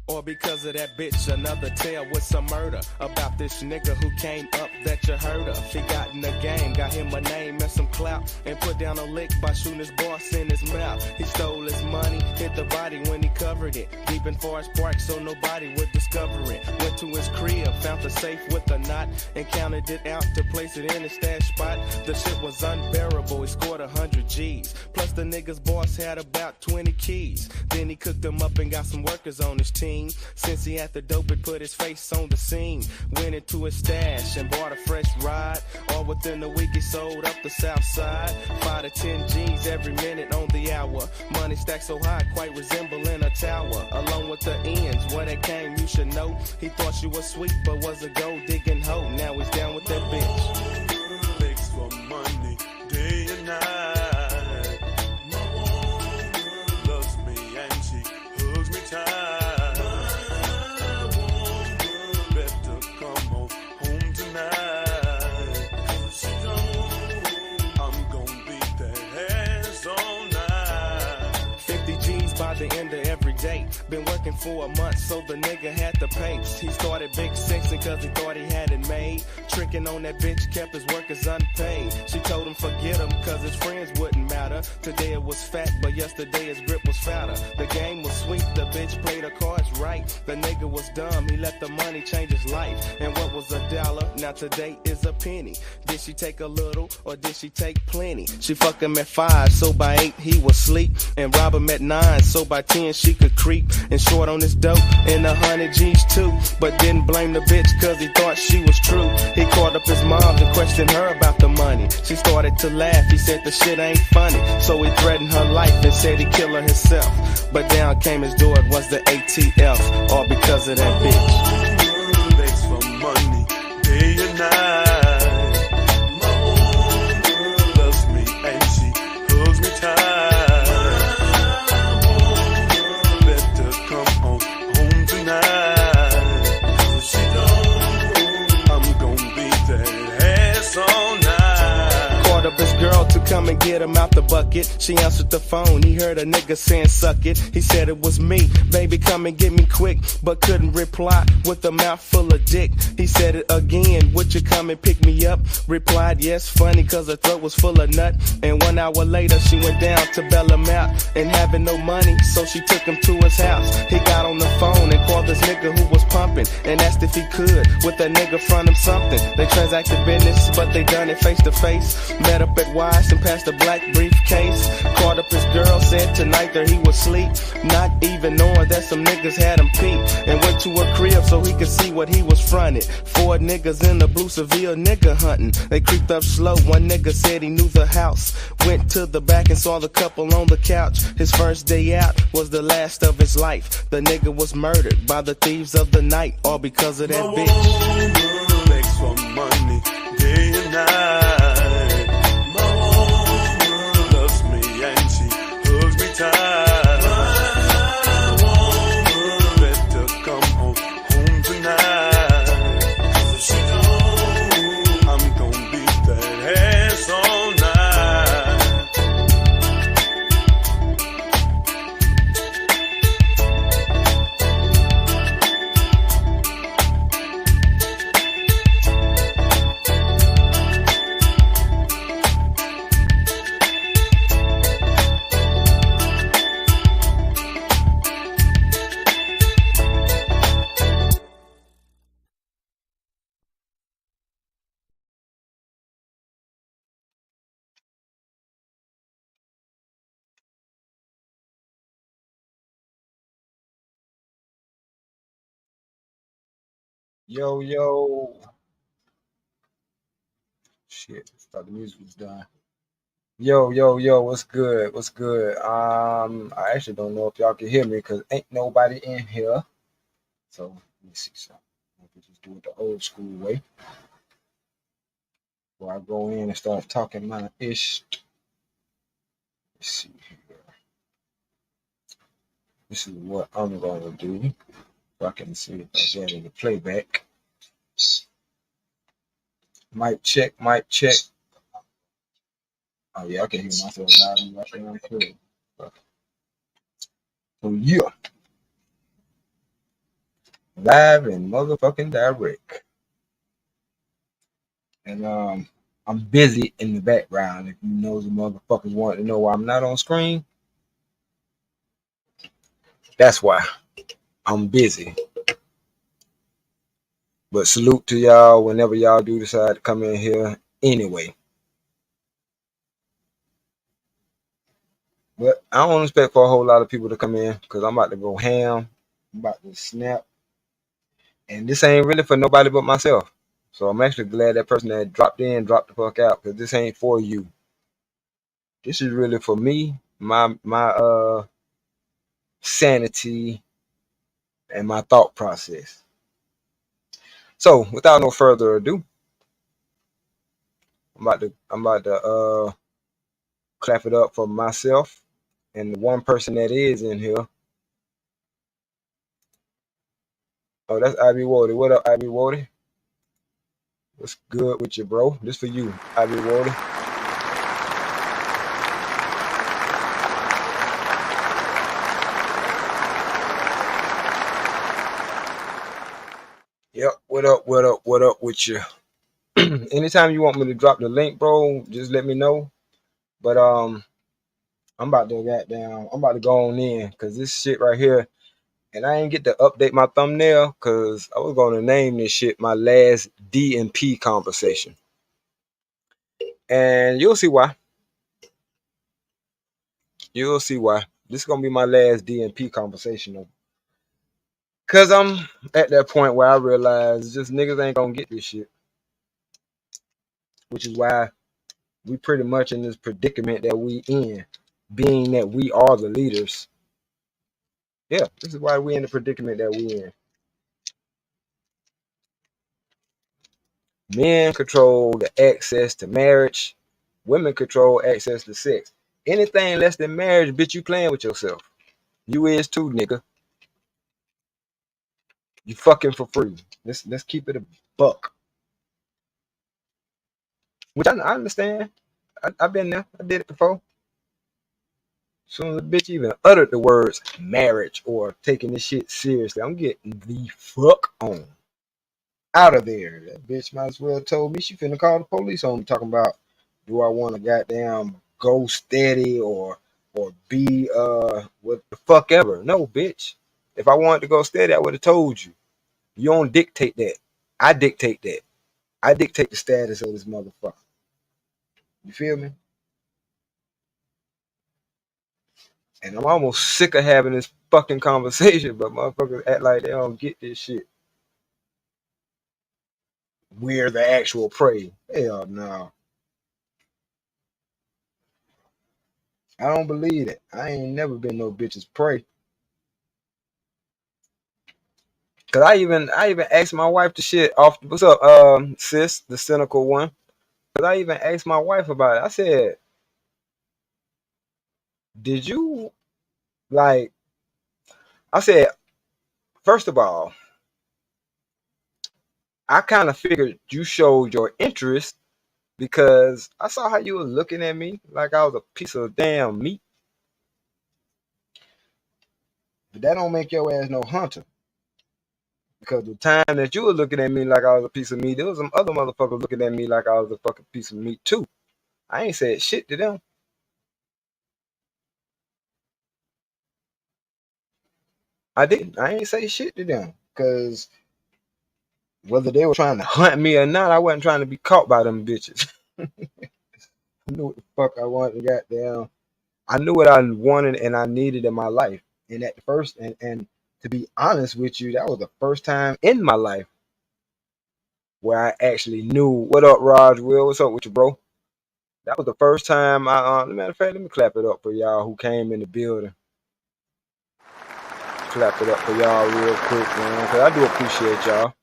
Or because of that bitch, another tale with some murder about this nigga who came up that you heard of. He got in the game, got him a name and some clout, and put down a lick by shooting his boss in his mouth. He stole his money, hit the body when he covered it, deep in Forest Park so nobody would discover it. Went to his crib, found the safe with a knot, and counted it out to place it in his stash spot. The shit was unbearable, he scored 100 G's. Plus the nigga's boss had about 20 keys. Then he cooked them up and got some workers on his team. Since he had the dope, it put his face on the scene. Went into his stash and bought a fresh ride. All within a week he sold up the south side. 5 to 10 G's every minute on the hour. Money stacked so high, quite resembling a tower. Along with the ends, where they came, you should know. He thought she was sweet, but was a gold digging hoe. Now he's down with that bitch. Begs for money, day and night. My woman loves me and she hugs me tight. By the end of every day, been working for a month, so the nigga had the pace. He started big sexing cause he thought he had it made. Tricking on that bitch, kept his workers unpaid. She told him forget him cause his friends wouldn't matter. Today it was fat, but yesterday his grip was fatter. The game was sweet, the bitch played her cards right. The nigga was dumb, he let the money change his life. And what was $1, now today is a penny. Did she take a little, or did she take plenty? She fuck him at 5, so by 8 he was sleep. And rob him at 9, so by 10 she could creep. And short on his dope, and 100 G's too. But didn't blame the bitch cause he thought she was true. He called up his mom and questioned her about the money. She started to laugh, he said the shit ain't funny. So he threatened her life and said he'd kill her himself. But down came his door, it was the ATF. All because of that bitch. Begs for money, day and night. My woman loves me and she hugs me tight. Up his girl to come and get him out the bucket. She answered the phone, he heard a nigga saying suck it. He said it was me, baby come and get me quick. But couldn't reply with a mouth full of dick. He said it again, would you come and pick me up? Replied yes, funny cause her throat was full of nut. And 1 hour later she went down to bail him out. And having no money, so she took him to his house. He got on the phone and called this nigga who was pumping, and asked if he could with a nigga front him something. They transacted business, but they done it face to face. Met up at Wise and passed a black briefcase. Called up his girl, said tonight that he was asleep, not even knowing that some niggas had him peep. And went to her crib so he could see what he was fronted. 4 niggas in the blue Seville nigga hunting. They creeped up slow, one nigga said he knew the house. Went to the back and saw the couple on the couch. His first day out was the last of his life. The nigga was murdered by the thieves of the night, all because of that bitch. Begs for money, day and night. Yo, yo. Shit, thought the music was done. Yo, yo, yo, what's good? What's good? I actually don't know if y'all can hear me because ain't nobody in here. So let me see something. We just do it the old school way. Before I go in and start talking my ish. Let's see here. This is what I'm gonna do. So I can see if I get any playback. Mic check, mic check. Oh yeah, I can hear myself loud and right there. So yeah. live and motherfucking direct. And I'm busy in the background. If you know the motherfuckers want to know why I'm not on screen, that's why. I'm busy. But salute to y'all whenever y'all do decide to come in here anyway. But I don't expect for a whole lot of people to come in because I'm about to go ham. I'm about to snap. And this ain't really for nobody but myself. So I'm actually glad that person that dropped in dropped the fuck out because this ain't for you. This is really for me, my sanity and my thought process. So without no further ado, I'm about to clap it up for myself and the one person that is in here. Oh, that's Ivy Wody. What up, Ivy Wody? What's good with you, bro? This for you, Ivy Wody. Yep. What up? What up? What up with you? Anytime you want me to drop the link, bro, just let me know. But I'm about to go on in because this shit right here, and I ain't get to update my thumbnail because I was gonna name this shit my last D and P conversation, and you'll see why. You'll see why. This is gonna be my last D and P conversation though, cause I'm at that point where I realize just niggas ain't gonna get this shit, which is why we pretty much in this predicament that we in, being that we are the leaders. Yeah, this is why we in the predicament that we in. Men control the access to marriage. Women control access to sex. Anything less than marriage, bitch, you playing with yourself. You is too, nigga. You fucking for free. Let's keep it a buck. Which I understand. I've been there. I did it before. As soon as a bitch even uttered the words marriage or taking this shit seriously, I'm getting the fuck on. Out of there. That bitch might as well told me she finna call the police on me talking about do I want to goddamn go steady or be what the fuck ever. No, bitch. If I wanted to go steady, I would have told you. You don't dictate that. I dictate that. I dictate the status of this motherfucker. You feel me? And I'm almost sick of having this fucking conversation, but motherfuckers act like they don't get this shit. We're the actual prey. Hell no. I don't believe it. I ain't never been no bitch's prey. Cause I even asked my wife the shit off. What's up, sis, the cynical one? Cause I even asked my wife about it. I said, "Did you like?" I said, first of all, I kind of figured you showed your interest because I saw how you were looking at me like I was a piece of damn meat. But that don't make your ass no hunter. Because the time that you were looking at me like I was a piece of meat, there was some other motherfuckers looking at me like I was a fucking piece of meat too. I ain't said shit to them. I didn't. I ain't say shit to them. Because whether they were trying to hunt me or not, I wasn't trying to be caught by them bitches. I knew what the fuck I wanted to goddamn. I knew what I wanted and I needed in my life. And at the first, and to be honest with you, that was the first time in my life where I actually knew. What up, Raj Will? What's up with you, bro? That was the first time matter of fact, let me clap it up for y'all who came in the building. Clap it up for y'all real quick, man, because I do appreciate y'all.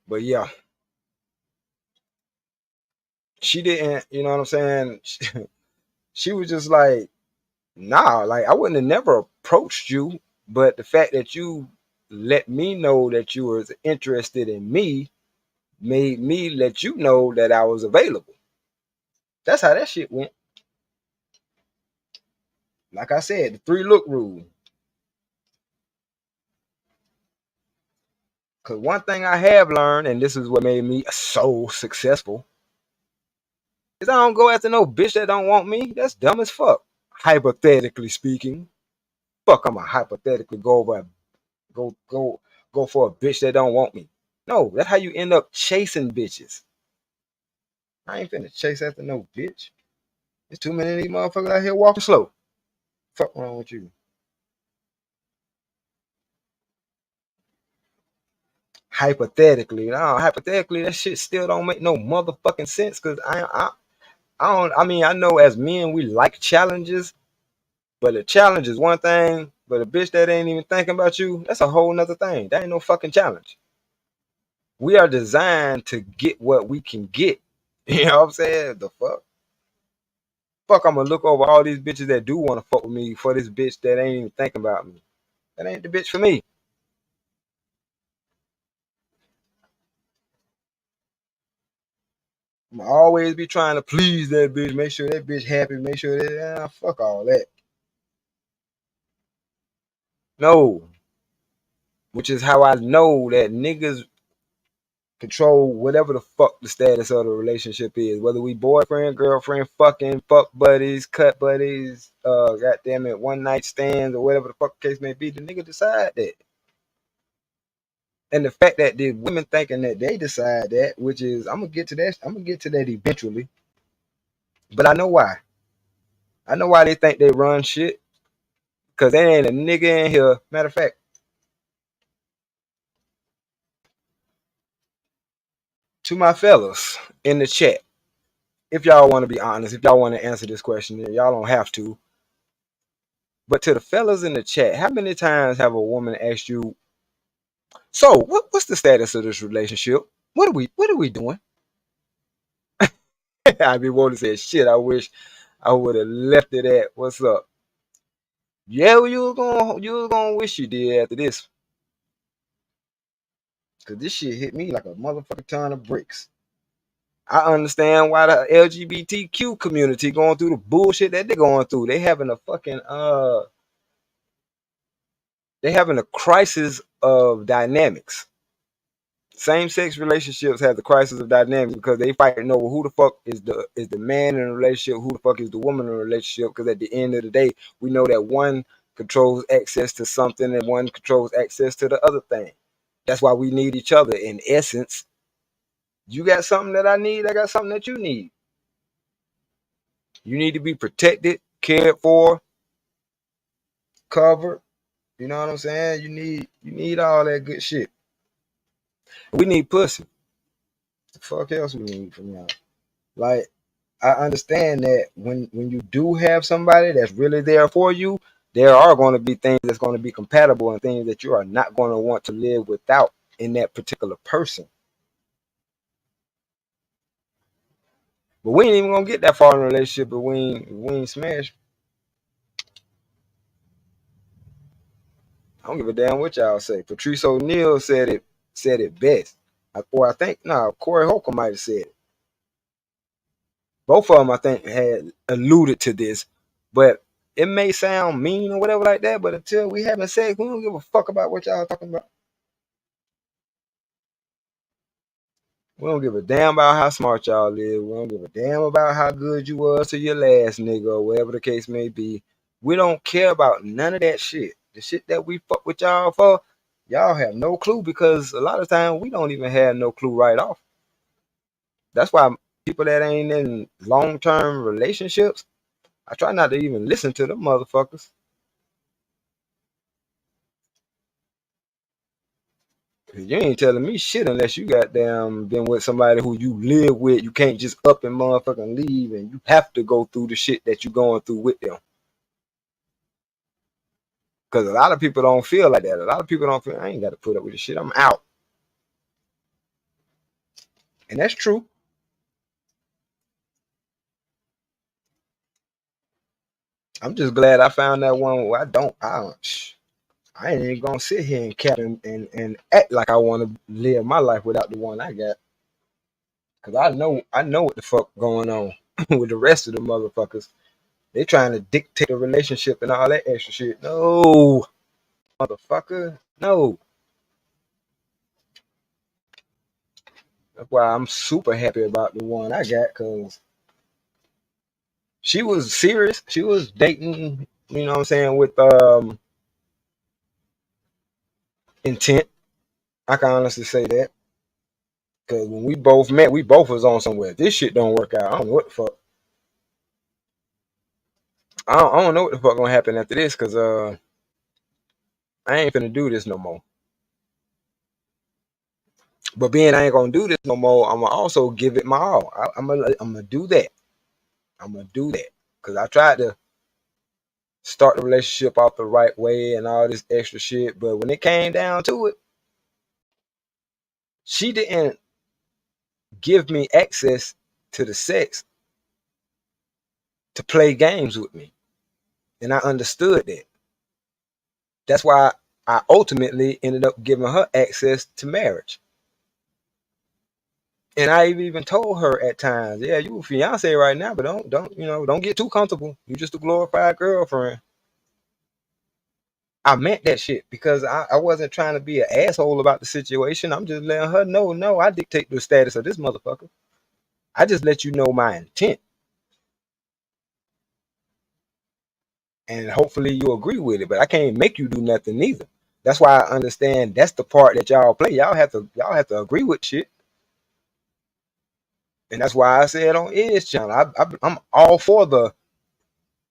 But yeah, she didn't, you know what I'm saying? She was just like, nah, like I wouldn't have never approached you, but the fact that you let me know that you was interested in me made me let you know that I was available. That's how that shit went. Like I said, the 3 look rule. Cause one thing I have learned, and this is what made me so successful, is I don't go after no bitch that don't want me. That's dumb as fuck. Hypothetically speaking, fuck, I'm a hypothetically go go go for a bitch that don't want me. No, that's how you end up chasing bitches. I ain't finna chase after no bitch. There's too many of these motherfuckers out here walking slow. Fuck wrong with you? Hypothetically, no, hypothetically, that shit still don't make no motherfucking sense. Cause I don't. I mean, I know as men we like challenges, but a challenge is one thing. But a bitch that ain't even thinking about you, that's a whole nother thing. That ain't no fucking challenge. We are designed to get what we can get. You know what I'm saying? The fuck? Fuck, I'm gonna look over all these bitches that do want to fuck with me for this bitch that ain't even thinking about me. That ain't the bitch for me. I'm always be trying to please that bitch, make sure that bitch happy, make sure that fuck all that. No, which is how I know that niggas control whatever the fuck the status of the relationship is, whether we boyfriend, girlfriend, fucking fuck buddies, cut buddies, goddamn it, one night stands or whatever the fuck the case may be. The nigga decide that. And the fact that the women thinking that they decide that, which is I'm gonna get to that. I'm gonna get to that eventually. But I know why. I know why they think they run shit. Cause there ain't a nigga in here. Matter of fact, to my fellas in the chat, if y'all want to be honest, if y'all want to answer this question, y'all don't have to. But to the fellas in the chat, how many times have a woman asked you, "So, what's the status of this relationship? What are we doing?" I be wanting to say, "Shit, I wish I would have left it at what's up." Yeah, well, you was gonna wish you did after this, cause this shit hit me like a motherfucking ton of bricks. I understand why the LGBTQ community going through the bullshit that they're going through. They having a crisis of dynamics. Same sex relationships have the crisis of dynamics because they fighting over who the fuck is the man in a relationship, who the fuck is the woman in a relationship. Because at the end of the day, we know that one controls access to something and one controls access to the other thing. That's why we need each other. In essence, you got something that I need, I got something that you need. You need to be protected, cared for, covered. You know what I'm saying? You need all that good shit. We need pussy. The fuck else we need from y'all? Like, I understand that when you do have somebody that's really there for you, there are going to be things that's going to be compatible and things that you are not going to want to live without in that particular person. But we ain't even gonna get that far in a relationship if we ain't smashed. I don't give a damn what y'all say. Patrice O'Neal said it best. Or I think Corey Holcomb might have said it. Both of them I think had alluded to this, but it may sound mean or whatever like that. But until we having sex, we don't give a fuck about what y'all talking about. We don't give a damn about how smart y'all is. We don't give a damn about how good you was to your last nigga or whatever the case may be. We don't care about none of that shit. The shit that we fuck with y'all for, y'all have no clue because a lot of times we don't even have no clue right off. That's why people that ain't in long-term relationships, I try not to even listen to them motherfuckers. Cause you ain't telling me shit unless you goddamn been with somebody who you live with. You can't just up and motherfucking leave, and you have to go through the shit that you going through with them. Cause a lot of people don't feel like that. A lot of people don't feel I ain't got to put up with this shit. I'm out, and that's true. I'm just glad I found that one where I ain't even gonna sit here and cap and act like I want to live my life without the one I got. Cause I know what the fuck going on with the rest of the motherfuckers. They trying to dictate a relationship and all that extra shit. No, motherfucker. No. That's why I'm super happy about the one I got, because she was serious. She was dating, you know what I'm saying, with intent. I can honestly say that. Because when we both met, we both was on somewhere. This shit don't work out. I don't know what the fuck. I don't know what the fuck gonna happen after this, because I ain't finna do this no more. But being I ain't gonna do this no more, I'm gonna also give it my all. I'm gonna do that. I'm gonna do that. Because I tried to start the relationship off the right way and all this extra shit. But when it came down to it, she didn't give me access to the sex to play games with me. And I understood that. That's why I ultimately ended up giving her access to marriage. And I even told her at times, yeah, you a fiance right now, but don't get too comfortable. You just a glorified girlfriend. I meant that shit because I wasn't trying to be an asshole about the situation. I'm just letting her know, no, I dictate the status of this motherfucker. I just let you know my intent. And hopefully you agree with it. But I can't make you do nothing neither. That's why I understand that's the part that y'all play. Y'all have to agree with shit. And that's why I said on Ed's channel, I'm all for the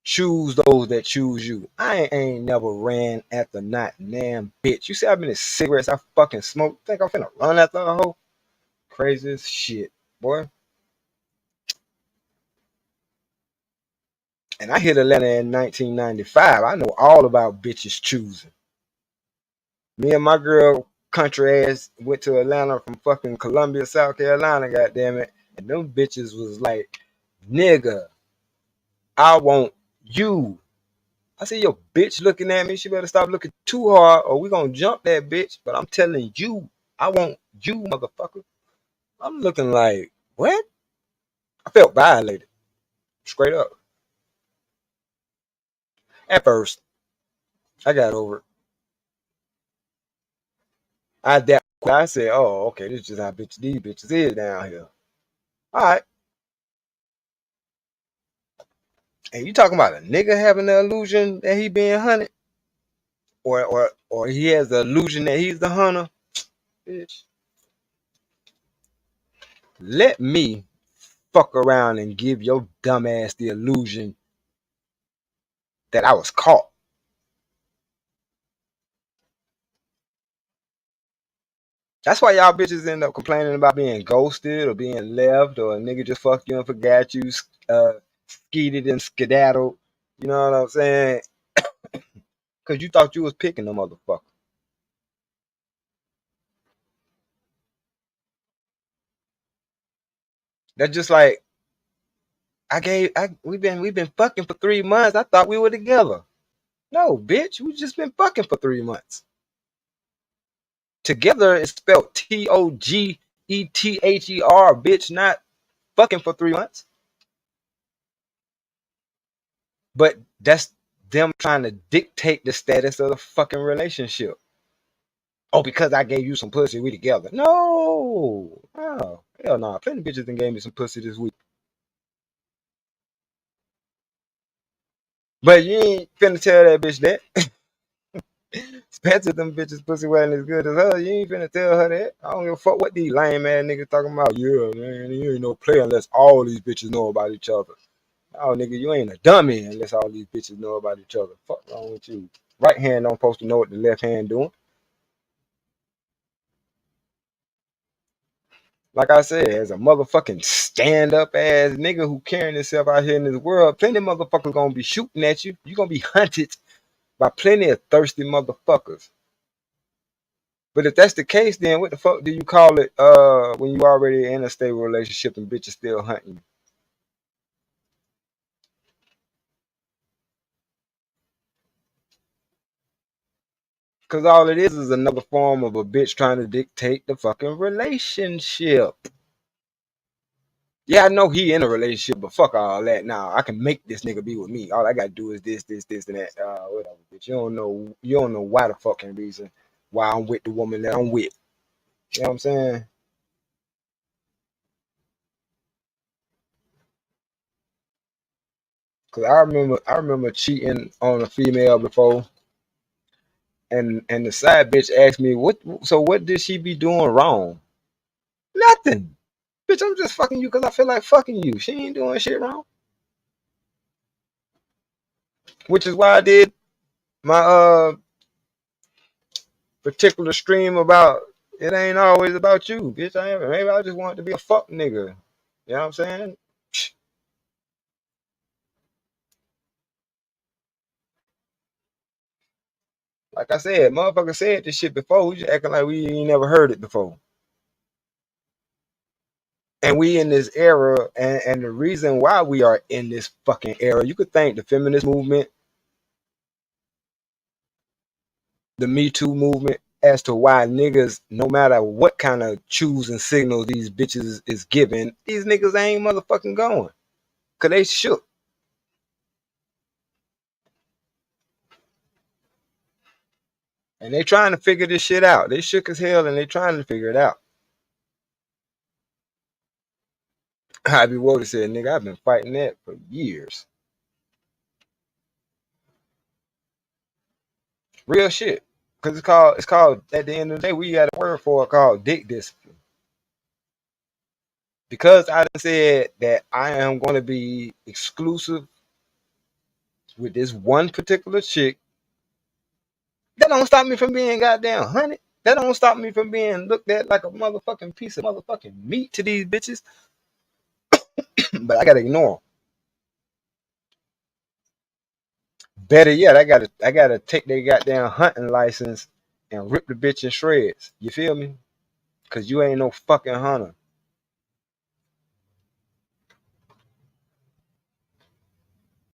choose those that choose you. I ain't never ran after not damn bitch. You see how many cigarettes I fucking smoke? Think I'm finna run after a hoe? Crazy as shit, boy. And I hit Atlanta in 1995. I know all about bitches choosing. Me and my girl country ass went to Atlanta from fucking Columbia, South Carolina, goddamn it. And them bitches was like, nigga, I want you. I said, yo, bitch looking at me. She better stop looking too hard or we gonna jump that bitch. But I'm telling you, I want you, motherfucker. I'm looking like, what? I felt violated. Straight up. At first, I got over it. I said, oh, okay, this is just how these bitches is down here. All right. And you talking about a nigga having the illusion that he being hunted? Or he has the illusion that he's the hunter? Bitch. Let me fuck around and give your dumb ass the illusion that I was caught. That's why y'all bitches end up complaining about being ghosted or being left or a nigga just fucked you and forgot you, skeeted and skedaddled. You know what I'm saying? Because you thought you was picking the motherfucker. That's just like we've been fucking for 3 months. I thought we were together. No, bitch, we just been fucking for 3 months. Together is spelled Together, bitch, not fucking for 3 months. But that's them trying to dictate the status of the fucking relationship. Oh, because I gave you some pussy, we together. No. Oh, hell no. Plenty of bitches done gave me some pussy this week. But you ain't finna tell that bitch that. Especially them bitches pussy wasn't as good as her. You ain't finna tell her that. I don't give a fuck what these lame ass niggas talking about. Yeah, man, you ain't no player unless all these bitches know about each other. Oh, nigga, you ain't a dummy unless all these bitches know about each other. Fuck wrong with you? Right hand don't supposed to know what the left hand doing. Like I said, as a motherfucking stand-up ass nigga who carrying himself out here in this world, plenty of motherfuckers gonna be shooting at you. You gonna be hunted by plenty of thirsty motherfuckers. But if that's the case, then what the fuck do you call it when you already in a stable relationship and bitches still hunting you? Cause all it is another form of a bitch trying to dictate the fucking relationship. Yeah, I know he in a relationship, but fuck all that. Now I can make this nigga be with me. All I gotta do is this, and that. Whatever, bitch. You don't know why the fucking reason why I'm with the woman that I'm with. You know what I'm saying? Cause I remember cheating on a female before, and the side bitch asked me what did she be doing wrong? Nothing. Bitch, I'm just fucking you because I feel like fucking you. She ain't doing shit wrong. Which is why I did my particular stream about it ain't always about you, bitch. Maybe I just want to be a fuck nigga. You know what I'm saying? Like I said, motherfucker said this shit before. We just acting like we ain't never heard it before. And we in this era, and the reason why we are in this fucking era, you could thank the feminist movement, the Me Too movement, as to why niggas, no matter what kind of choosing signals these bitches is giving, these niggas ain't motherfucking going. Cause they shook. And they trying to figure this shit out. They shook as hell and they trying to figure it out. Ivy Woder said, nigga, I've been fighting that for years. Real shit. Cause it's called at the end of the day, we got a word for it called dick discipline. Because I done said that I am gonna be exclusive with this one particular chick, that don't stop me from being goddamn hunted. That don't stop me from being looked at like a motherfucking piece of motherfucking meat to these bitches. But I gotta ignore them. Better yet, I gotta take their goddamn hunting license and rip the bitch in shreds. You feel me? Cause you ain't no fucking hunter.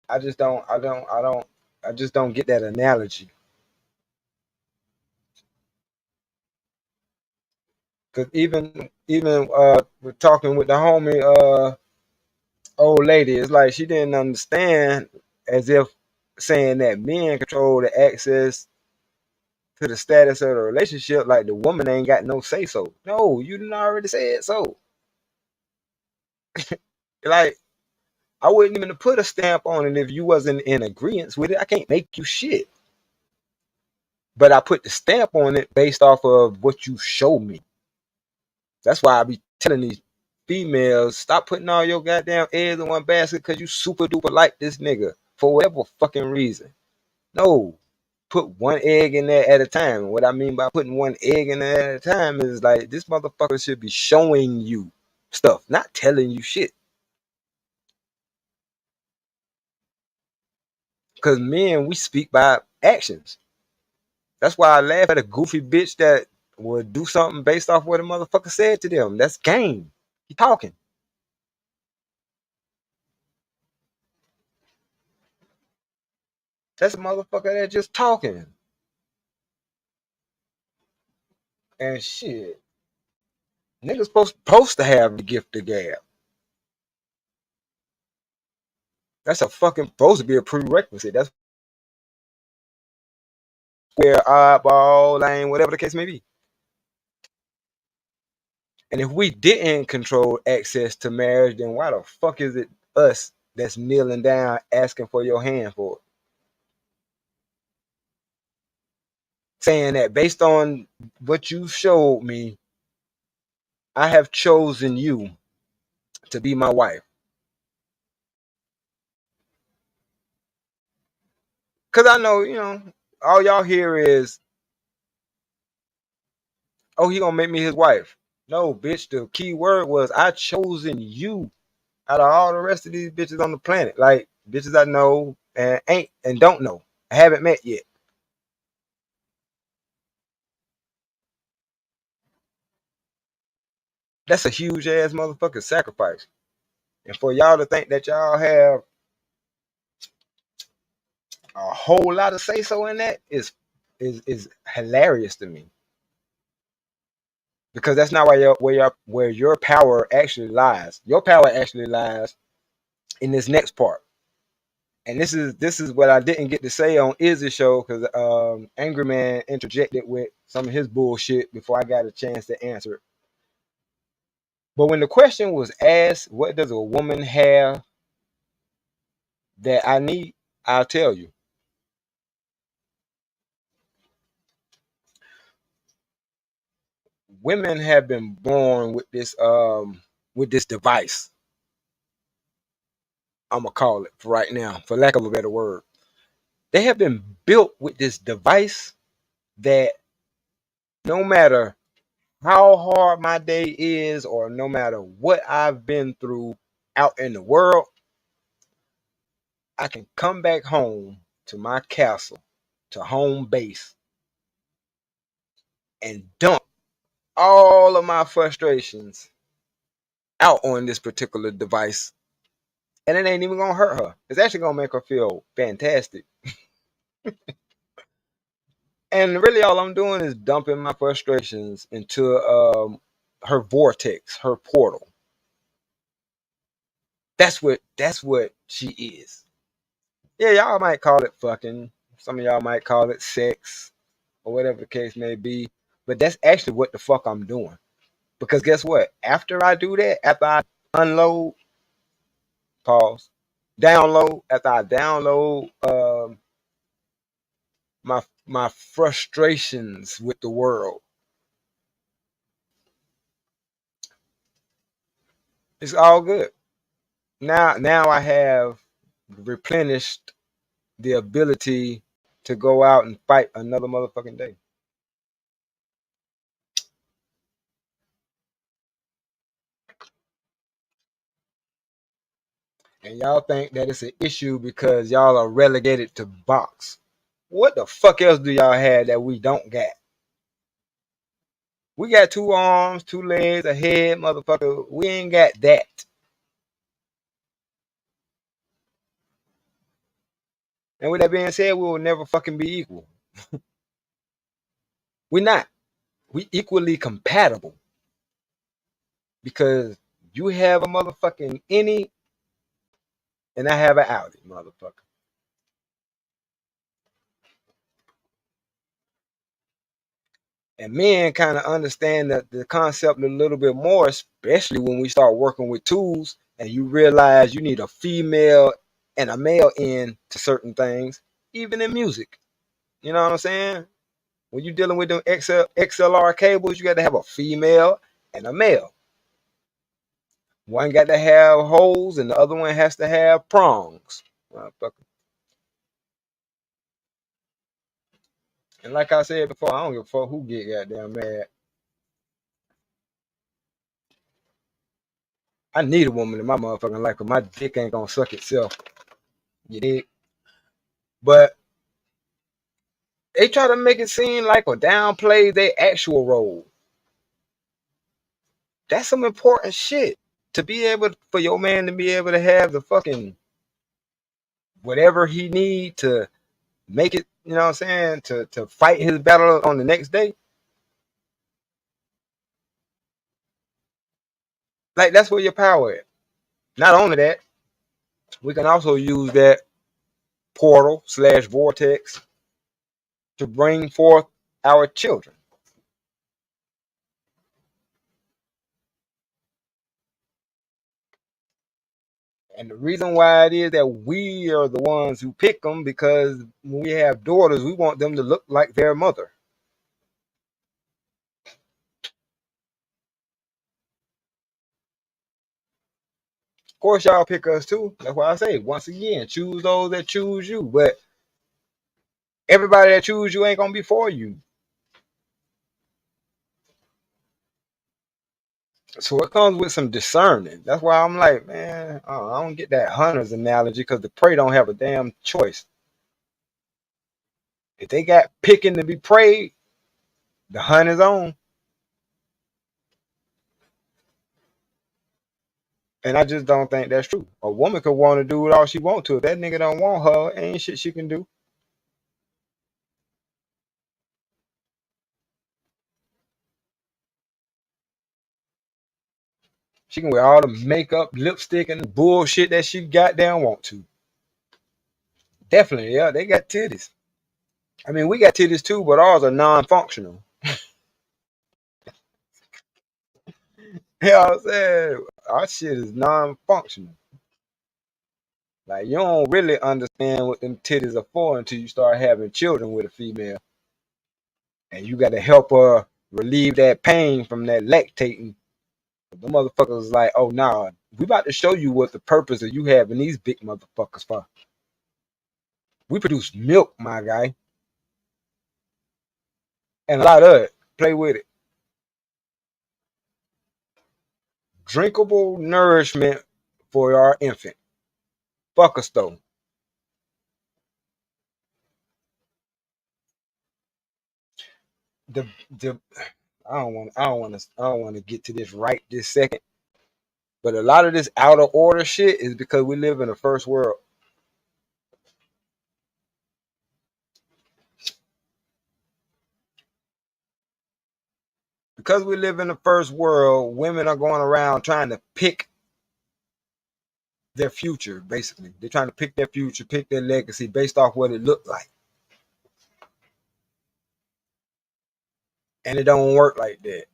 I just don't. I just don't get that analogy. Cause even we're talking with the homie old lady. It's like she didn't understand, as if saying that men control the access to the status of the relationship, like the woman ain't got no say so. No, you didn't already say it so. Like I wouldn't even put a stamp on it if you wasn't in agreement with it. I can't make you shit. But I put the stamp on it based off of what you show me. That's why I be telling these females, stop putting all your goddamn eggs in one basket because you super duper like this nigga for whatever fucking reason. No, put one egg in there at a time. What I mean by putting one egg in there at a time is like this motherfucker should be showing you stuff, not telling you shit. Because men, we speak by actions. That's why I laugh at a goofy bitch that would do something based off what a motherfucker said to them. That's game. He talking. That's a motherfucker that just talking. And shit. Niggas supposed to have the gift of gab. That's a fucking supposed to be a prerequisite. That's square, oddball, lane, whatever the case may be. And if we didn't control access to marriage, then why the fuck is it us that's kneeling down asking for your hand for it? Saying that based on what you showed me, I have chosen you to be my wife. Cause I know, all y'all hear is, oh, he gonna make me his wife. No, bitch, the key word was I chosen you out of all the rest of these bitches on the planet. Like bitches I know and ain't and don't know. I haven't met yet. That's a huge ass motherfucking sacrifice. And for y'all to think that y'all have a whole lot of say so in that is hilarious to me. Because that's not where your power actually lies. Your power actually lies in this next part. And this is what I didn't get to say on Izzy's show because Angry Man interjected with some of his bullshit before I got a chance to answer it. But when the question was asked, what does a woman have that I need, I'll tell you. Women have been born with this device. I'm gonna call it for right now, for lack of a better word. They have been built with this device that no matter how hard my day is, or no matter what I've been through out in the world, I can come back home to my castle, to home base, and dump all of my frustrations out on this particular device. And it ain't even gonna hurt her. It's actually gonna make her feel fantastic. And really, all I'm doing is dumping my frustrations into her vortex, her portal. That's what she is. Yeah, y'all might call it fucking. Some of y'all might call it sex, or whatever the case may be. But that's actually what the fuck I'm doing. Because guess what? After I do that, after I unload, pause, download, after I download my frustrations with the world, it's all good. Now I have replenished the ability to go out and fight another motherfucking day. And y'all think that it's an issue because y'all are relegated to box. What the fuck else do y'all have that we don't got? We got 2 arms, 2 legs, a head, motherfucker. We ain't got that. And with that being said, we will never fucking be equal. We're not. We equally compatible because you have a motherfucking any and I have an Audi, motherfucker. And men kind of understand the concept a little bit more, especially when we start working with tools and you realize you need a female and a male end to certain things, even in music. You know what I'm saying? When you're dealing with them XLR cables, you got to have a female and a male. One got to have holes and the other one has to have prongs. And like I said before, I don't give a fuck who get goddamn mad. I need a woman in my motherfucking life because my dick ain't gonna suck itself. You dig? But they try to make it seem like or downplay their actual role. That's some important shit. To be able for your man to be able to have the fucking whatever he need to make it, you know what I'm saying, to fight his battle on the next day. Like that's where your power is. Not only that, we can also use that portal/vortex to bring forth our children. And the reason why it is that we are the ones who pick them because when we have daughters, we want them to look like their mother. Of course, y'all pick us too. That's why I say, once again, choose those that choose you. But everybody that choose you ain't gonna be for you. So it comes with some discerning. That's why I'm like, man, I don't get that hunter's analogy because the prey don't have a damn choice. If they got picking to be preyed, the hunt is on. And I just don't think that's true. A woman could want to do it all she want to. If that nigga don't want her, ain't shit she can do. She can wear all the makeup, lipstick, and bullshit that she goddamn want to. Definitely, yeah, they got titties. I mean, we got titties too, but ours are non-functional. You know what I'm saying? Our shit is non-functional. Like you don't really understand what them titties are for until you start having children with a female, and you got to help her relieve that pain from that lactating. The motherfuckers is like, oh nah, we about to show you what the purpose of you having these big motherfuckers for. We produce milk, my guy, and a lot of it. Play with it. Drinkable nourishment for our infant. Fuck us though. The the I don't want to get to this right this second. But a lot of this out of order shit is because we live in the first world. Because we live in the first world, women are going around trying to pick their future, basically. They're trying to pick their future, pick their legacy based off what it looked like. And it don't work like that.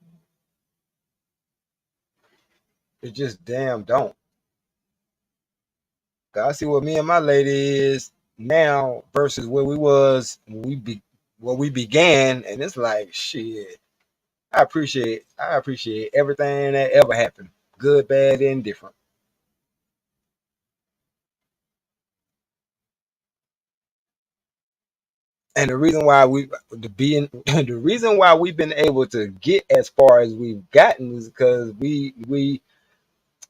It just damn don't. I see what me and my lady is now versus where we was when we began, and it's like shit. I appreciate everything that ever happened, good, bad, and different. And the reason why the reason why we've been able to get as far as we've gotten is because we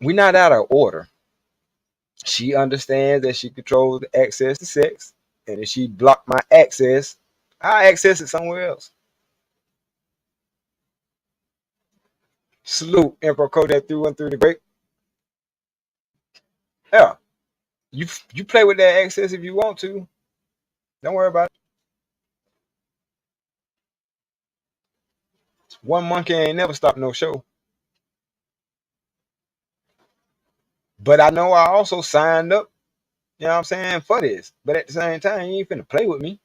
not out of order. She understands that she controls the access to sex, and if she blocked my access, I access it somewhere else. Salute, Emperor Kodak 313 the Great. Yeah, you play with that access if you want to. Don't worry about it. One monkey ain't never stopped no show. But I know I also signed up, you know what I'm saying, for this. But at the same time, you ain't finna play with me.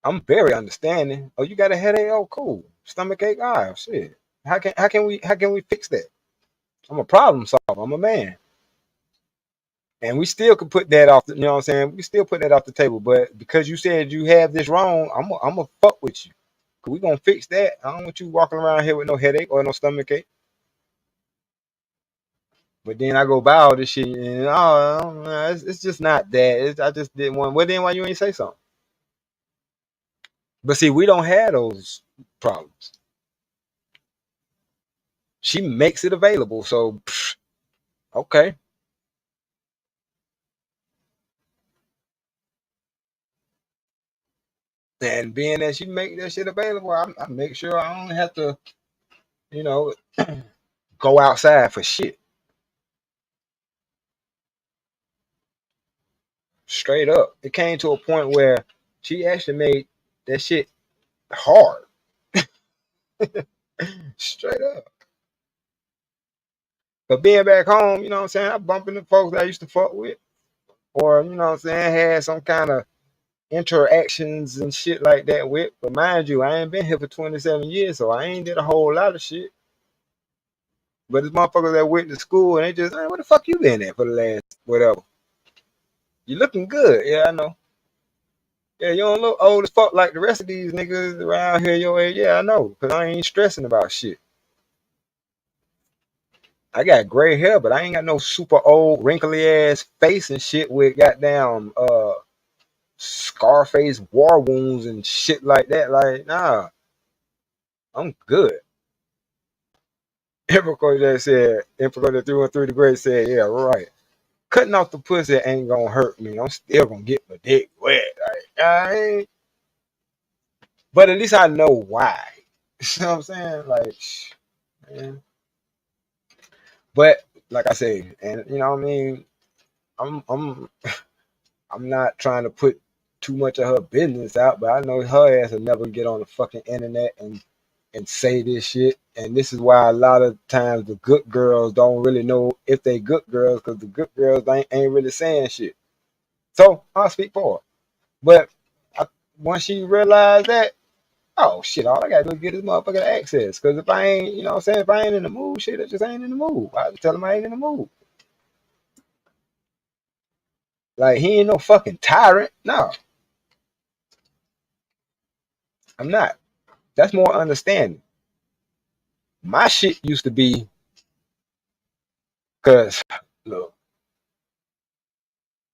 I'm very understanding. Oh, you got a headache? Oh, cool. Stomach ache? Ah, shit. How can we fix that? I'm a problem solver. I'm a man. And we still could put that off, you know what I'm saying? We still put that off the table. But because you said you have this wrong, I'm gonna fuck with you. We gonna fix that. I don't want you walking around here with no headache or no stomach ache. But then I go buy all this shit, and oh, it's just not that. I just didn't want. Well, then why you ain't say something? But see, we don't have those problems. She makes it available, so okay. And being that she make that shit available, I make sure I don't have to, you know, go outside for shit. Straight up, it came to a point where she actually made that shit hard. Straight up. But being back home, you know what I'm saying, I bump into folks that I used to fuck with, or you know what I'm saying, had some kind of interactions and shit like that with. But mind you, I ain't been here for 27 years, so I ain't did a whole lot of shit. But it's motherfuckers that went to school and they just, hey, where the fuck you been at for the last whatever? You looking good, yeah, I know. Yeah, you don't look old as fuck like the rest of these niggas around here your age. Yeah, I know, cause I ain't stressing about shit. I got gray hair, but I ain't got no super old wrinkly ass face and shit with goddamn Scarface war wounds and shit like that. Like, nah, I'm good. Emperor 313 the Great said, yeah, right. Cutting off the pussy ain't gonna hurt me. I'm still gonna get my dick wet. Like, I ain't, but at least I know why. You know what I'm saying? Like, man. But like I say, and you know what I mean, I'm I'm I'm not trying to put too much of her business out, but I know her ass will never get on the fucking internet and say this shit. And this is why a lot of times the good girls don't really know if they good girls, because the good girls ain't really saying shit. So I'll speak for her. But I, once she realized that, oh shit, all I gotta do is get this motherfucker access. Cause if I ain't, you know what I'm saying, if I ain't in the mood, shit, I just ain't in the mood. I just tell them I ain't in the mood. Like he ain't no fucking tyrant. No, I'm not. That's more understanding. My shit used to be because look,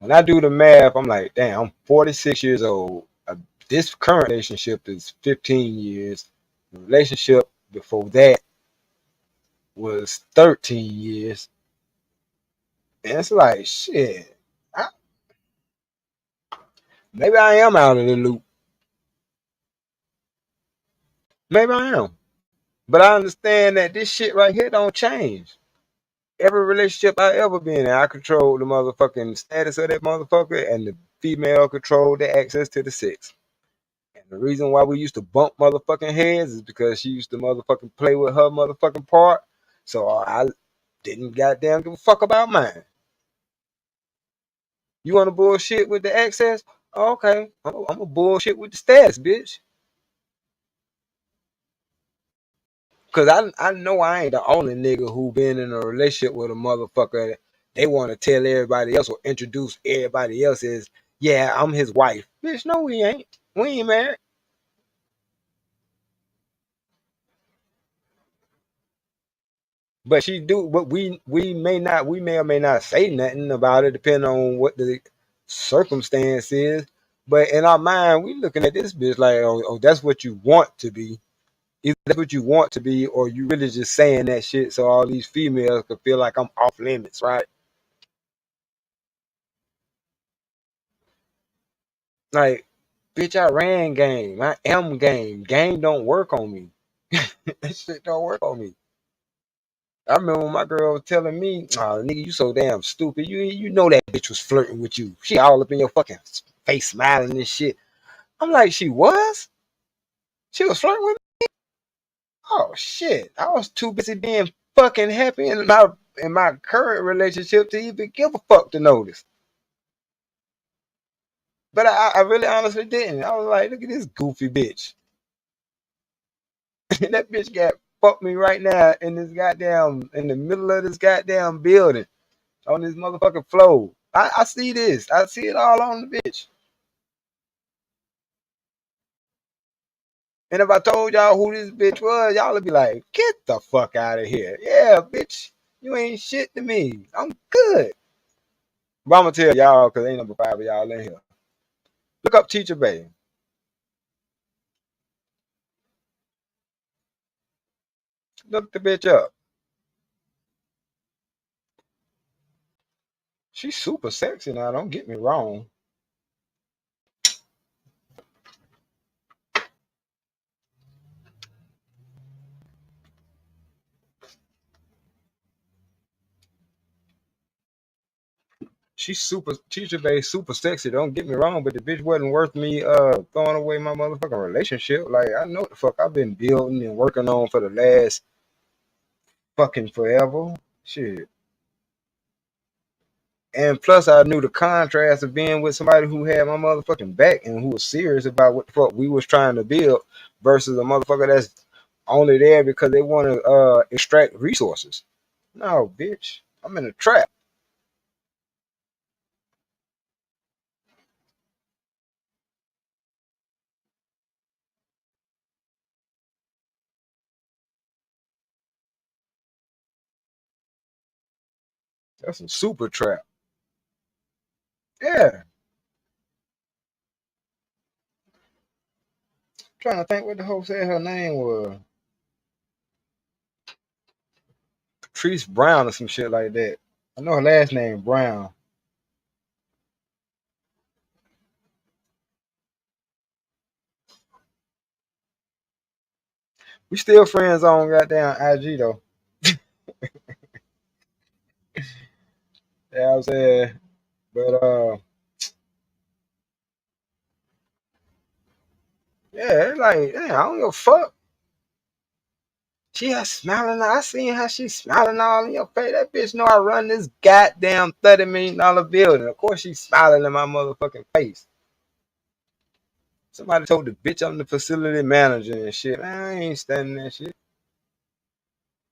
when I do the math, I'm like, damn, I'm 46 years old. This current relationship is 15 years. The relationship before that was 13 years. And it's like, shit, I, maybe I am out of the loop. Maybe I am. But I understand that this shit right here don't change. Every relationship I ever been in, I control the motherfucking status of that motherfucker, and the female controlled the access to the sex. And the reason why we used to bump motherfucking heads is because she used to motherfucking play with her motherfucking part. So I didn't goddamn give a fuck about mine. You want to bullshit with the access? Okay, I'm a bullshit with the status, bitch. Cause I know I ain't the only nigga who been in a relationship with a motherfucker that they want to tell everybody else or introduce everybody else as, yeah, I'm his wife. Bitch, no, we ain't. We ain't married. But she do, but we may or may not say nothing about it, depending on what the circumstance is. But in our mind, we looking at this bitch like, oh, that's what you want to be. Either that's what you want to be, or you really just saying that shit so all these females could feel like I'm off limits, right? Like, bitch, I ran game. I am game. Game don't work on me. That shit don't work on me. I remember when my girl was telling me, oh, nigga, you so damn stupid. You know that bitch was flirting with you. She all up in your fucking face smiling and shit. I'm like, she was? She was flirting with me? Oh shit. I was too busy being fucking happy in my current relationship to even give a fuck to notice. But I really honestly didn't. I was like, look at this goofy bitch. And that bitch got fucked me right now in this goddamn in the middle of this goddamn building on this motherfucking floor. I see this. I see it all on the bitch. And if I told y'all who this bitch was, y'all would be like, get the fuck out of here. Yeah, bitch. You ain't shit to me. I'm good. But I'm gonna tell y'all because ain't number five of y'all in here. Look up Teacher Bay. Look the bitch up. She's super sexy now, don't get me wrong. She's super Teacher Bay, super sexy. Don't get me wrong, but the bitch wasn't worth me throwing away my motherfucking relationship. Like I know what the fuck I've been building and working on for the last fucking forever. Shit. And plus I knew the contrast of being with somebody who had my motherfucking back and who was serious about what the fuck we was trying to build versus a motherfucker that's only there because they want to extract resources. No, bitch. I'm in a trap. That's a super trap. Yeah. Trying to think what the whole said her name was. Patrice Brown or some shit like that. I know her last name Brown. We still friends on goddamn IG though. Yeah, I'm saying. But yeah, it's like, yeah, I don't give a fuck. She has smiling. I seen how she smiling all in your face. That bitch know I run this goddamn $30 million building. Of course she's smiling in my motherfucking face. Somebody told the bitch I'm the facility manager and shit. Man, I ain't standing that shit.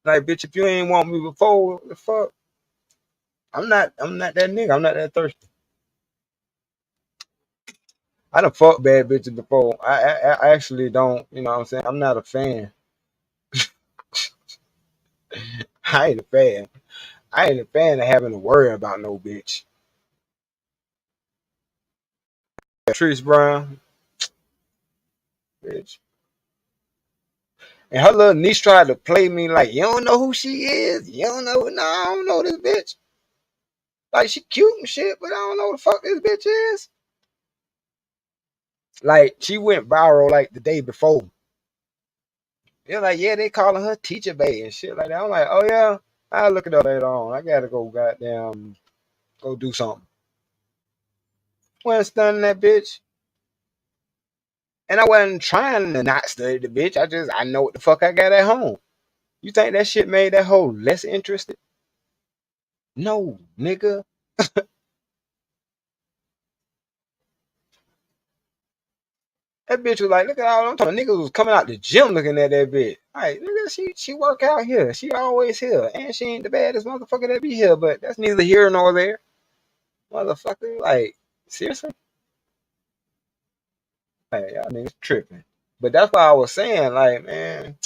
Like, bitch, if you ain't want me before, what the fuck? I'm not that nigga. I'm not that thirsty. I done fucked bad bitches before. I actually don't, you know what I'm saying? I'm not a fan. I ain't a fan. I ain't a fan of having to worry about no bitch. Patrice Brown, bitch. And her little niece tried to play me like, you don't know who she is? You don't know? No, I don't know this bitch. Like, she cute and shit, but I don't know who the fuck this bitch is. Like, she went viral like the day before. They're like, yeah, they calling her teacher bae and shit like that. I'm like, oh yeah, I'll look it up later on. I gotta go goddamn go do something. Wasn't stunning that bitch. And I wasn't trying to not study the bitch. I know what the fuck I got at home. You think that shit made that hoe less interested? No, nigga. That bitch was like, look at all I'm talking. Niggas was coming out the gym looking at that bitch. Like, nigga, she work out here. She always here. And she ain't the baddest motherfucker that be here, but that's neither here nor there. Motherfucker. Like, seriously? Like, y'all niggas tripping. But that's why I was saying, like, man,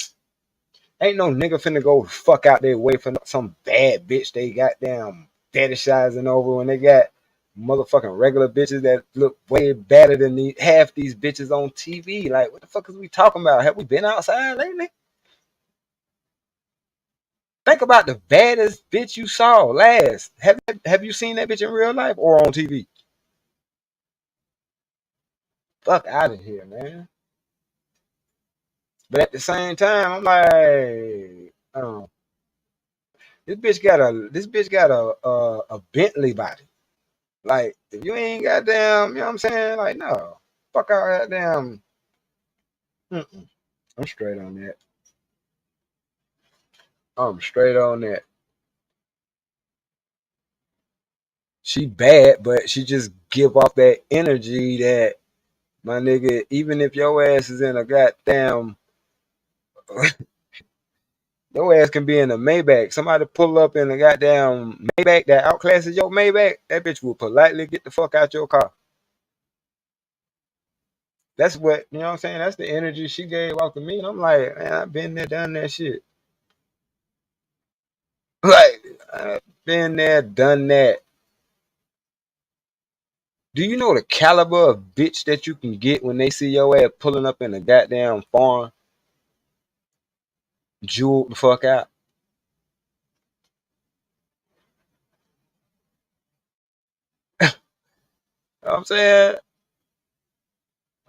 ain't no nigga finna go fuck out their way for some bad bitch they goddamn fetishizing over when they got motherfucking regular bitches that look way better than half these bitches on TV. Like, what the fuck is we talking about? Have we been outside lately? Think about the baddest bitch you saw last. Have you seen that bitch in real life or on TV? Fuck out of here, man. But at the same time, I'm like, this bitch got a Bentley body. Like, if you ain't goddamn, you know what I'm saying? Like, no. Fuck out goddamn. Mm-mm. I'm straight on that. I'm straight on that. She bad, but she just give off that energy that my nigga, even if your ass is in a goddamn your ass can be in a Maybach. Somebody pull up in a goddamn Maybach that outclasses your Maybach, that bitch will politely get the fuck out your car. That's what, you know what I'm saying? That's the energy she gave off to me. And I'm like, man, I've been there, done that shit. Like, I've been there, done that. Do you know the caliber of bitch that you can get when they see your ass pulling up in a goddamn farm, jeweled the fuck out? You know what I'm saying?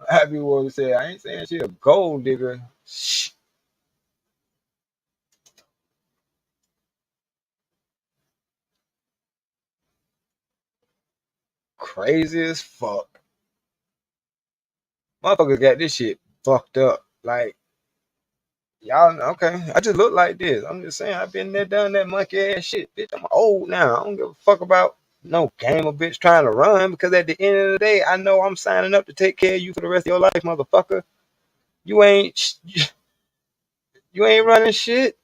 Happy woman said, I ain't saying she a gold digger. Shh, crazy as fuck. Motherfuckers got this shit fucked up. Like, y'all, okay, I just look like this. I'm just saying, I've been there, done that monkey ass shit. Bitch, I'm old now. I don't give a fuck about no game of bitch trying to run because at the end of the day, I know I'm signing up to take care of you for the rest of your life, motherfucker. You ain't, you ain't running shit.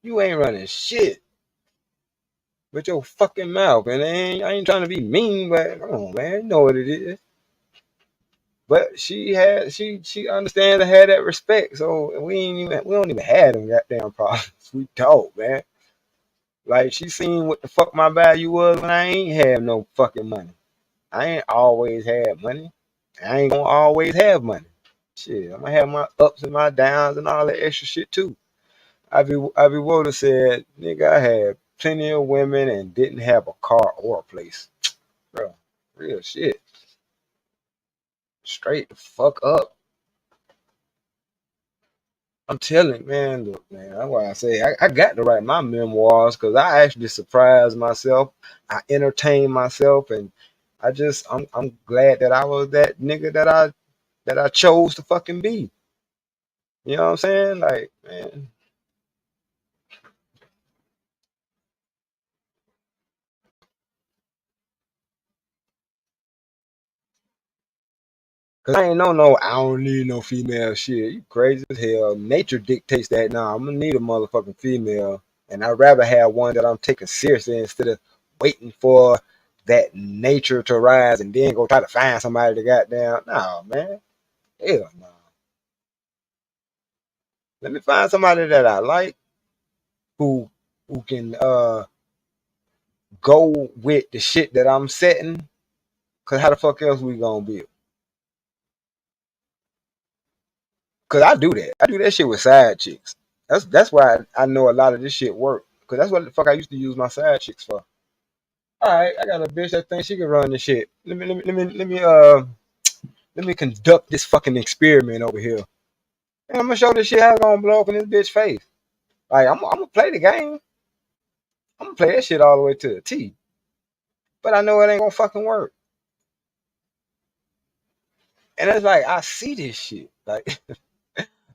You ain't running shit with your fucking mouth. And I ain't trying to be mean, but come on, man, you know what it is. But she understands and had that respect. So we don't even have them goddamn problems. We don't, man. Like she seen what the fuck my value was when I ain't have no fucking money. I ain't always had money. I ain't gonna always have money. Shit, I'm gonna have my ups and my downs and all that extra shit too. Ivy Woda said, nigga, I had plenty of women and didn't have a car or a place. Bro, real shit. Straight the fuck up. I'm telling you, man, look, man, that's why I say I got to write my memoirs because I actually surprised myself. I entertained myself and I'm glad that I was that nigga that I chose to fucking be. You know what I'm saying? Like, man, cause I ain't no, I don't need no female shit. You crazy as hell. Nature dictates that now. I'm gonna need a motherfucking female. And I'd rather have one that I'm taking seriously instead of waiting for that nature to rise and then go try to find somebody to goddamn. No, man. Hell no. Let me find somebody that I like who can go with the shit that I'm setting. Cause how the fuck else we gonna build? Cause I do that. I do that shit with side chicks. That's why I know a lot of this shit work. Cause that's what the fuck I used to use my side chicks for. All right, I got a bitch that thinks she can run this shit. Let me conduct this fucking experiment over here. And I'm gonna show this shit how it's gonna blow up in this bitch face. Like I'm gonna play the game. I'm gonna play that shit all the way to the T. But I know it ain't gonna fucking work. And it's like I see this shit. Like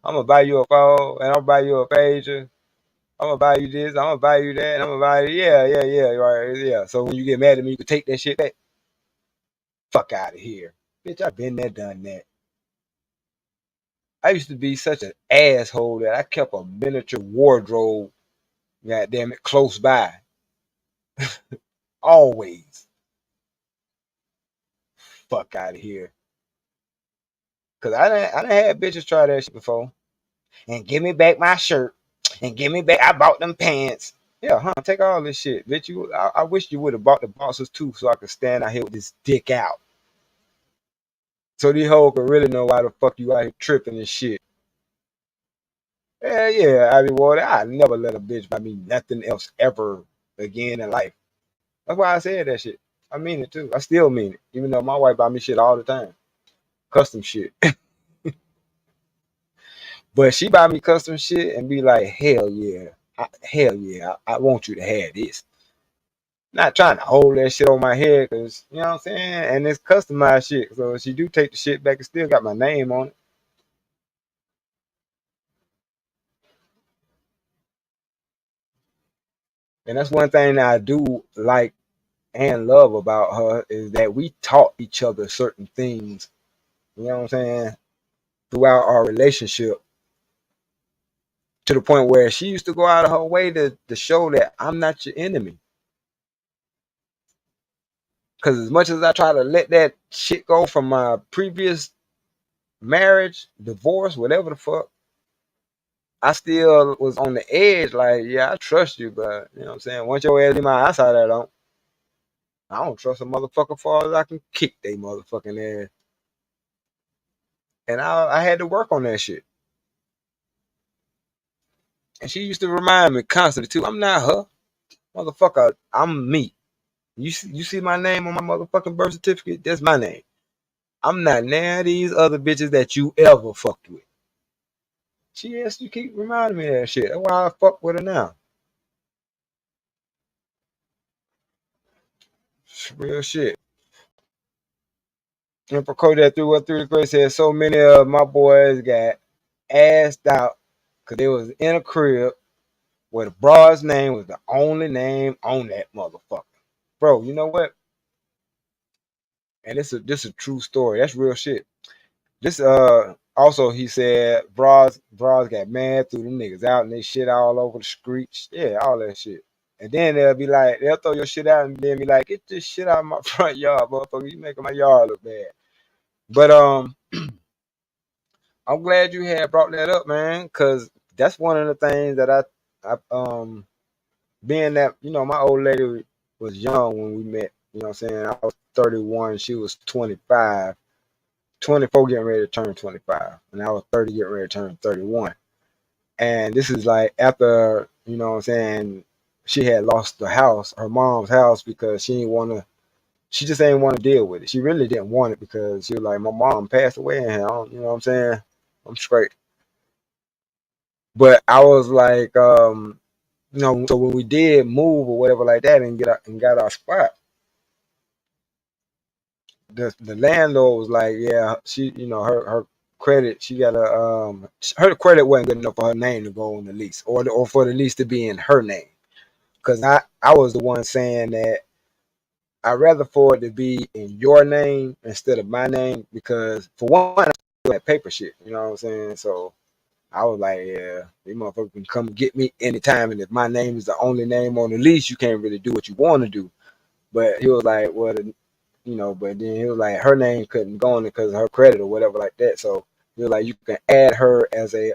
I'm gonna buy you a phone and I'm gonna buy you a pager. I'm gonna buy you this. I'm gonna buy you that. And I'm gonna buy you. Yeah, right, yeah. So when you get mad at me, you can take that shit back. Fuck out of here, bitch. I've been there, done that. I used to be such an asshole that I kept a miniature wardrobe, goddamn it, close by. Always. Fuck out of here. Cause I done had bitches try that shit before. And give me back my shirt. And give me back I bought them pants. Yeah, take all this shit. Bitch, I wish you would have bought the boxers too so I could stand out here with this dick out. So these hoes could really know why the fuck you out here tripping and shit. Yeah, I mean, well, I never let a bitch buy me nothing else ever again in life. That's why I said that shit. I mean it too. I still mean it. Even though my wife buy me shit all the time. Custom shit. But she buy me custom shit and be like, hell yeah. I want you to have this. Not trying to hold that shit on my head because, you know what I'm saying? And it's customized shit. So if she do take the shit back, it still got my name on it. And that's one thing that I do like and love about her is that we taught each other certain things, you know what I'm saying, throughout our relationship to the point where she used to go out of her way to show that I'm not your enemy. Because as much as I try to let that shit go from my previous marriage, divorce, whatever the fuck, I still was on the edge. Like, yeah, I trust you, but you know what I'm saying? Once your ass in my eyesight, I don't trust a motherfucker far as I can kick they motherfucking ass. And I had to work on that shit. And she used to remind me constantly too, I'm not her. Motherfucker, I'm me. You see my name on my motherfucking birth certificate? That's my name. I'm not none of these other bitches that you ever fucked with. She has to keep reminding me of that shit. That's why I fuck with her now. Real shit. Emperor Kodak through the grade said so many of my boys got assed out because they was in a crib where the broad's name was the only name on that motherfucker. Bro, you know what? And this a true story. That's real shit. This also he said bras got mad, threw them niggas out and they shit all over the streets. Yeah, all that shit. And then they'll throw your shit out and then be like, get this shit out of my front yard, motherfucker. You making my yard look bad. But I'm glad you had brought that up, man, because that's one of the things that I being that, you know, my old lady was young when we met, you know what I'm saying? I was 31, she was 25. 24 getting ready to turn 25, and I was 30 getting ready to turn 31. And this is like after, you know what I'm saying, she had lost the house, her mom's house, because she just ain't want to deal with it. She really didn't want it because she was like, my mom passed away and I don't, you know what I'm saying? I'm straight. But I was like, you know, so when we did move or whatever like that and got our spot, the landlord was like, yeah, she, you know, her credit, she got a her credit wasn't good enough for her name to go on the lease or for the lease to be in her name. Cause I was the one saying that I'd rather for it to be in your name instead of my name because for one, I still that paper shit, you know what I'm saying? So I was like, yeah, these motherfuckers can come get me anytime, and if my name is the only name on the lease, you can't really do what you want to do. But he was like, well, but then he was like, her name couldn't go on it because of her credit or whatever like that. So he was like, you can add her as a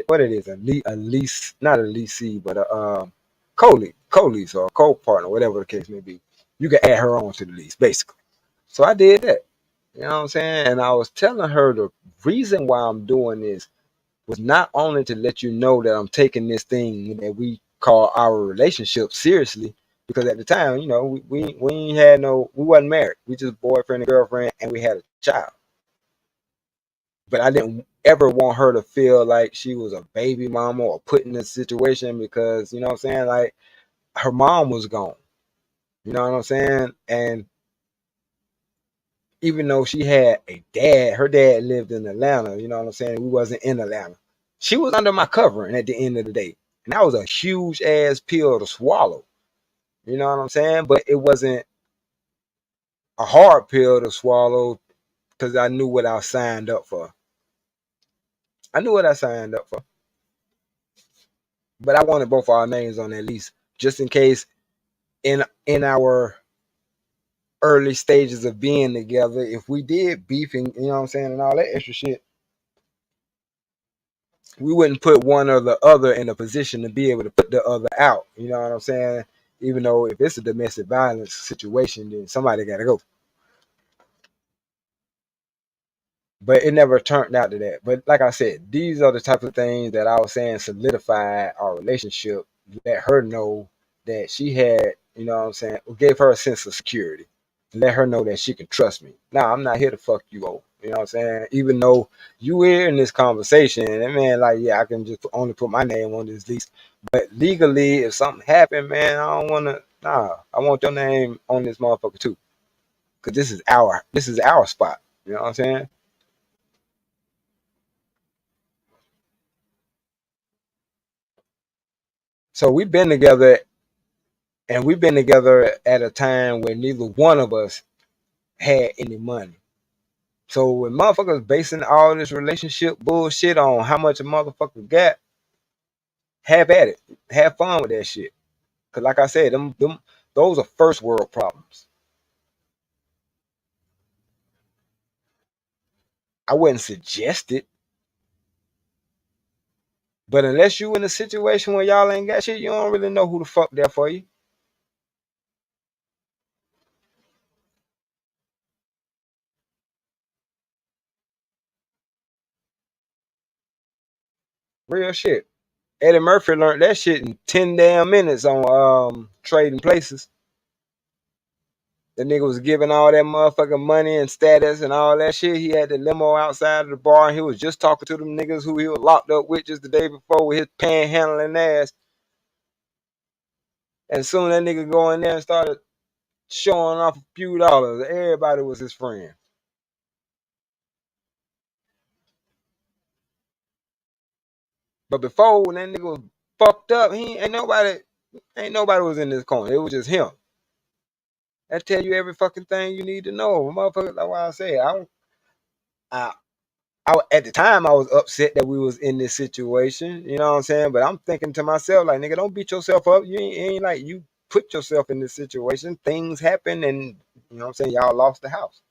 what it is, a lease, not a leasee, but a co-lease or a co-partner, whatever the case may be. You can add her on to the lease, basically. So I did that. You know what I'm saying? And I was telling her the reason why I'm doing this was not only to let you know that I'm taking this thing that we call our relationship seriously, because at the time, we ain't had we wasn't married. We just boyfriend and girlfriend, and we had a child. But I didn't ever want her to feel like she was a baby mama or put in this situation because, you know what I'm saying? Like, her mom was gone. You know what I'm saying? And even though she had a dad, her dad lived in Atlanta, you know what I'm saying? We wasn't in Atlanta. She was under my covering at the end of the day. And that was a huge ass pill to swallow. You know what I'm saying? But it wasn't a hard pill to swallow because I knew what I signed up for. I knew what I signed up for. But I wanted both our names on that lease, just in case in our early stages of being together, if we did beefing, you know what I'm saying, and all that extra shit, we wouldn't put one or the other in a position to be able to put the other out. You know what I'm saying? Even though if it's a domestic violence situation, then somebody got to go. But it never turned out to that. But like I said, these are the type of things that I was saying solidified our relationship, let her know that she had, you know what I'm saying, gave her a sense of security. Let her know that she can trust me. Now, I'm not here to fuck you over. You know what I'm saying? Even though you were in this conversation, and man, like, yeah, I can just only put my name on this lease. But legally, if something happened, man, I don't want to, I want your name on this motherfucker too. Because this is our spot. You know what I'm saying? So we've been together at a time where neither one of us had any money. So when motherfuckers basing all this relationship bullshit on how much a motherfucker got, have at it. Have fun with that shit. Cause like I said, them those are first world problems. I wouldn't suggest it. But unless you in a situation where y'all ain't got shit, you don't really know who the fuck there for you. Real shit. Eddie Murphy learned that shit in 10 damn minutes on Trading Places. The nigga was giving all that motherfucking money and status and all that shit. He had the limo outside of the bar and he was just talking to them niggas who he was locked up with just the day before with his panhandling ass. And soon that nigga go in there and started showing off a few dollars. Everybody was his friend. But before when that nigga was fucked up, he ain't nobody was in this corner. It was just him. That tell you every fucking thing you need to know. Motherfucker, that's why I say I at the time I was upset that we was in this situation, you know what I'm saying? But I'm thinking to myself, like, nigga, don't beat yourself up. You ain't like you put yourself in this situation. Things happen and you know what I'm saying, y'all lost the house.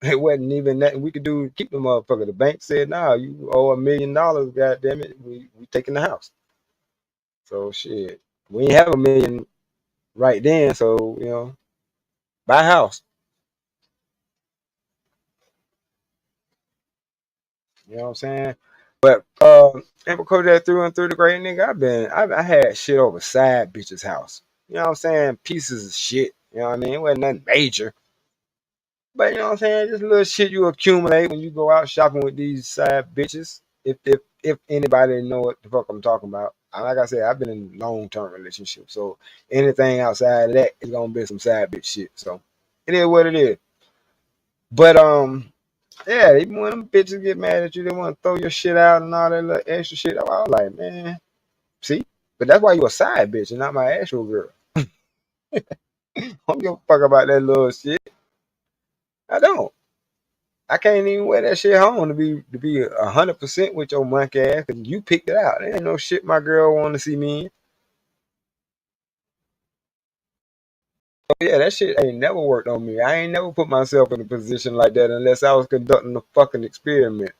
It wasn't even that we could do keep the motherfucker. The bank said, nah, you owe $1 million, god damn it. We taking the house. So shit. We ain't have $1 million right then, so buy a house. You know what I'm saying? But and because that through and through the great nigga, I had shit over side bitches' house. You know what I'm saying? Pieces of shit. You know what I mean? It wasn't nothing major. But you know what I'm saying? Just little shit you accumulate when you go out shopping with these side bitches. If anybody know what the fuck I'm talking about. Like I said, I've been in long term relationships. So anything outside of that is gonna be some side bitch shit. So it is what it is. But yeah, even when them bitches get mad at you, they want to throw your shit out and all that little extra shit. I was like, man, see? But that's why you a side bitch and not my actual girl. I don't give a fuck about that little shit. I don't. I can't even wear that shit home to be 100% with your monkey ass because you picked it out. There ain't no shit my girl want to see me in. Yeah, that shit ain't never worked on me. I ain't never put myself in a position like that unless I was conducting a fucking experiment.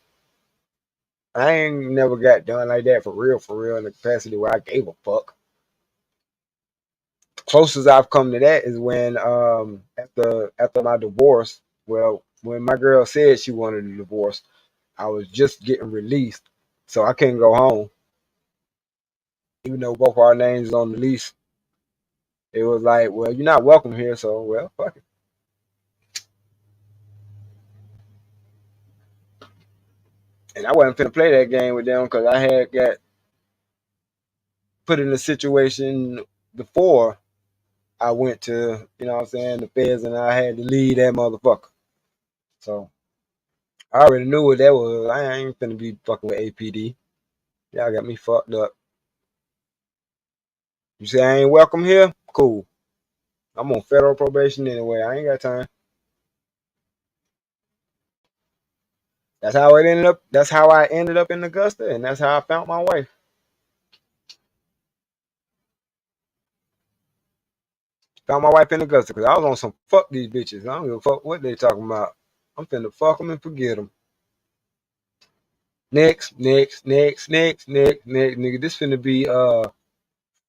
I ain't never got done like that for real, in the capacity where I gave a fuck. Closest I've come to that is when after my divorce, well, when my girl said she wanted a divorce, I was just getting released, so I couldn't go home. Even though both our names is on the lease, it was like, well, you're not welcome here, so well, fuck it. And I wasn't finna play that game with them because I had got put in a situation before I went to, you know what I'm saying, the feds, and I had to leave that motherfucker. So I already knew what that was. I ain't finna be fucking with APD. Y'all got me fucked up. You say I ain't welcome here? Cool. I'm on federal probation anyway. I ain't got time. That's how it ended up. That's how I ended up in Augusta, and that's how I found my wife. Found my wife in Augusta because I was on some fuck these bitches. I don't give a fuck what they talking about. I'm finna fuck them and forget them. Next, nigga. This finna be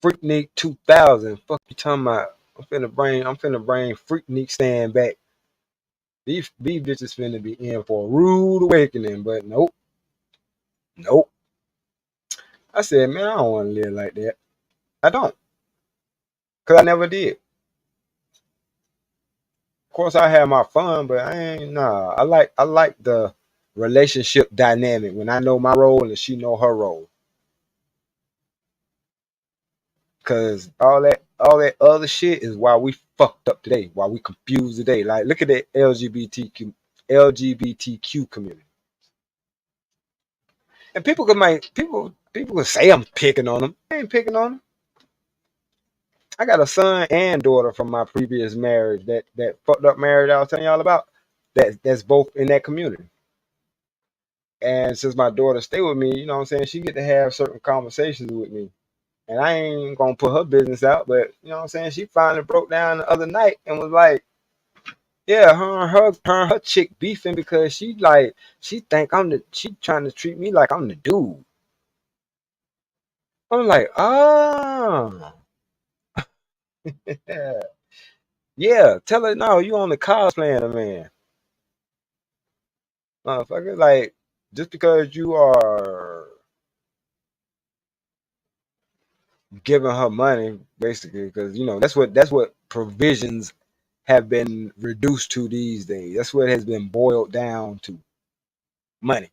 Freaknik 2000. Fuck you talking about? I'm finna bring Freaknik stand back. These bitches finna be in for a rude awakening, but nope. I said, man, I don't want to live like that. I don't, cause I never did. Of course, I had my fun, but I ain't nah. I like the relationship dynamic when I know my role and she know her role. Cause all that other shit is why we fucked up today, why we confused today. Like, look at the LGBTQ community. And people could say I'm picking on them. I ain't picking on them. I got a son and daughter from my previous marriage, that fucked up marriage I was telling y'all about. That's both in that community. And since my daughter stay with me, you know what I'm saying, she get to have certain conversations with me. And I ain't gonna put her business out, but you know what I'm saying, she finally broke down the other night and was like, yeah, her chick beefing because she think she trying to treat me like I'm the dude. I'm like, yeah, yeah. Tell her no, you on the cosplaying a man, motherfucker. Like, just because you are giving her money, basically, because you know that's what provisions have been reduced to these days. That's what has been boiled down to, money.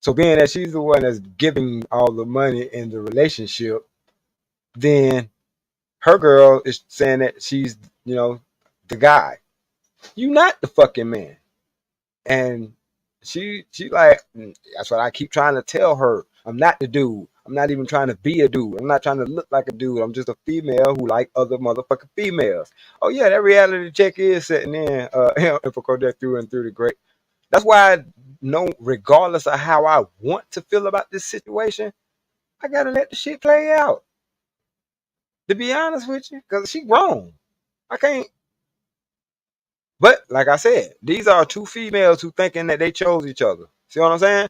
So being that she's the one that's giving all the money in the relationship, then her girl is saying that she's, you know, the guy. You not the fucking man. And she like, that's what I keep trying to tell her. I'm not the dude. I'm not even trying to be a dude. I'm not trying to look like a dude. I'm just a female who like other motherfucking females. Oh yeah, that reality check is setting in. Info that through and through the great. That's why I know, regardless of how I want to feel about this situation, I gotta let the shit play out. To be honest with you, because she grown. I can't. But like I said, these are two females who thinking that they chose each other. See what I'm saying?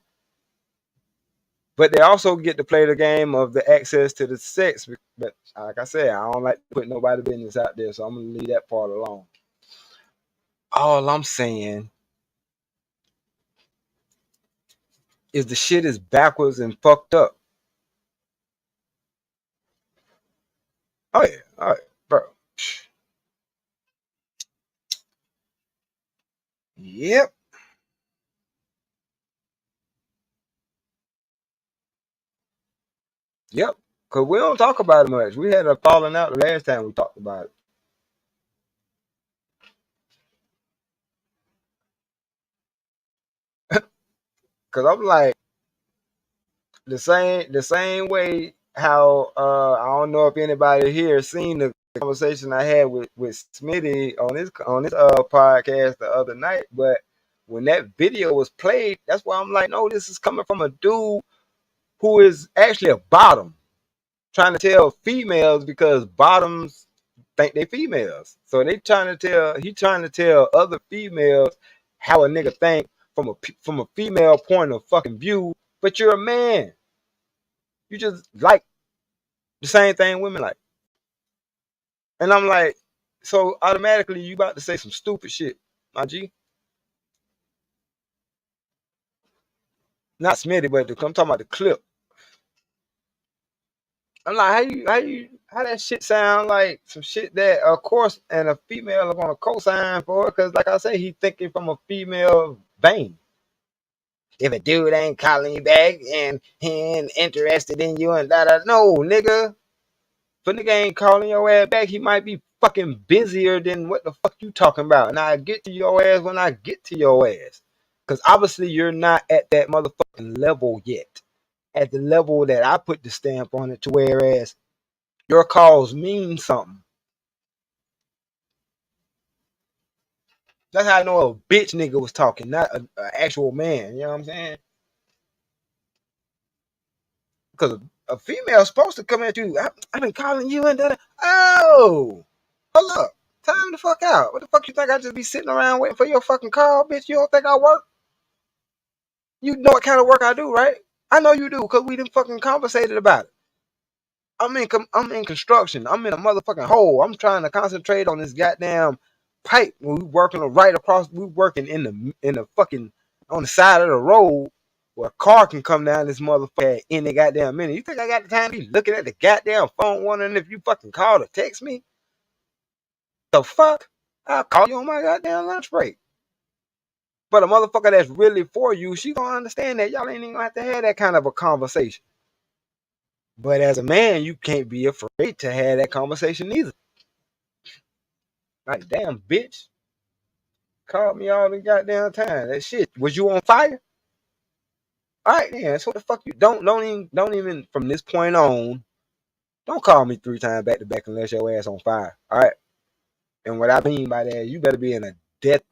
But they also get to play the game of the access to the sex. But like I said, I don't like to put nobody business out there, so I'm gonna leave that part alone. All I'm saying is the shit is backwards and fucked up. Oh yeah, all right, bro. Yep, yep. Cause we don't talk about it much. We had a falling out the last time we talked about it. Cause I'm like, the same way how I don't know if anybody here seen the conversation I had with Smitty on this podcast the other night, but when that video was played, that's why I'm like, no, this is coming from a dude who is actually a bottom trying to tell females because bottoms think they females. So he trying to tell other females how a nigga think from a female point of fucking view, but you're a man. You just like the same thing women like. And I'm like, so automatically you about to say some stupid shit, my G. Not Smitty, but I'm talking about the clip. I'm like, how that shit sound like some shit that, of course, and a female is gonna co-sign for it, because like I say, he thinking from a female vein. If a dude ain't calling you back and he ain't interested in you and no, nigga. If a nigga ain't calling your ass back, he might be fucking busier than what the fuck you talking about. And I get to your ass when I get to your ass. Because obviously you're not at that motherfucking level yet. At the level that I put the stamp on it, to whereas your calls mean something. That's how I know a bitch nigga was talking, not an actual man. You know what I'm saying? Because a female's supposed to come at you. I've been calling you and that. Oh, hold up. Time the fuck out. What the fuck you think I just be sitting around waiting for your fucking call, bitch? You don't think I work? You know what kind of work I do, right? I know you do, because we done fucking conversated about it. I'm in construction. I'm in a motherfucking hole. I'm trying to concentrate on this goddamn pipe. We working right across. We working in the fucking on the side of the road where a car can come down this motherfucker in the goddamn minute. You think I got the time to be looking at the goddamn phone wondering if you fucking called or text me? The fuck? I'll call you on my goddamn lunch break. But a motherfucker that's really for you, she gonna understand that y'all ain't even gonna have to have that kind of a conversation. But as a man, you can't be afraid to have that conversation either. Like, damn, bitch. Called me all the goddamn time. That shit. Was you on fire? Alright then, so what the fuck you don't even from this point on, don't call me 3 times back to back unless your ass on fire. Alright. And what I mean by that, you better be in a death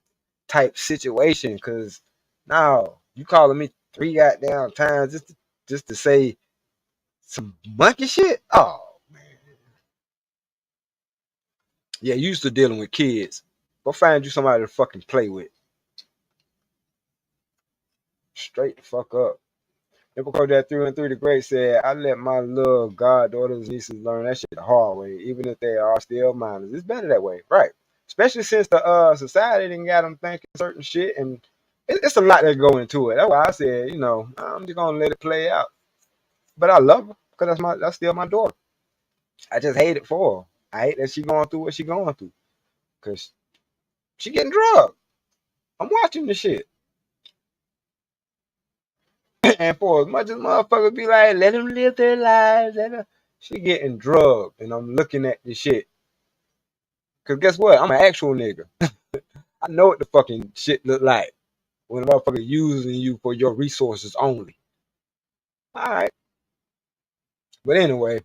type situation, cause now you calling me 3 goddamn times just to say some monkey shit? Oh man. Yeah, you used to dealing with kids. Go find you somebody to fucking play with. Straight the fuck up. Because that through and through the great said, I let my little goddaughters, nieces learn that shit the hard way, even if they are still minors. It's better that way, right? Especially since the society didn't got them thinking certain shit, and it's a lot that go into it. That's why I said, I'm just gonna let it play out. But I love her because that's still my daughter. I just hate it for her. I hate that she going through what she going through, because she getting drugged. I'm watching the shit. And for as much as motherfuckers be like, let them live their lives, she getting drugged, and I'm looking at this shit. Cause guess what? I'm an actual nigga. I know what the fucking shit look like when a motherfucker using you for your resources only. All right, but anyway,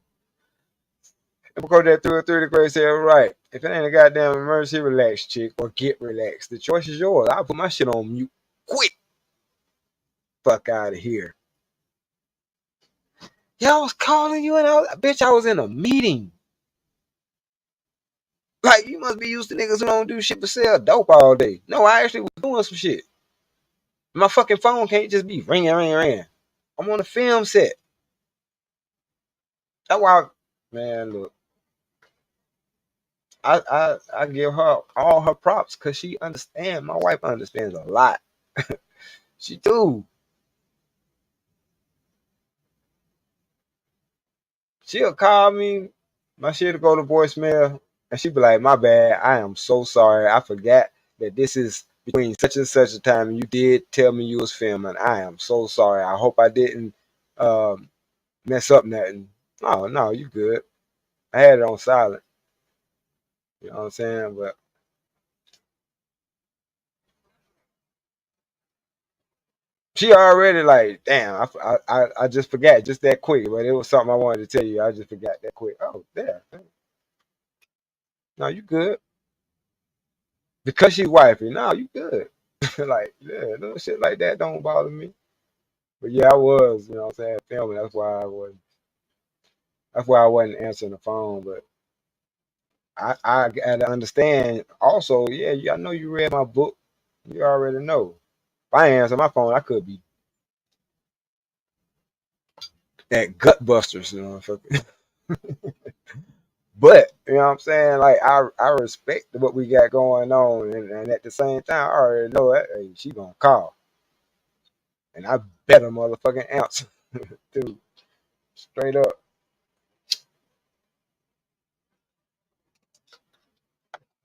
because that through the grade said, right, if it ain't a goddamn emergency, relax, chick, or get relaxed. The choice is yours. I'll put my shit on mute. Quick, fuck out of here. Yeah, I was calling you, and I was in a meeting. Like, you must be used to niggas who don't do shit but sell dope all day. No, I actually was doing some shit. My fucking phone can't just be ringing, ringing, ringing. I'm on a film set. That's why, man, look, I give her all her props because she understands. My wife understands a lot. She do. She'll call me. My shit'll go to voicemail, and she'll be like, "My bad. I am so sorry. I forgot that this is between such and such a time. And you did tell me you was filming. I am so sorry. I hope I didn't um, mess up nothing." Oh no, you good. I had it on silent. You know what I'm saying? But she already like, damn. I just forgot just that quick. But it was something I wanted to tell you. I just forgot that quick. Oh, there. No, you good. Because she wifey. No, you good. Like, yeah, no shit like that don't bother me. But yeah, I was, you know what I'm saying, filming. That's why I wasn't answering the phone. But I gotta understand also, yeah, I know you read my book. You already know. If I answer my phone, I could be at gut busters, you know. But you know what I'm saying? Like I respect what we got going on, and at the same time, I already know that hey, she gonna call, and I bet a motherfucking ounce, dude, straight up.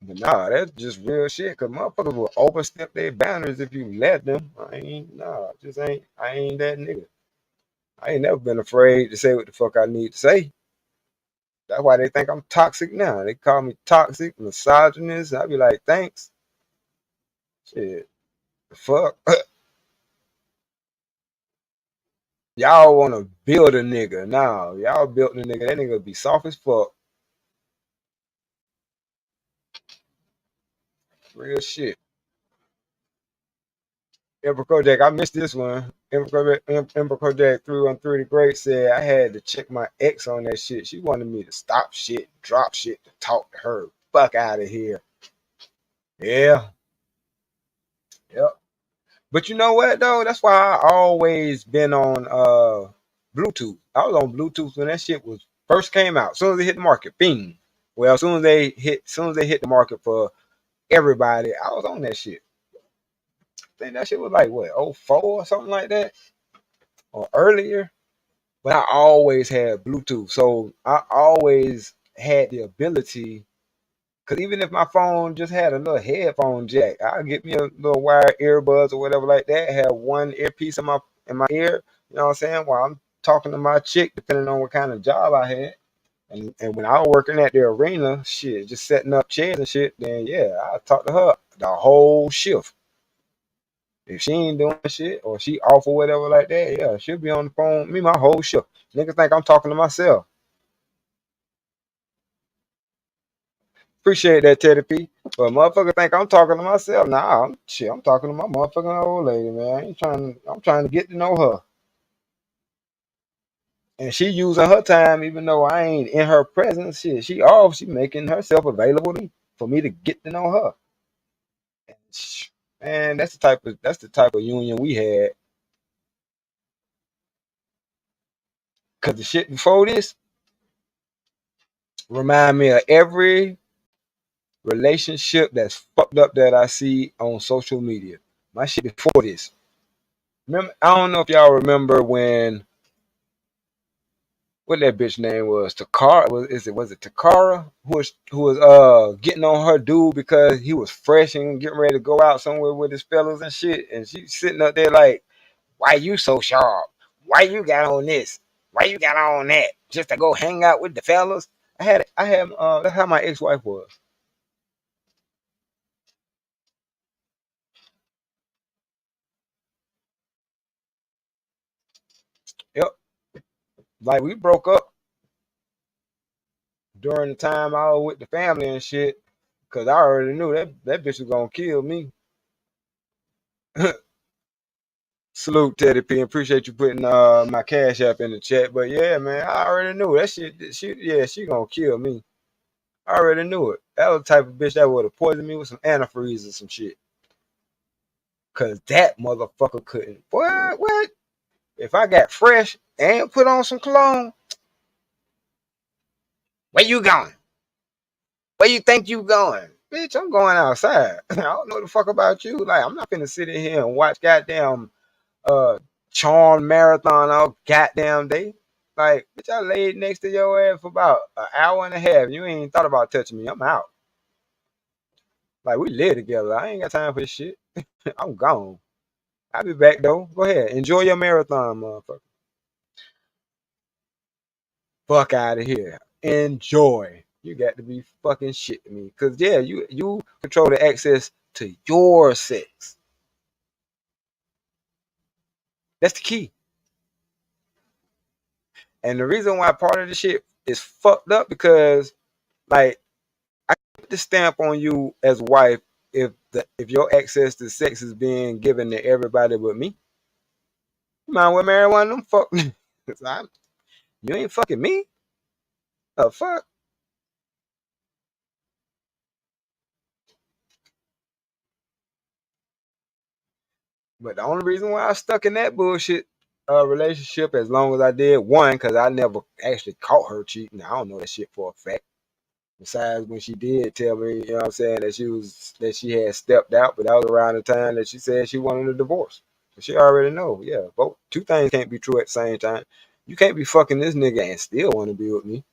But nah, that's just real shit. Cause motherfuckers will overstep their boundaries if you let them. I ain't nah, just ain't. I ain't that nigga. I ain't never been afraid to say what the fuck I need to say. That's why they think I'm toxic now. They call me toxic, misogynist. I be like, thanks. Shit, the fuck. Y'all want to build a nigga. Nah, y'all built a nigga. That nigga be soft as fuck. Real shit. Emperor Kojak, I missed this one. Emperor Kojak 313 the Great said I had to check my ex on that shit. She wanted me to stop shit, drop shit, to talk to her. Fuck out of here. Yeah. Yep. But you know what though? That's why I always been on Bluetooth. I was on Bluetooth when that shit was first came out. As soon as they hit the market, bing. Well, as soon as they hit the market for everybody, I was on that shit. I think that shit was like what, oh 04 or something like that? Or earlier. But I always had Bluetooth. So I always had the ability, because even if my phone just had a little headphone jack, I'll get me a little wired earbuds or whatever like that, have one earpiece in my ear, you know what I'm saying, while I'm talking to my chick, depending on what kind of job I had. And when I was working at the arena, shit, just setting up chairs and shit, then yeah, I talk to her the whole shift. If she ain't doing shit or she off or whatever like that, yeah, she'll be on the phone with me my whole shift. Niggas think I'm talking to myself. Appreciate that, Teddy P. But motherfucker think I'm talking to myself. Nah, I'm talking to my motherfucking old lady, man. I'm trying to get to know her. And she using her time, even though I ain't in her presence. Shit, she making herself available to me for me to get to know her. Man, that's the type of union we had. Cause the shit before this remind me of every relationship that's fucked up that I see on social media. My shit before this. Remember, I don't know if y'all remember when what that bitch name was. Takara was it Takara who was getting on her dude because he was fresh and getting ready to go out somewhere with his fellas and shit. And she sitting up there like, why you so sharp? Why you got on this? Why you got on that? Just to go hang out with the fellas? I had that's how my ex-wife was. Yep. Like we broke up during the time I was with the family and shit. Cause I already knew that bitch was gonna kill me. Salute Teddy P. Appreciate you putting my cash app in the chat. But yeah, man, I already knew that shit. She gonna kill me. I already knew it. That was the type of bitch that would have poisoned me with some antifreeze or some shit. Cause that motherfucker couldn't. What? If I got fresh and put on some cologne, where you going? Where you think you going? Bitch, I'm going outside. I don't know the fuck about you. Like, I'm not gonna sit in here and watch goddamn uh Charm Marathon all goddamn day. Like, bitch, I laid next to your ass for about an hour and a half. You ain't thought about touching me. I'm out. Like, we live together. I ain't got time for this shit. I'm gone. I'll be back though. Go ahead. Enjoy your marathon, motherfucker. Fuck out of here. Enjoy. You got to be fucking shit to me. Cause yeah, you control the access to your sex. That's the key. And the reason why part of the shit is fucked up because like I put the stamp on you as a wife if your access to sex is being given to everybody but me. You might well marry one of them fuck. You ain't fucking me. The fuck? But the only reason why I stuck in that bullshit relationship as long as I did, one, because I never actually caught her cheating. I don't know that shit for a fact. Besides when she did tell me, you know what I'm saying, that she had stepped out, but that was around the time that she said she wanted a divorce. So she already know, yeah, both two things can't be true at the same time. You can't be fucking this nigga and still want to be with me.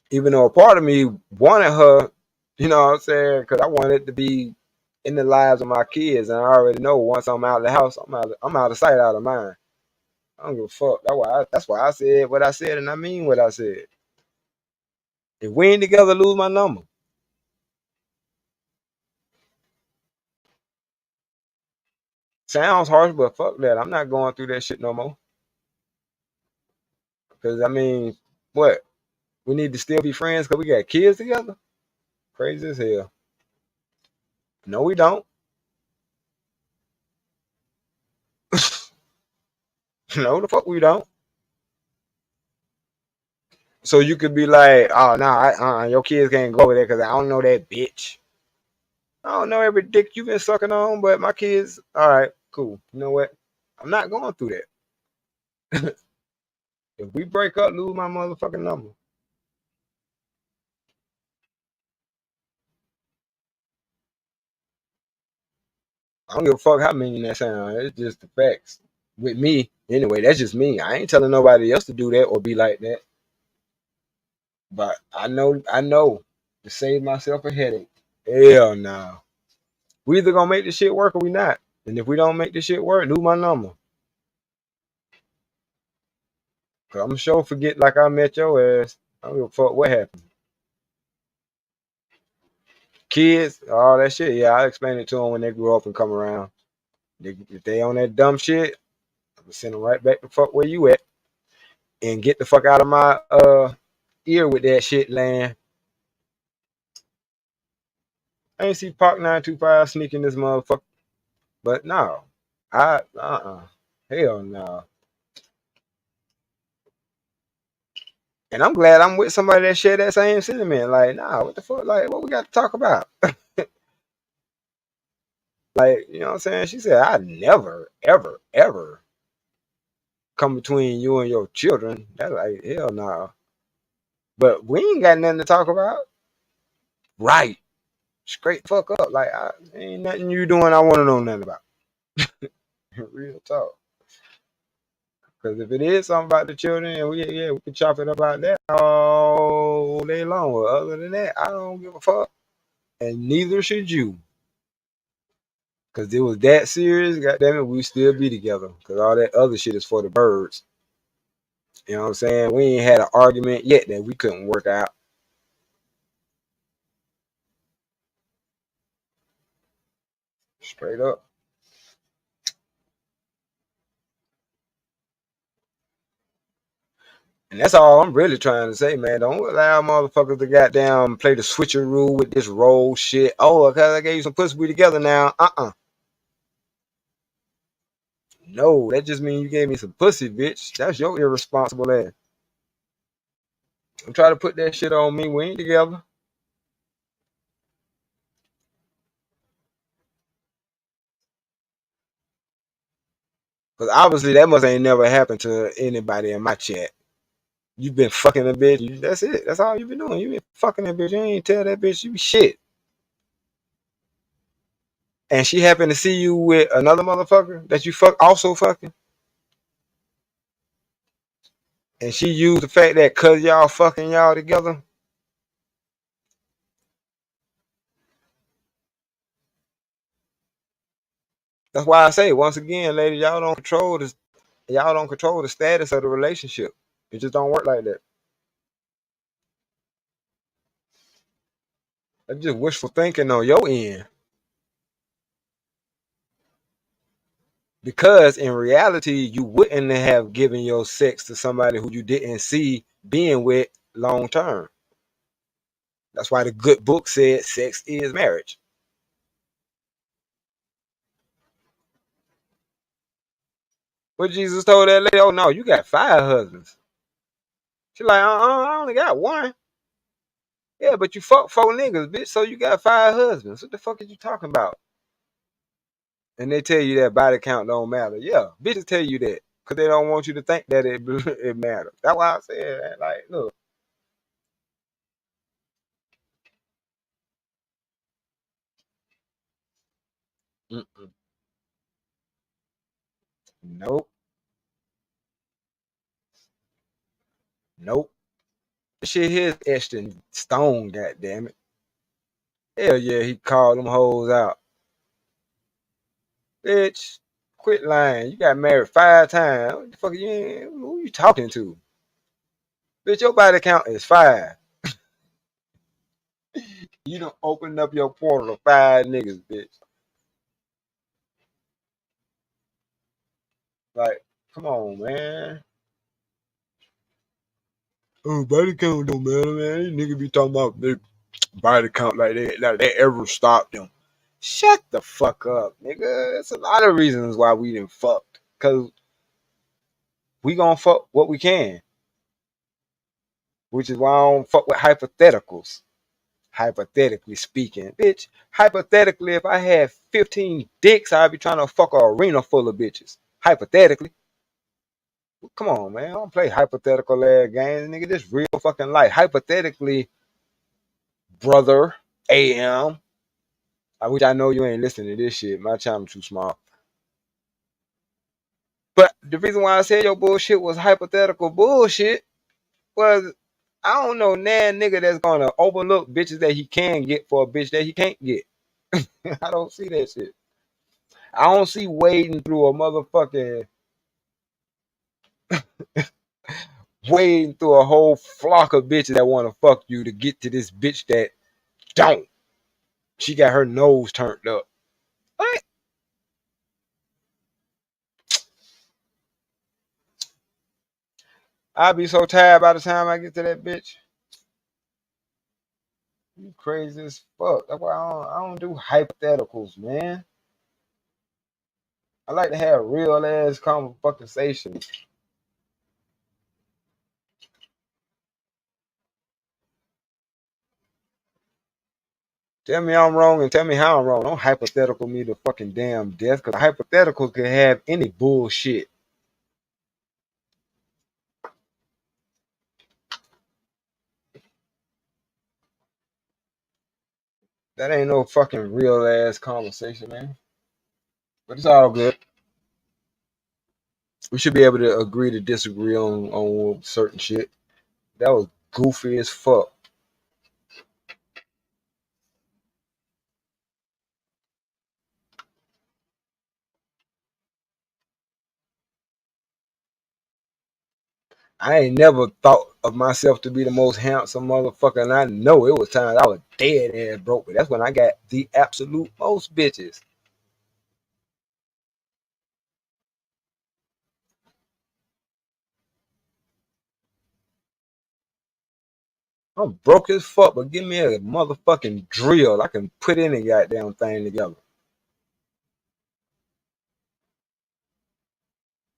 Even though a part of me wanted her, you know what I'm saying, because I wanted to be in the lives of my kids, and I already know once I'm out of the house, I'm out of sight, out of mind. I don't give a fuck. That's why I said what I said, and I mean what I said. If we ain't together, lose my number. Sounds harsh, but fuck that. I'm not going through that shit no more. Because I mean, what? We need to still be friends because we got kids together? Crazy as hell. No, we don't. No, the fuck we don't. So you could be like, oh no, your kids can't go over there because I don't know that bitch. I don't know every dick you've been sucking on, but my kids, all right, cool. You know what? I'm not going through that. If we break up, lose my motherfucking number. I don't give a fuck how mean that sound. It's just the facts. With me, anyway, that's just me. I ain't telling nobody else to do that or be like that. But I know to save myself a headache. Hell no. We either gonna make this shit work or we not. And if we don't make this shit work, lose my number. Cause I'm sure forget like I met your ass. I don't give a fuck what happened. Kids, all that shit. Yeah, I explain it to them when they grow up and come around. If they on that dumb shit, I'm gonna send them right back the fuck where you at and get the fuck out of my ear with that shit, land. I ain't see Park 925 sneaking this motherfucker, but no, hell no. And I'm glad I'm with somebody that share that same sentiment. Like, nah, what the fuck? Like, what we got to talk about? Like, you know what I'm saying? She said, I never, ever, ever come between you and your children. That's like, hell no. But we ain't got nothing to talk about. Right. Straight fuck up. Like, ain't nothing you doing I want to know nothing about. Real talk. Because if it is something about the children, and we can chop it about that all day long. But other than that, I don't give a fuck. And neither should you. Because it was that serious, goddamn it, we still be together. Because all that other shit is for the birds. You know what I'm saying? We ain't had an argument yet that we couldn't work out. Straight up. And that's all I'm really trying to say, man. Don't allow motherfuckers to goddamn play the switcheroo with this role shit. Oh, because I gave you some pussy, we together now. No, that just means you gave me some pussy, bitch. That's your irresponsible ass. Don't try to put that shit on me. We ain't together. Because obviously that must ain't never happened to anybody in my chat. You've been fucking a bitch. That's it. That's all you've been doing. You been fucking that bitch. You ain't tell that bitch you be shit. And she happened to see you with another motherfucker that you also fucking. And she used the fact that cause y'all fucking y'all together. That's why I say once again, ladies, y'all don't control the status of the relationship. It just don't work like that. That's just wishful thinking on your end. Because in reality, you wouldn't have given your sex to somebody who you didn't see being with long term. That's why the good book said sex is marriage. What Jesus told that lady, oh no, you got 5 husbands. She's like, I only got one. Yeah, but you fuck 4 niggas, bitch, so you got 5 husbands. What the fuck are you talking about? And they tell you that body count don't matter. Yeah, bitches tell you that because they don't want you to think that it matters. That's why I said that. Like, look, mm-mm. Nope, nope. This shit here is etched in stone. Goddamn it. Hell yeah, he called them hoes out. Bitch, quit lying. You got married 5 times. What the fuck who you talking to? Bitch, your body count is 5. You don't open up your portal to 5 niggas, bitch. Like, come on, man. Oh, body count don't matter, man. Nigga be talking about their body count like they ever stopped them. Shut the fuck up, nigga. There's a lot of reasons why we didn't fuck. Cause we gonna fuck what we can. Which is why I don't fuck with hypotheticals. Hypothetically speaking. Bitch, hypothetically, if I had 15 dicks, I'd be trying to fuck an arena full of bitches. Hypothetically. Come on, man. I don't play hypothetical ass games, nigga. This real fucking life. Hypothetically, brother AM. I wish I know you ain't listening to this shit. My channel too small. But the reason why I said your bullshit was hypothetical bullshit was I don't know nan nigga that's gonna overlook bitches that he can get for a bitch that he can't get. I don't see that shit. I don't see wading through a motherfucking wading through a whole flock of bitches that wanna fuck you to get to this bitch that don't. She got her nose turned up. What? I'll be so tired by the time I get to that bitch. You crazy as fuck. That's why I don't do hypotheticals, man. I like to have real ass conversations. Tell me I'm wrong and tell me how I'm wrong. Don't hypothetical me to fucking damn death, because hypothetical could have any bullshit. That ain't no fucking real ass conversation, man. But it's all good. We should be able to agree to disagree on certain shit. That was goofy as fuck. I ain't never thought of myself to be the most handsome motherfucker, and I know it was times I was dead ass broke, but that's when I got the absolute most bitches. I'm broke as fuck, but give me a motherfucking drill. I can put any goddamn thing together.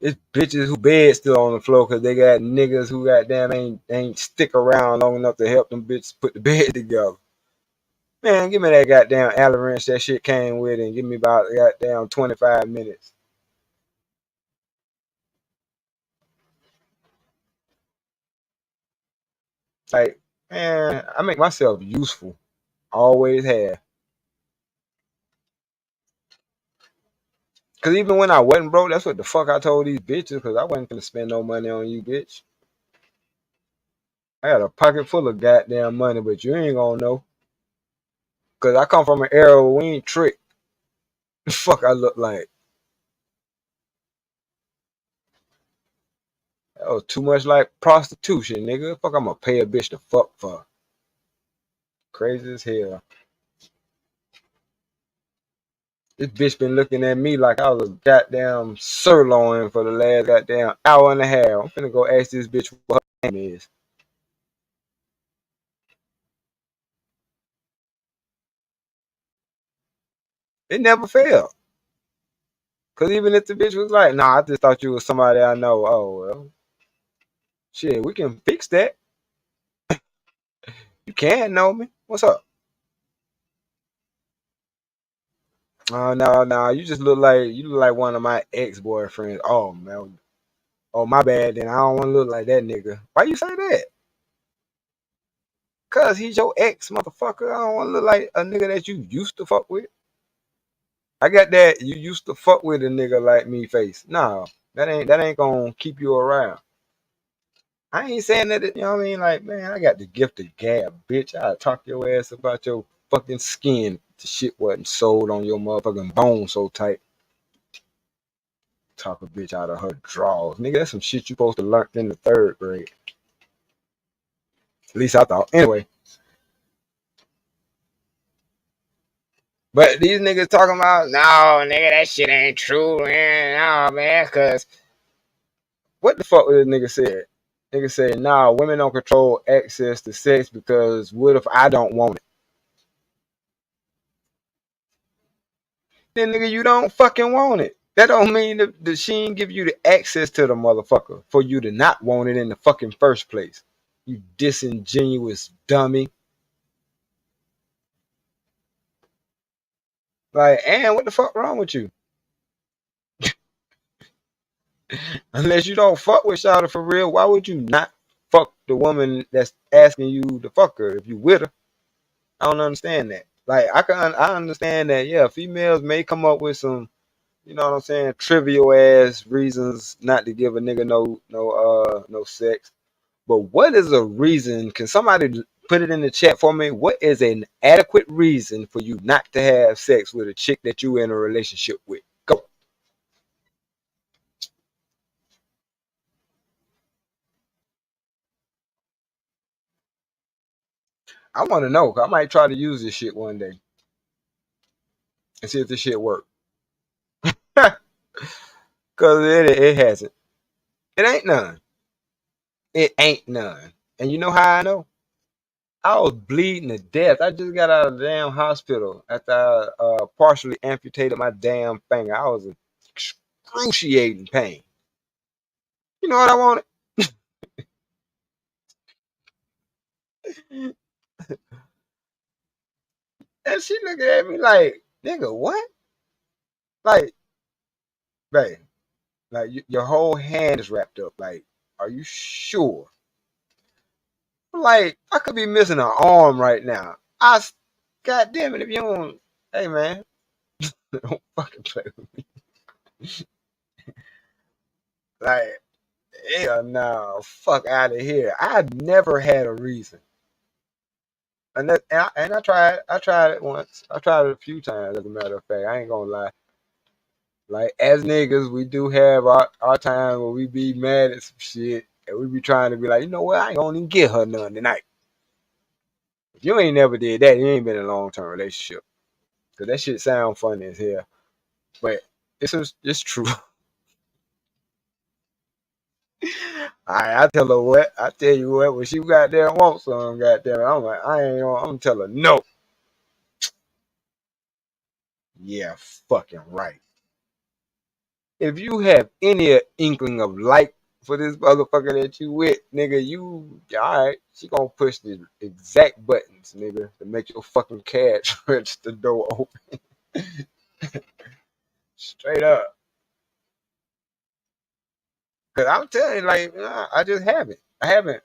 It's bitches who bed still on the floor because they got niggas who goddamn ain't stick around long enough to help them bitches put the bed together. Man, give me that goddamn Allen wrench that shit came with and give me about goddamn 25 minutes. Like, man, I make myself useful. Always have. Cause even when I wasn't broke, that's what the fuck I told these bitches, cause I wasn't gonna spend no money on you, bitch. I got a pocket full of goddamn money, but you ain't gonna know. Cause I come from an era where we ain't tricked. The fuck I look like. That was too much like prostitution, nigga. Fuck, I'm gonna pay a bitch to fuck for. Crazy as hell. This bitch been looking at me like I was a goddamn sirloin for the last goddamn hour and a half. I'm finna go ask this bitch what her name is. It never failed. Cause even if the bitch was like, nah, I just thought you was somebody I know. Oh well. Shit, we can fix that. You can know me. What's up? Oh no, no, you look like one of my ex-boyfriends. Oh man. Oh my bad, then I don't wanna look like that nigga. Why you say that? Cause he's your ex, motherfucker. I don't wanna look like a nigga that you used to fuck with. I got that you used to fuck with a nigga like me face. No, that ain't gonna keep you around. I ain't saying that, you know what I mean? Like, man, I got the gift of gab, bitch. I'll talk your ass about your fucking skin. The shit wasn't sold on your motherfucking bone so tight. Talk a bitch out of her drawers. Nigga, that's some shit you supposed to learn in the third grade. At least I thought. Anyway, but these niggas talking about, no, nigga, that shit ain't true, man. No, man, cause what the fuck was this nigga said? Nigga said, nah, women don't control access to sex because what if I don't want it? Then nigga, you don't fucking want it. That don't mean that she ain't give you the access to the motherfucker for you to not want it in the fucking first place. You disingenuous dummy. Like, and what the fuck wrong with you? Unless you don't fuck with Shawty for real, why would you not fuck the woman that's asking you to fuck her if you with her? I don't understand that. Like, I understand that, yeah, females may come up with some, you know what I'm saying, trivial ass reasons not to give a nigga no sex. But what is a reason? Can somebody put it in the chat for me? What is an adequate reason for you not to have sex with a chick that you in a relationship with? Go. I want to know. 'Cause I might try to use this shit one day and see if this shit work. Cause it hasn't. It ain't none. It ain't none. And you know how I know? I was bleeding to death. I just got out of the damn hospital after I partially amputated my damn finger. I was in excruciating pain. You know what I wanted? And she looking at me like, nigga, what? Like, babe, like your whole hand is wrapped up. Like, are you sure? Like, I could be missing an arm right now. God damn it, if you don't, hey man, don't fucking play with me. Like, hell no, fuck out of here. I've never had a reason. I tried it once. I tried it a few times, as a matter of fact. I ain't gonna lie. Like, as niggas, we do have our time where we be mad at some shit and we be trying to be like, you know what, I ain't gonna even get her none tonight. If you ain't never did that, you ain't been in a long term relationship. Cause that shit sound funny as hell. But it's true. I tell her what, I tell you what, when she got there wants some, goddamn it, I'm like, I'm gonna tell her no. Yeah, fucking right. If you have any inkling of like for this motherfucker that you with, nigga, you alright, she gonna push the exact buttons, nigga, to make your fucking cash register door open. Straight up. Cause I'm telling you, like, nah, I just haven't. I haven't.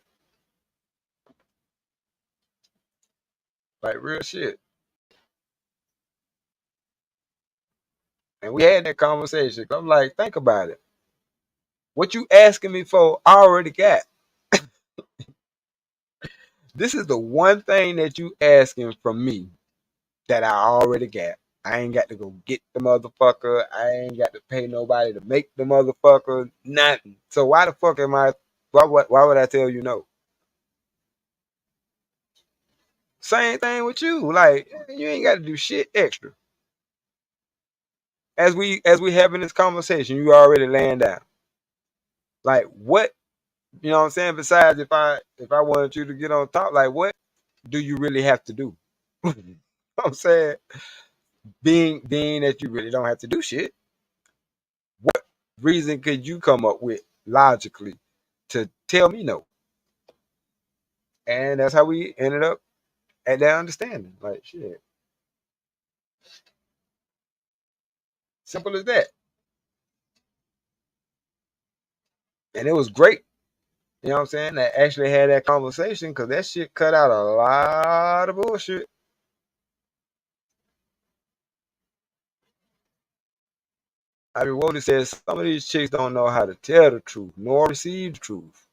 Like, real shit. And we had that conversation. I'm like, think about it. What you asking me for, I already got. This is the one thing that you asking from me that I already got. I ain't got to go get the motherfucker. I ain't got to pay nobody to make the motherfucker. Nothing. So why the fuck am I? Why would I tell you no? Same thing with you. Like, you ain't got to do shit extra. As we having this conversation, you already laying down. Like, what? You know what I'm saying? Besides, if I wanted you to get on top, like, what do you really have to do? You know what I'm saying, being that you really don't have to do shit. What reason could you come up with logically to tell me no? And that's how we ended up at that understanding. Like shit. Simple as that. And it was great, you know what I'm saying, that actually had that conversation because that shit cut out a lot of bullshit. I mean, what it says, some of these chicks don't know how to tell the truth nor receive the truth.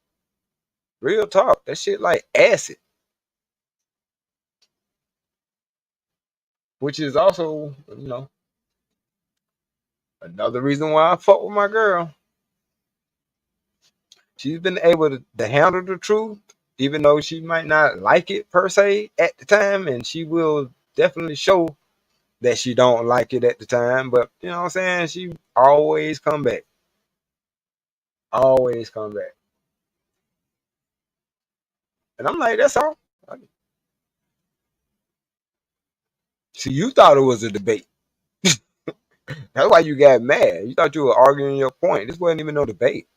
Real talk. That shit like acid. Which is also, another reason why I fuck with my girl. She's been able to handle the truth, even though she might not like it per se at the time, and she will definitely show that she don't like it at the time. But you know what I'm saying? She always come back. Always come back. And I'm like, that's all. See, you thought it was a debate. That's why you got mad. You thought you were arguing your point. This wasn't even no debate.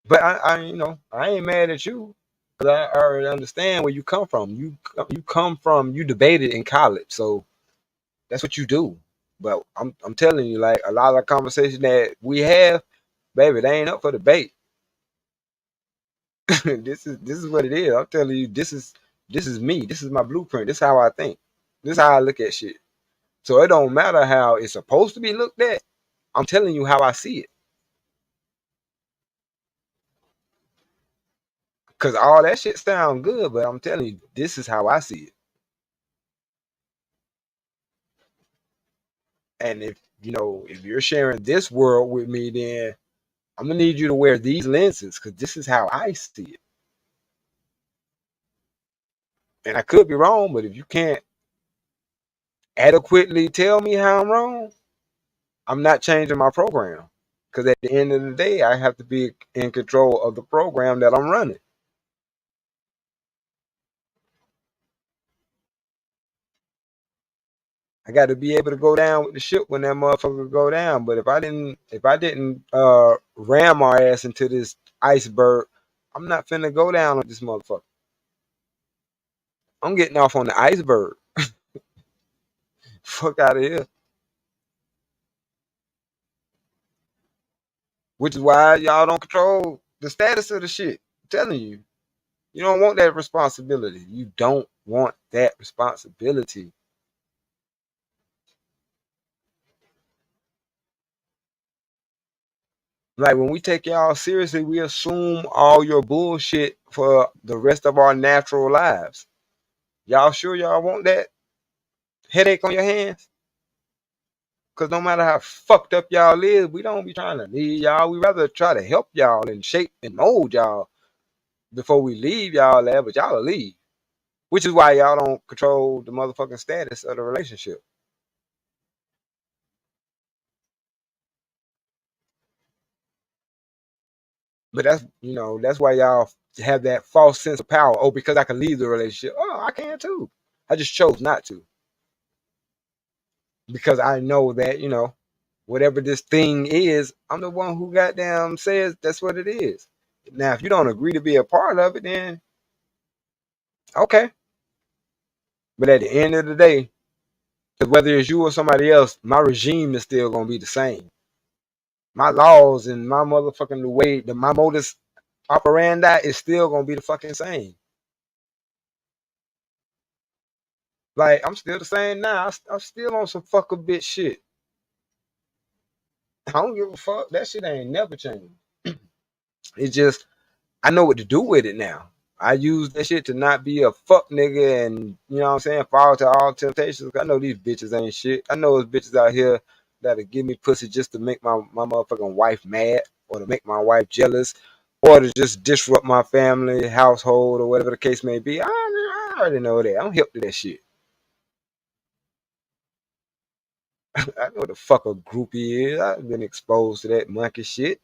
But I ain't mad at you because I already understand where you come from. You come from, you debated in college, so that's what you do. But I'm telling you, like a lot of conversation that we have, baby, they ain't up for debate. This is what it is. I'm telling you, this is me. This is my blueprint. This is how I think. This is how I look at shit. So it don't matter how it's supposed to be looked at. I'm telling you how I see it. Cause all that shit sound good, but I'm telling you, this is how I see it. And if you're sharing this world with me, then I'm gonna need you to wear these lenses because this is how I see it. And I could be wrong, but if you can't adequately tell me how I'm wrong, I'm not changing my program. Because at the end of the day, I have to be in control of the program that I'm running. I got to be able to go down with the ship when that motherfucker go down. But if I didn't ram our ass into this iceberg, I'm not finna go down with this motherfucker. I'm getting off on the iceberg. Fuck out of here. Which is why y'all don't control the status of the shit. I'm telling you, you don't want that responsibility. You don't want that responsibility. Like when we take y'all seriously, we assume all your bullshit for the rest of our natural lives. Y'all sure y'all want that headache on your hands? Cause no matter how fucked up y'all is, we don't be trying to leave y'all. We rather try to help y'all and shape and mold y'all before we leave y'all there, but y'all will leave. Which is why y'all don't control the motherfucking status of the relationship. But that's why y'all have that false sense of power. Oh, because I can leave the relationship. Oh, I can too. I just chose not to. Because I know that, whatever this thing is, I'm the one who goddamn says that's what it is. Now, if you don't agree to be a part of it, then okay. But at the end of the day, whether it's you or somebody else, my regime is still gonna be the same. My laws and my motherfucking the way my modus operandi is still gonna be the fucking same. Like I'm still the same now. I'm still on some fuck a bitch shit. I don't give a fuck. That shit ain't never changed. It's just I know what to do with it now. I use that shit to not be a fuck nigga and you know what I'm saying, fall to all temptations. I know these bitches ain't shit. I know there's bitches out here that'll give me pussy just to make my motherfucking wife mad or to make my wife jealous or to just disrupt my family, household, or whatever the case may be. I already know that. I'm hip to that shit. I know what the fuck a groupie is. I've been exposed to that monkey shit.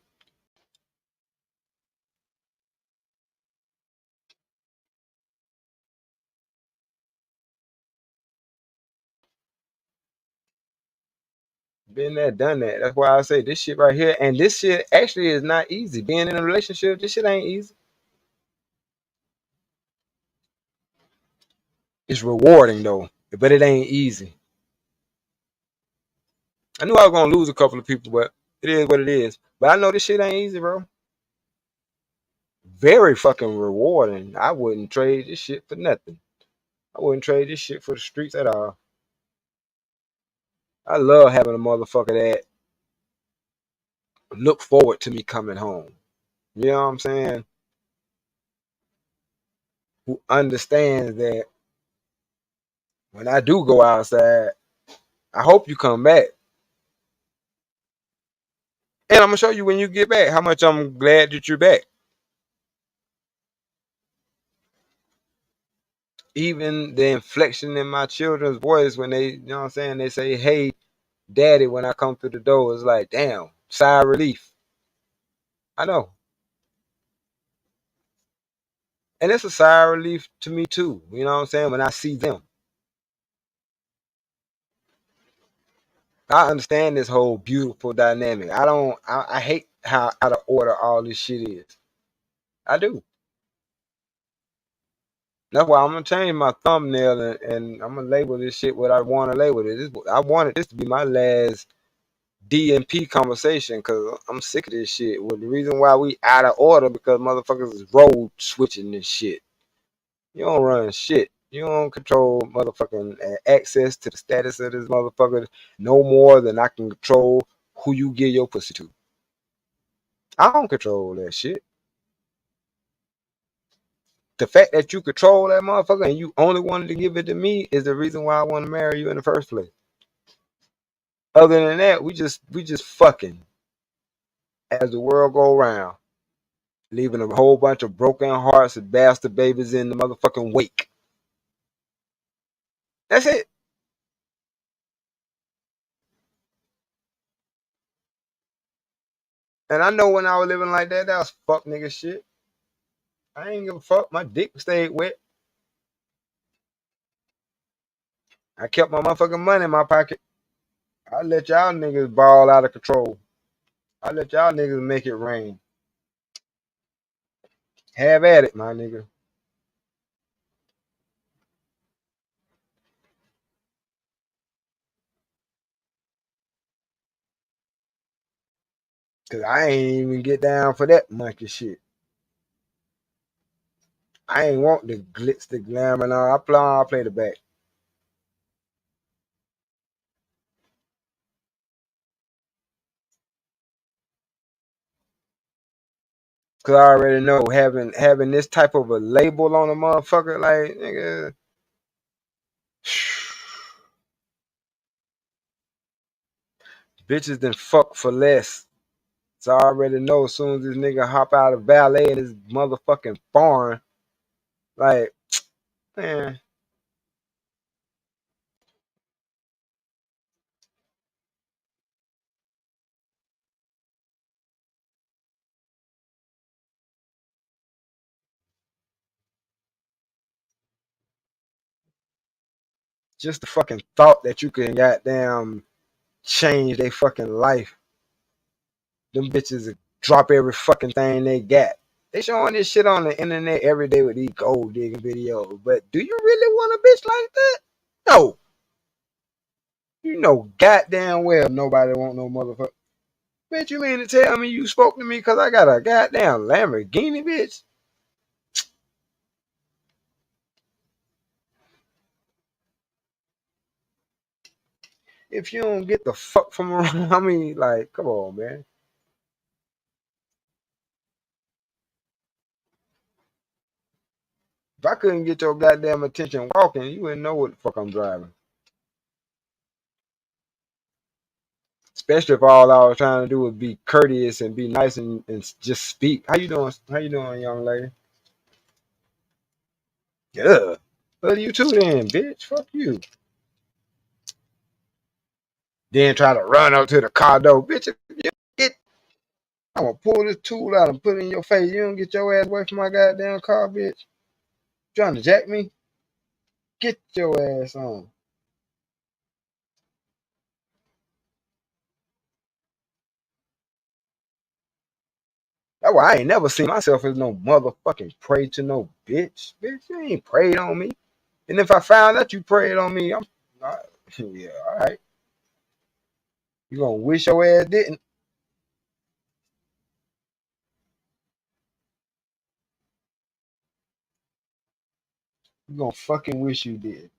Been there, done that. That's why I say this shit right here. And this shit actually is not easy. Being in a relationship, this shit ain't easy. It's rewarding though, but it ain't easy. I knew I was gonna lose a couple of people, but it is what it is. But I know this shit ain't easy, bro. Very fucking rewarding. I wouldn't trade this shit for nothing. I wouldn't trade this shit for the streets at all. I love having a motherfucker that look forward to me coming home. You know what I'm saying? Who understands that when I do go outside, I hope you come back. And I'm gonna show you when you get back how much I'm glad that you're back. Even the inflection in my children's voice when they, you know what I'm saying, they say, "Hey, daddy," when I come through the door, it's like, damn, sigh of relief. I know. And it's a sigh of relief to me too. You know what I'm saying? When I see them. I understand this whole beautiful dynamic. I hate how out of order all this shit is. I do. That's why I'm gonna change my thumbnail and I'm gonna label this shit what I want to label it. I wanted this to be my last DMP conversation because I'm sick of this shit. Well, the reason why we out of order because motherfuckers is road switching this shit. You don't run shit. You don't control motherfucking access to the status of this motherfucker no more than I can control who you give your pussy to. I don't control that shit. The fact that you control that motherfucker and you only wanted to give it to me is the reason why I want to marry you in the first place. Other than that, we just fucking as the world go around, leaving a whole bunch of broken hearts and bastard babies in the motherfucking wake. That's it. And I know when I was living like that, that was fuck nigga shit. I ain't give a fuck. My dick stayed wet. I kept my motherfucking money in my pocket. I let y'all niggas ball out of control. I let y'all niggas make it rain. Have at it, my nigga. Cause I ain't even get down for that monkey shit. I ain't want the glitz, the glamour, and all. I play the back. Cause I already know having this type of a label on a motherfucker, like nigga, bitches then fuck for less. So I already know as soon as this nigga hop out of valet in his motherfucking foreign, like, man, just the fucking thought that you can goddamn change their fucking life. Them bitches drop every fucking thing they got. They showing this shit on the internet every day with these gold digging videos. But do you really want a bitch like that? No. You know goddamn well nobody want no motherfucker. Bitch, you mean to tell me you spoke to me because I got a goddamn Lamborghini, bitch? If you don't get the fuck from around, I mean, like, come on, man. If I couldn't get your goddamn attention walking, you wouldn't know what the fuck I'm driving. Especially if all I was trying to do was be courteous and be nice and just speak. How you doing? How you doing, young lady? Yeah. Well, you too then, bitch. Fuck you. Then try to run up to the car door. Bitch, if you get, I'm gonna pull this tool out and put it in your face. You don't get your ass away from my goddamn car, bitch. Trying to jack me? Get your ass on. That's why I ain't never seen myself as no motherfucking prey to no bitch. Bitch, you ain't preyed on me. And if I found out you preyed on me, I'm yeah, all right. You gonna wish your ass didn't. You gonna fucking wish you did.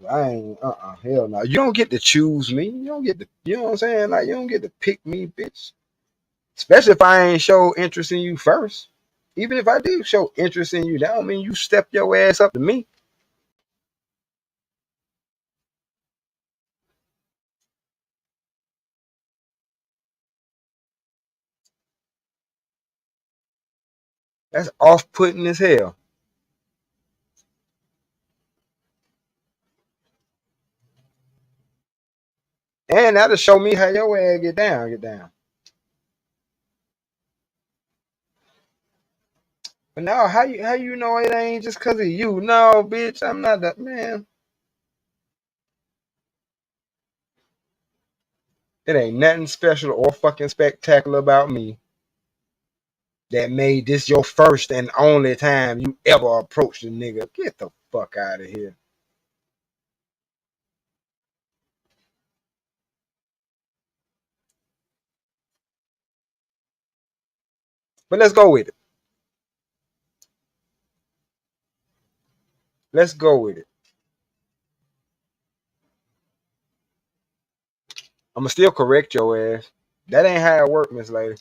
I ain't hell no. You don't get to choose me. You don't get to, you know what I'm saying? Like you don't get to pick me, bitch. Especially if I ain't show interest in you first. Even if I do show interest in you, that don't mean you step your ass up to me. That's off putting as hell. And that'll show me how your ass get down, get down. But now how you know it ain't just cause of you? No, bitch, I'm not that man. It ain't nothing special or fucking spectacular about me that made this your first and only time you ever approached a nigga. Get the fuck out of here. But let's go with it. Let's go with it. I'ma still correct your ass. That ain't how it work, Miss Lady.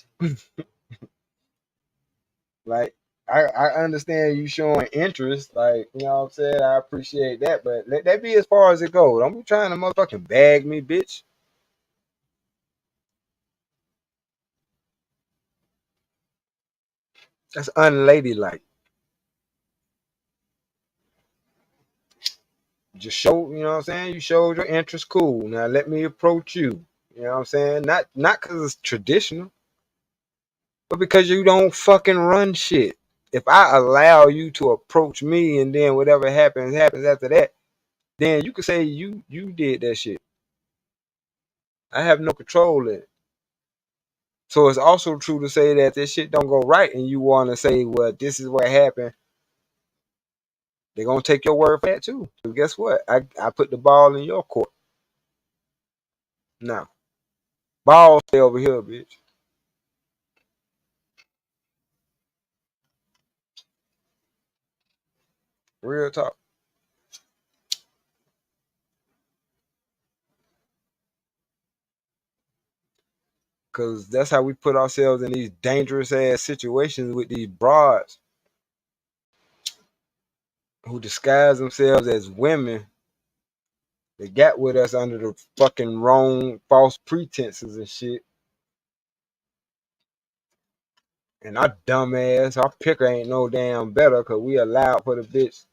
Like I understand you showing interest, like you know what I'm saying. I appreciate that, but let that be as far as it goes. Don't be trying to motherfucking bag me, bitch. That's unladylike. Just show, you know what I'm saying. You showed your interest, cool. Now let me approach you. You know what I'm saying? Not because it's traditional, but because you don't fucking run shit. If I allow you to approach me and then whatever happens after that, then you could say you did that shit. I have no control in it. So it's also true to say that this shit don't go right and you want to say, well, this is what happened. They're going to take your word for that too. So guess what? I put the ball in your court. Now, ball stay over here, bitch. Real talk. Because that's how we put ourselves in these dangerous ass situations with these broads who disguise themselves as women. They got with us under the fucking wrong false pretenses and shit. And our dumb ass, our picker ain't no damn better because we allowed for the bitch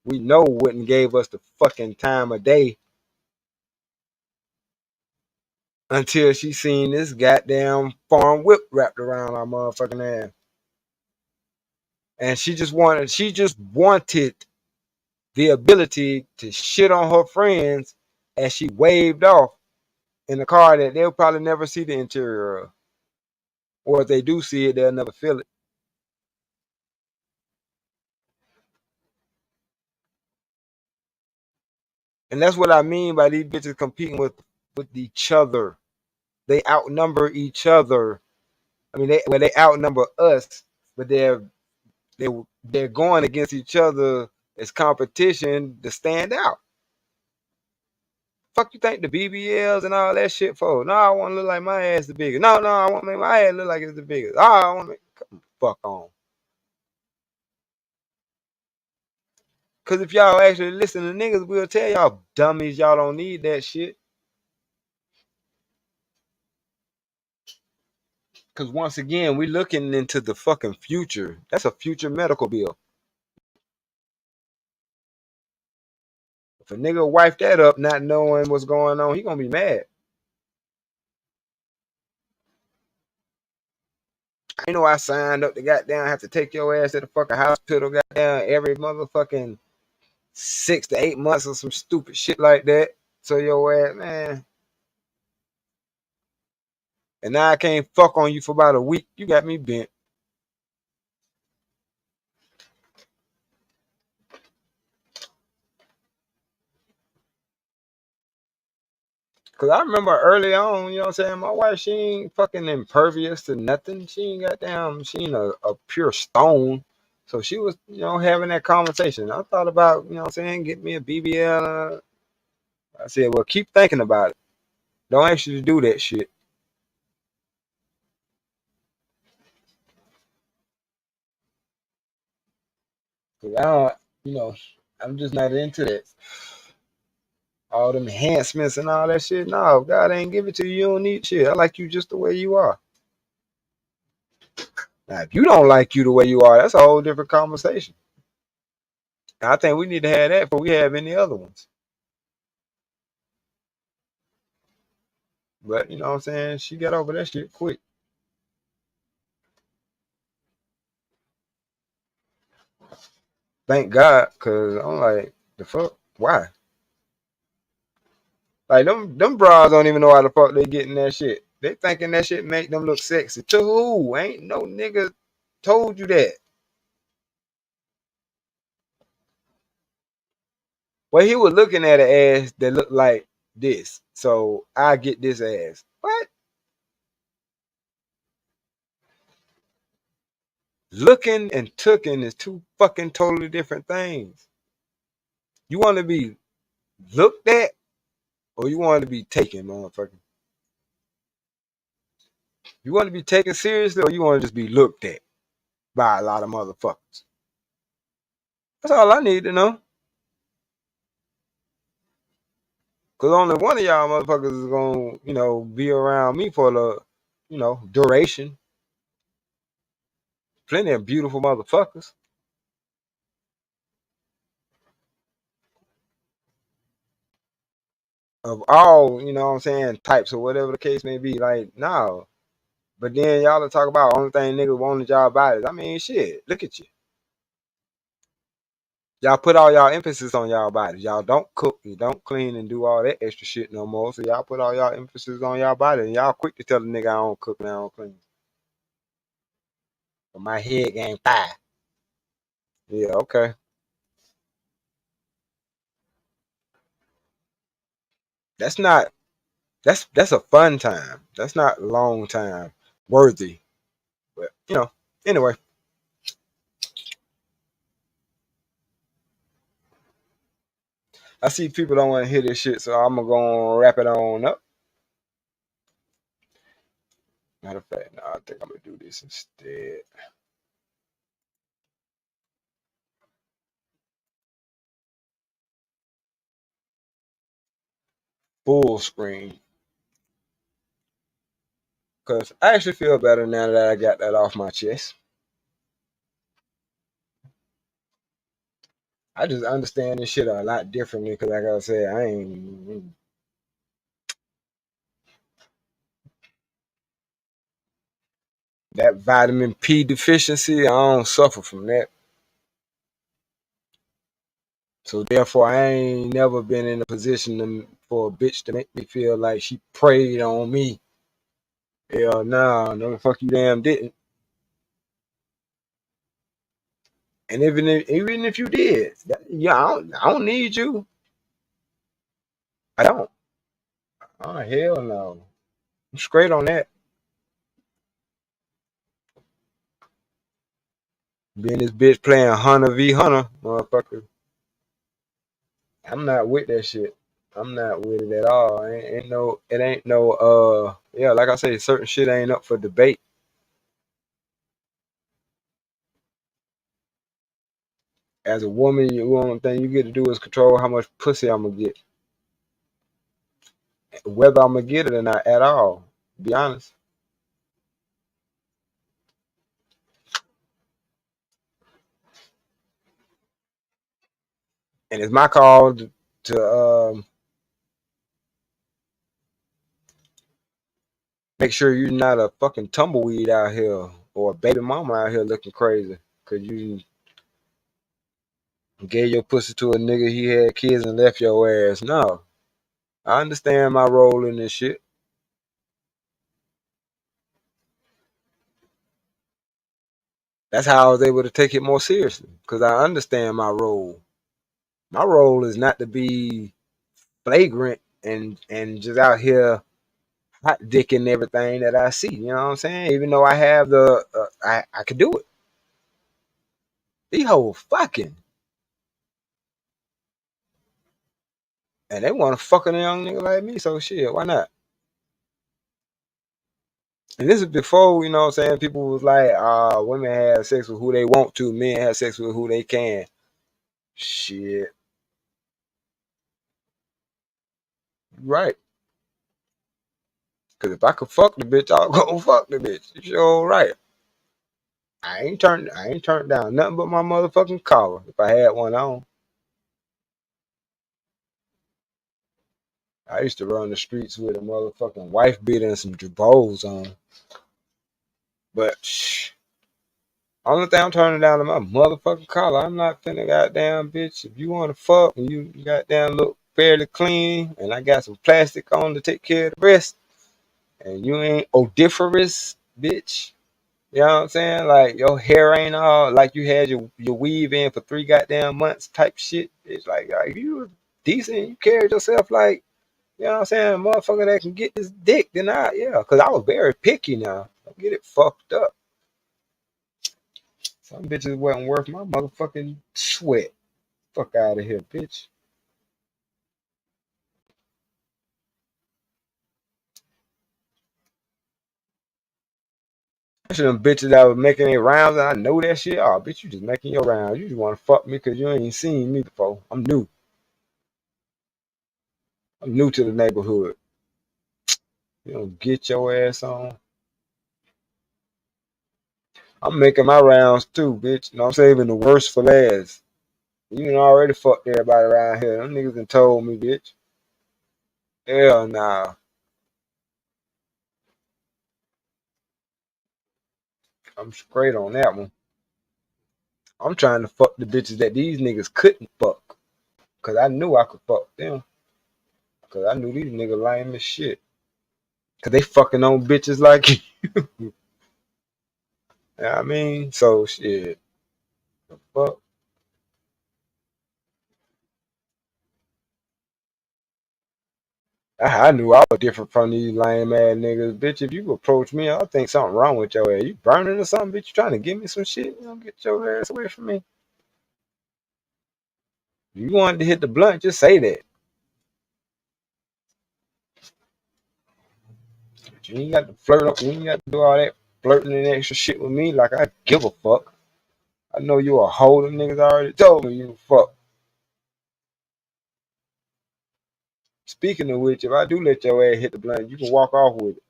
we know wouldn't gave us the fucking time of day until she seen this goddamn farm whip wrapped around our motherfucking ass. And she just wanted the ability to shit on her friends as she waved off in a car that they'll probably never see the interior of. Or if they do see it, they'll never feel it. And that's what I mean by these bitches competing with each other. They outnumber each other. I mean, they outnumber us, but they they're going against each other as competition to stand out. Fuck you think the BBLs and all that shit for? No, I want to look like my ass the biggest. No, I want to make my ass look like it's the biggest. Oh, I want to make fuck on. Cause if y'all actually listen to niggas, we'll tell y'all dummies y'all don't need that shit. Cause once again, we looking into the fucking future. That's a future medical bill. If a nigga wife that up not knowing what's going on, he gonna be mad. I know I signed up to goddamn have to take your ass to the fucking hospital goddamn every motherfucking 6 to 8 months or some stupid shit like that. So your ass, man. And now I can't fuck on you for about a week. You got me bent. Cause I remember early on, you know what I'm saying? My wife, she ain't fucking impervious to nothing. She ain't goddamn, she ain't a pure stone. So she was, having that conversation. I thought about, you know what I'm saying, get me a BBL. I said, well, keep thinking about it. Don't ask you to do that shit. Cause I don't, you know, I'm just not into that. All them enhancements and all that shit. No, God ain't give it to you. You don't need shit. I like you just the way you are. Now, if you don't like you the way you are, that's a whole different conversation. And I think we need to have that before we have any other ones. But you know what I'm saying? She got over that shit quick. Thank God, cause I'm like, the fuck? Why? Like them bras don't even know how the fuck they getting that shit. They thinking that shit make them look sexy. To who? Ain't no nigga told you that. Well, he was looking at an ass that looked like this. So I get this ass. What? Looking and tooking is two fucking totally different things. You want to be looked at or you want to be taken, motherfucker? You want to be taken seriously or you want to just be looked at by a lot of motherfuckers? That's all I need to know. Cause only one of y'all motherfuckers is gonna, be around me for the, duration. Plenty of beautiful motherfuckers of all, what I'm saying, types or whatever the case may be. Like, no. But then y'all to talk about only thing niggas wanted y'all bodies. I mean, shit. Look at you. Y'all put all y'all emphasis on y'all bodies. Y'all don't cook, you don't clean and do all that extra shit no more. So y'all put all y'all emphasis on y'all body. And y'all quick to tell the nigga I don't cook and I don't clean. But my head game fire. Yeah, okay. That's not that's a fun time. That's not long time worthy. But anyway. I see people don't want to hear this shit, so I'm gonna go and wrap it on up. Matter of fact, no, I think I'm gonna do this instead. Full screen. Cause I actually feel better now that I got that off my chest. I just understand this shit a lot differently. Cause like I said, I ain't that vitamin P deficiency. I don't suffer from that. So therefore, I ain't never been in a position for a bitch to make me feel like she preyed on me. Hell nah, no the fuck you damn didn't. And even if you did, yeah, I don't need you. I don't. Oh hell no. I'm straight on that. Being this bitch playing Hunter v Hunter, motherfucker. I'm not with that shit. I'm not with it at all. It ain't no yeah, like I say, certain shit ain't up for debate. As a woman, the only thing you get to do is control how much pussy I'm gonna get. Whether I'm gonna get it or not at all. Be honest. And it's my call to make sure you're not a fucking tumbleweed out here or a baby mama out here looking crazy. Cause you gave your pussy to a nigga, he had kids and left your ass. No. I understand my role in this shit. That's how I was able to take it more seriously because I understand my role. My role is not to be flagrant and just out here hot dicking everything that I see. You know what I'm saying? Even though I have the, I could do it. These hoes fucking, and they want to fuck a young nigga like me. So shit, why not? And this is before, you know what I'm saying, people was like, women have sex with who they want to, men have sex with who they can. Shit. Right. Cause if I could fuck the bitch, I'll go fuck the bitch. You sure right. I ain't turned down nothing but my motherfucking collar if I had one on. I used to run the streets with a motherfucking wife beater and some jabos on. But shh. Only thing I'm turning down is my motherfucking collar. I'm not finna goddamn bitch. If you wanna fuck and you goddamn look fairly clean and I got some plastic on to take care of the rest and you ain't odoriferous, bitch. You know what I'm saying? Like your hair ain't all like you had your weave in for 3 goddamn months type shit. It's like you was decent, you carried yourself like, you know what I'm saying, a motherfucker that can get this dick, then yeah, cause I was very picky now. Don't get it fucked up. Some bitches wasn't worth my motherfucking sweat. Fuck out of here, bitch. Especially them bitches that was making their rounds and I know that shit. Oh, bitch, you just making your rounds. You just want to fuck me because you ain't seen me before. I'm new. I'm new to the neighborhood. You don't get your ass on. I'm making my rounds too, bitch. You know, I'm saving the worst for last. You done already fucked everybody around here. Them niggas done told me, bitch. Hell nah. I'm straight on that one. I'm trying to fuck the bitches that these niggas couldn't fuck. Cause I knew I could fuck them. Cause I knew these niggas lame as shit. Cause they fucking on bitches like you. You know what I mean? So shit. The fuck? I knew I was different from these lame ass niggas. Bitch, if you approach me, I think something wrong with your ass. You burning or something, bitch? You trying to give me some shit? You don't get your ass away from me. If you wanted to hit the blunt, just say that. But you ain't got to flirt up. You ain't got to do all that flirting and extra shit with me like I give a fuck. I know you a hoe. Them niggas already told me you fuck. Speaking of which, if I do let your ass hit the blunt, you can walk off with it.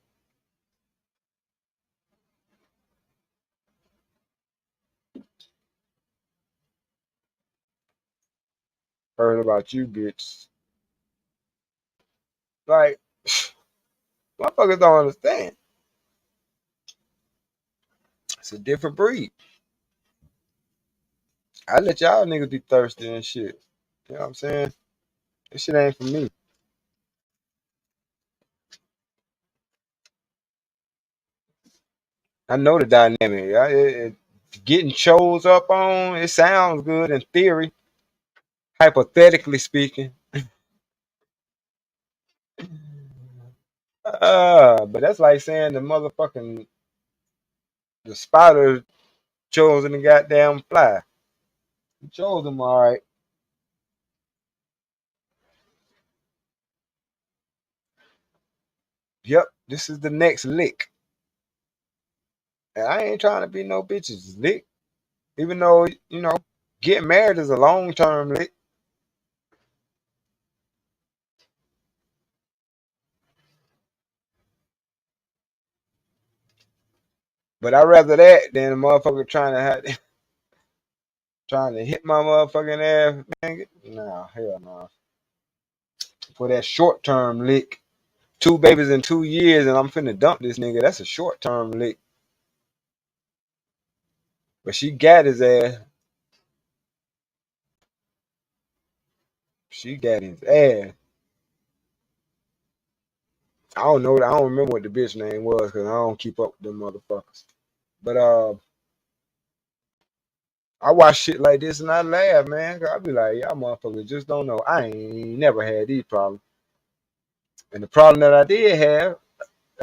Heard about you, bitch. Like, motherfuckers don't understand. It's a different breed. I let y'all niggas be thirsty and shit. You know what I'm saying? This shit ain't for me. I know the dynamic. Getting chose up on, it sounds good in theory, hypothetically speaking. But that's like saying the spider chosen the goddamn fly. You chose them all right. Yep, this is the next lick. And I ain't trying to be no bitches lick. Even though, getting married is a long term lick. But I'd rather that than a motherfucker trying to hit my motherfucking ass. Man, nah, hell no. For that short term lick. 2 babies in 2 years and I'm finna dump this nigga. That's a short term lick. But she got his ass. She got his ass. I don't know. I don't remember what the bitch name was because I don't keep up with them motherfuckers. But I watch shit like this and I laugh, man. 'Cause I be like, y'all motherfuckers just don't know. I ain't never had these problems. And the problem that I did have,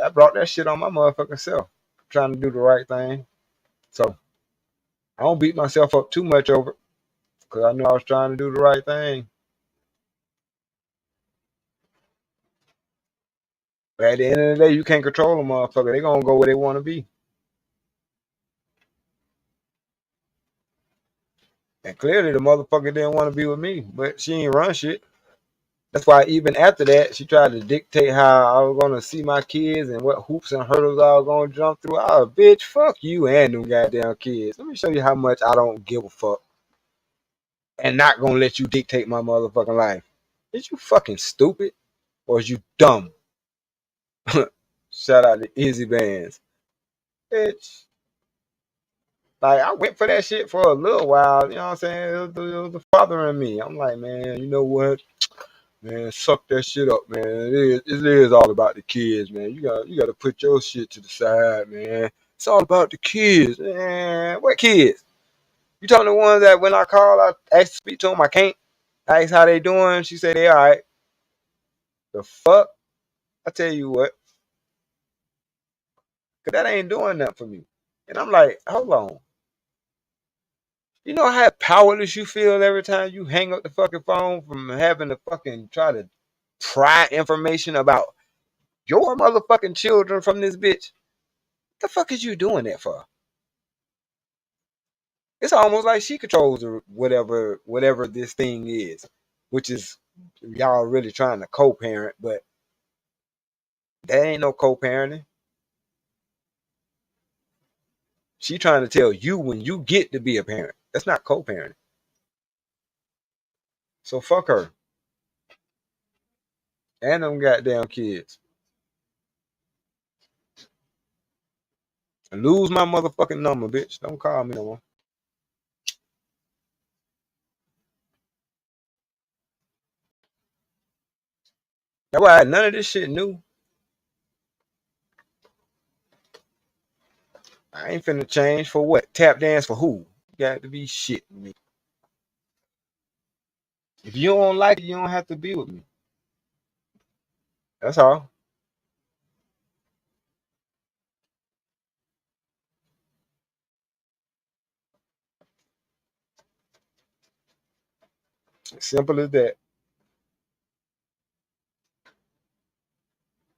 I brought that shit on my motherfucking self. Trying to do the right thing. So I don't beat myself up too much over it. Because I knew I was trying to do the right thing. But at the end of the day, you can't control a motherfucker. They gonna go where they wanna be. And clearly the motherfucker didn't want to be with me. But she ain't run shit. That's why even after that, she tried to dictate how I was gonna see my kids and what hoops and hurdles I was gonna jump through. Oh, bitch, fuck you and them goddamn kids. Let me show you how much I don't give a fuck and not gonna let you dictate my motherfucking life. Is you fucking stupid or is you dumb? Shout out to Easy Bands, bitch. Like I went for that shit for a little while. You know what I'm saying? It was bothering me. I'm like, man, you know what? Man, suck that shit up, man. It is all about the kids, man. You got to put your shit to the side, man. It's all about the kids, man. What kids? You talking the ones that when I call, I ask to speak to them, I can't. I ask how they doing. She say they all right. The fuck? I tell you what, cause that ain't doing nothing for me. And I'm like, hold on. You know how powerless you feel every time you hang up the fucking phone from having to fucking try to pry information about your motherfucking children from this bitch? The fuck is you doing that for? It's almost like she controls whatever this thing is, which is y'all really trying to co-parent, but that ain't no co-parenting. She trying to tell you when you get to be a parent. That's not co-parenting. So fuck her and them goddamn kids. And lose my motherfucking number, bitch. Don't call me no more. That's why none of this shit new. I ain't finna change for what? Tap dance for who? You got to be shit with me. If you don't like it, you don't have to be with me. That's all. Simple as that.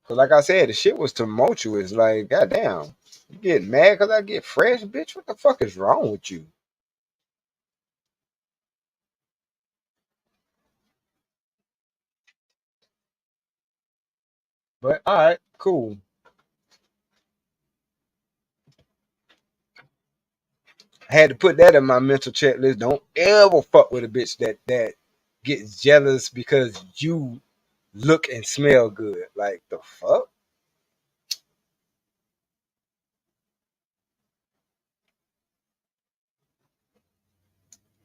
Cause like I said, the shit was tumultuous. Like, goddamn. You get mad cause I get fresh, bitch? What the fuck is wrong with you? But alright, cool. I had to put that in my mental checklist. Don't ever fuck with a bitch that gets jealous because you look and smell good. Like the fuck?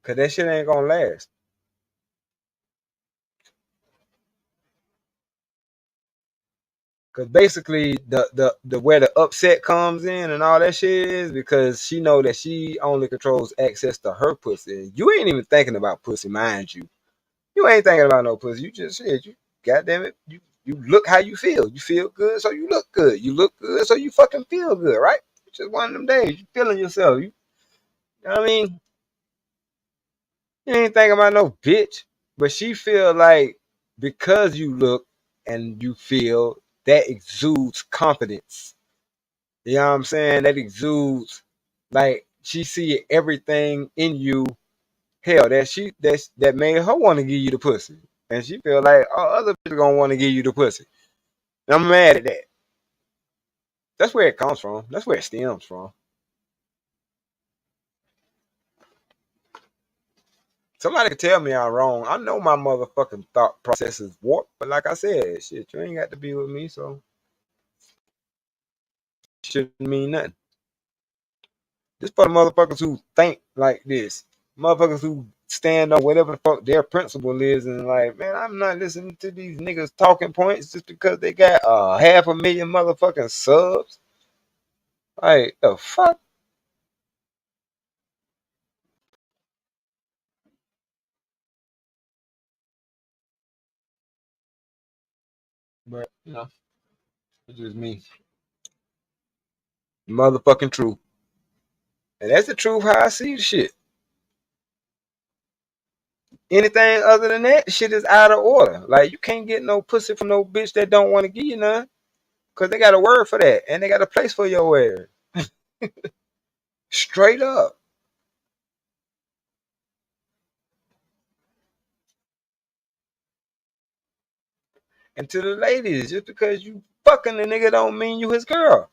Cause that shit ain't gonna last. Cause basically the where the upset comes in and all that shit is because she know that she only controls access to her pussy. You ain't even thinking about pussy, mind you. You ain't thinking about no pussy. You just shit. You goddamn it. You look how you feel. You feel good, so you look good. You look good, so you fucking feel good, right? It's just one of them days. You feeling yourself. You know what I mean? You ain't thinking about no bitch. But she feel like because you look and you feel that exudes confidence. You know what I'm saying? That exudes like she see everything in you. Hell, that made her want to give you the pussy, and she feel like other people gonna want to give you the pussy. And I'm mad at that. That's where it comes from. That's where it stems from. Somebody can tell me I'm wrong. I know my motherfucking thought process is warped, but like I said, shit, you ain't got to be with me, so it shouldn't mean nothing. This for the motherfuckers who think like this. Motherfuckers who stand on whatever the fuck their principle is and like, man, I'm not listening to these niggas talking points just because they got 500,000 motherfucking subs. Like, the fuck? But it's just me. Motherfucking truth. And that's the truth how I see the shit. Anything other than that, shit is out of order. Like you can't get no pussy from no bitch that don't want to give you none. Cause they got a word for that. And they got a place for your ass. Straight up. And to the ladies, just because you fucking the nigga don't mean you his girl.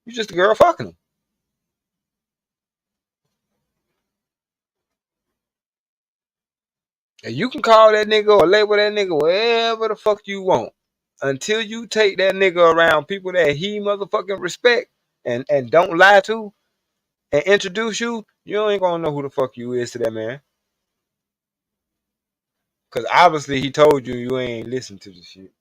You just a girl fucking him. And you can call that nigga or label that nigga whatever the fuck you want. Until you take that nigga around people that he motherfucking respect and don't lie to and introduce you, you ain't gonna know who the fuck you is to that man. Cause obviously he told you you ain't listen to the shit.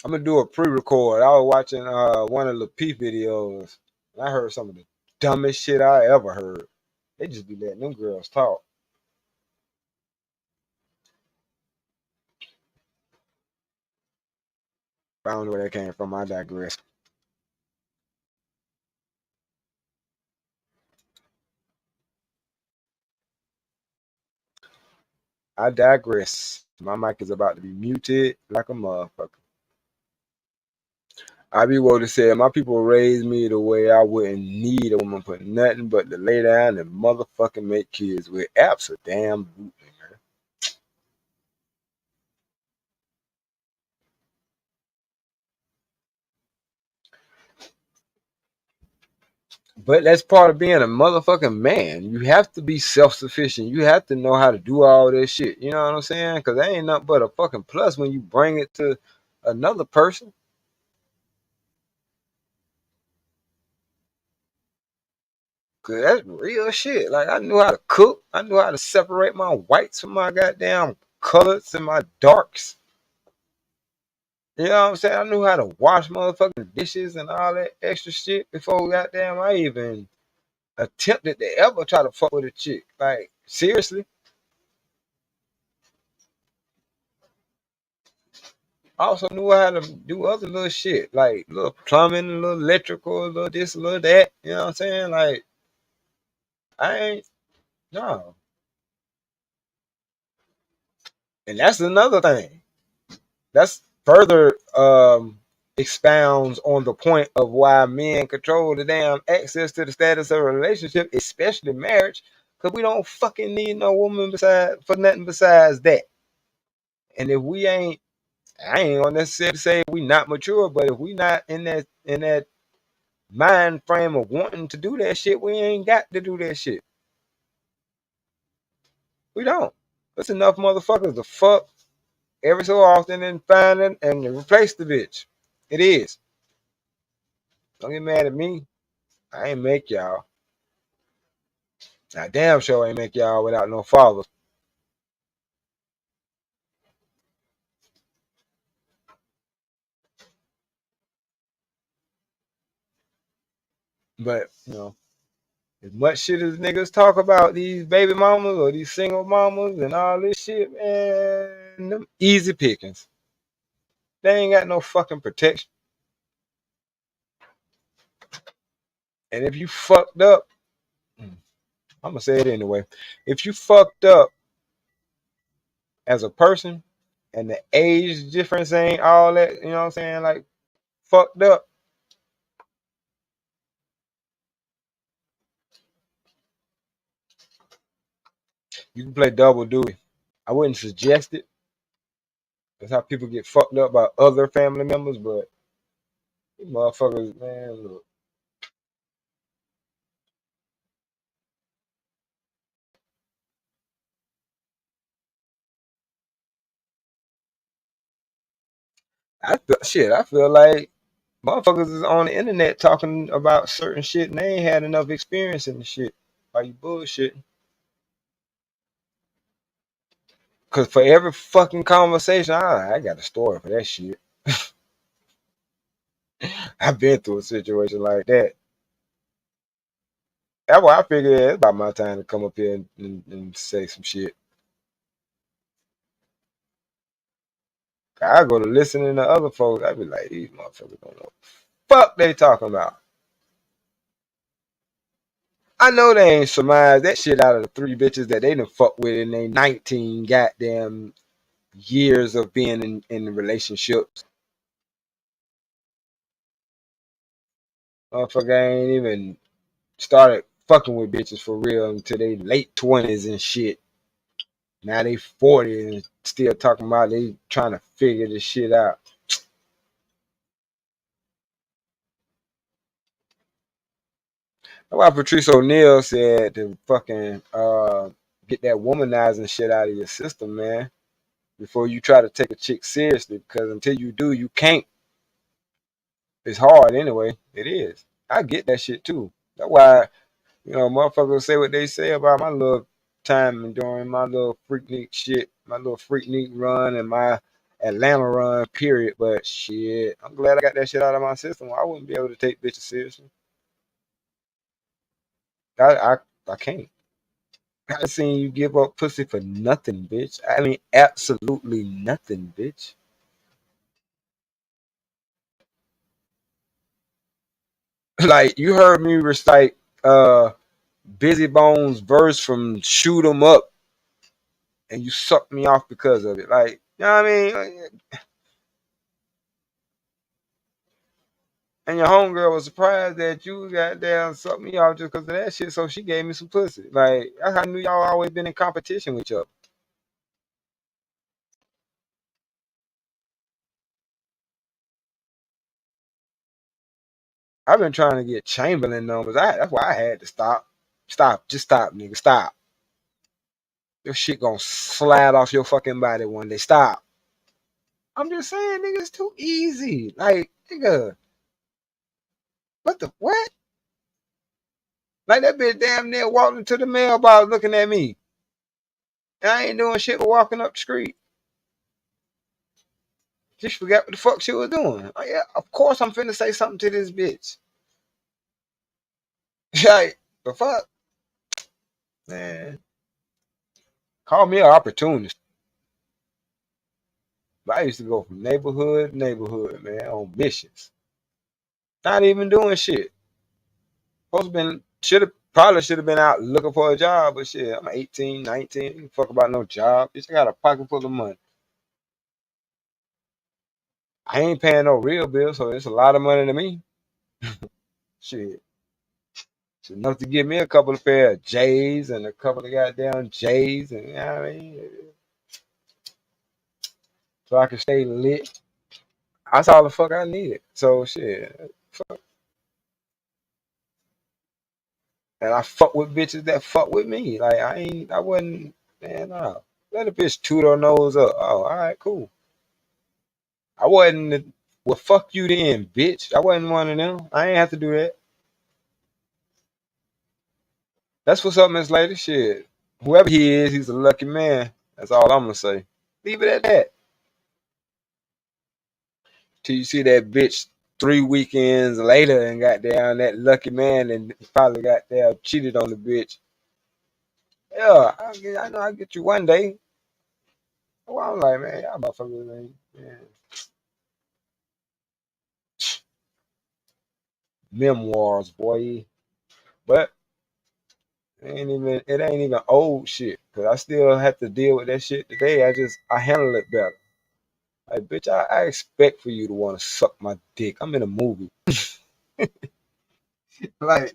I'm gonna do a pre-record. I was watching one of the P videos and I heard some of the dumbest shit I ever heard. They just be letting them girls talk. I don't know where that came from. I digress. I digress. My mic is about to be muted like a motherfucker. I be able to say my people raised me the way I wouldn't need a woman for nothing but to lay down and motherfucking make kids with. Absolutely. But that's part of being a motherfucking man. You have to be self sufficient. You have to know how to do all this shit. You know what I'm saying? Because that ain't nothing but a fucking plus when you bring it to another person. Cause that's real shit. Like I knew how to cook. I knew how to separate my whites from my goddamn colors and my darks. You know what I'm saying? I knew how to wash motherfucking dishes and all that extra shit before goddamn I even attempted to ever try to fuck with a chick. Like seriously. I also knew how to do other little shit, like little plumbing, a little electrical, a little this, a little that. You know what I'm saying? Like I ain't no. And that's another thing. That's further expounds on the point of why men control the damn access to the status of a relationship, especially marriage, because we don't fucking need no woman beside for nothing besides that. And if we ain't, I ain't gonna necessarily say we not mature, but if we not in that mind frame of wanting to do that shit, we ain't got to do that shit. We don't. There's enough motherfuckers to fuck every so often and find it and replace the bitch. It is. Don't get mad at me. I ain't make y'all. I damn sure ain't make y'all without no fathers. But, as much shit as niggas talk about these baby mamas or these single mamas and all this shit, man, them easy pickings. They ain't got no fucking protection. And if you fucked up, I'm gonna say it anyway. If you fucked up as a person and the age difference ain't all that, you know what I'm saying? Like fucked up. You can play double duty. I wouldn't suggest it. That's how people get fucked up by other family members, but these motherfuckers, man, look. I feel like motherfuckers is on the internet talking about certain shit and they ain't had enough experience in the shit. Are you bullshitting? Cause for every fucking conversation, I got a story for that shit. I've been through a situation like that. That's why I figured it's about my time to come up here and say some shit. I go to listening to other folks. I be like, these motherfuckers don't know. Fuck they talking about. I know they ain't surmised that shit out of the three bitches that they done fuck with in they 19 goddamn years of being in relationships. Motherfucker ain't even started fucking with bitches for real until they late 20s and shit. Now they 40 and still talking about they trying to figure this shit out. That's why Patrice O'Neal said to fucking get that womanizing shit out of your system, man, before you try to take a chick seriously. Because until you do, you can't. It's hard anyway. It is. I get that shit too. That's why, motherfuckers say what they say about my little time during my little freaknik shit, my little freaknik run and my Atlanta run, period. But shit, I'm glad I got that shit out of my system. I wouldn't be able to take bitches seriously. I, I can't. I seen you give up pussy for nothing, bitch. I mean, absolutely nothing, bitch. Like you heard me recite Busy Bones verse from Shoot 'Em Up, and you sucked me off because of it. Like, you know what I mean? And your homegirl was surprised that you goddamn sucked me off just because of that shit, so she gave me some pussy. Like, that's how I knew y'all always been in competition with each other. I've been trying to get Chamberlain numbers. That's why I had to stop. Stop. Just stop, nigga. Stop. Your shit gonna slide off your fucking body one day. Stop. I'm just saying, nigga, it's too easy. Like, nigga, what the what? Like that bitch damn near walked into the mailbox looking at me. And I ain't doing shit but walking up the street. Just forgot what the fuck she was doing. Oh, yeah, of course I'm finna say something to this bitch. Like, the fuck? Man, call me an opportunist. But I used to go from neighborhood to neighborhood, man, on missions. Not even doing shit. Supposed to been should have been out looking for a job, but shit, I'm 18, 19. Fuck about no job. Bitch, I got a pocket full of money. I ain't paying no real bills, so it's a lot of money to me. Shit. It's enough to give me a couple of pair of J's and a couple of goddamn J's, and you know what I mean? So I can stay lit. That's all the fuck I needed. So shit. And I fuck with bitches that fuck with me. Like I wasn't, man, no. Let a bitch toot her nose up. Oh, all right, cool. I wasn't, well, fuck you then, bitch. I wasn't one of them. I ain't have to do that. That's what's up, Miss Lady. Shit. Whoever he is, he's a lucky man. That's all I'm gonna say. Leave it at that. Till you see that bitch 3 weekends later and got down that lucky man and probably got down cheated on the bitch. Yeah, I know I'll get you one day. Well, I'm like, man, y'all motherfuckers ain't, man. Memoirs, boy. But it ain't even old shit. Cause I still have to deal with that shit today. I handle it better. Like, bitch, I expect for you to want to suck my dick. I'm in a movie. Like,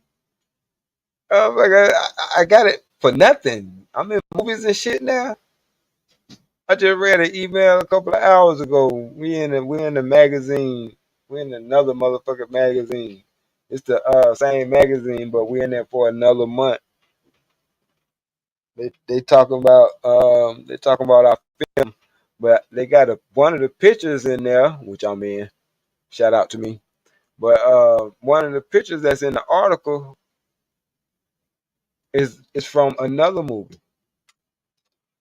oh my god, I got it for nothing. I'm in movies and shit now. I just read an email a couple of hours ago. We in the magazine. We in another motherfucking magazine. It's the same magazine, but we in there for another month. They talking about our film, but they got one of the pictures in there, which I'm in. Shout out to me. But one of the pictures that's in the article is from another movie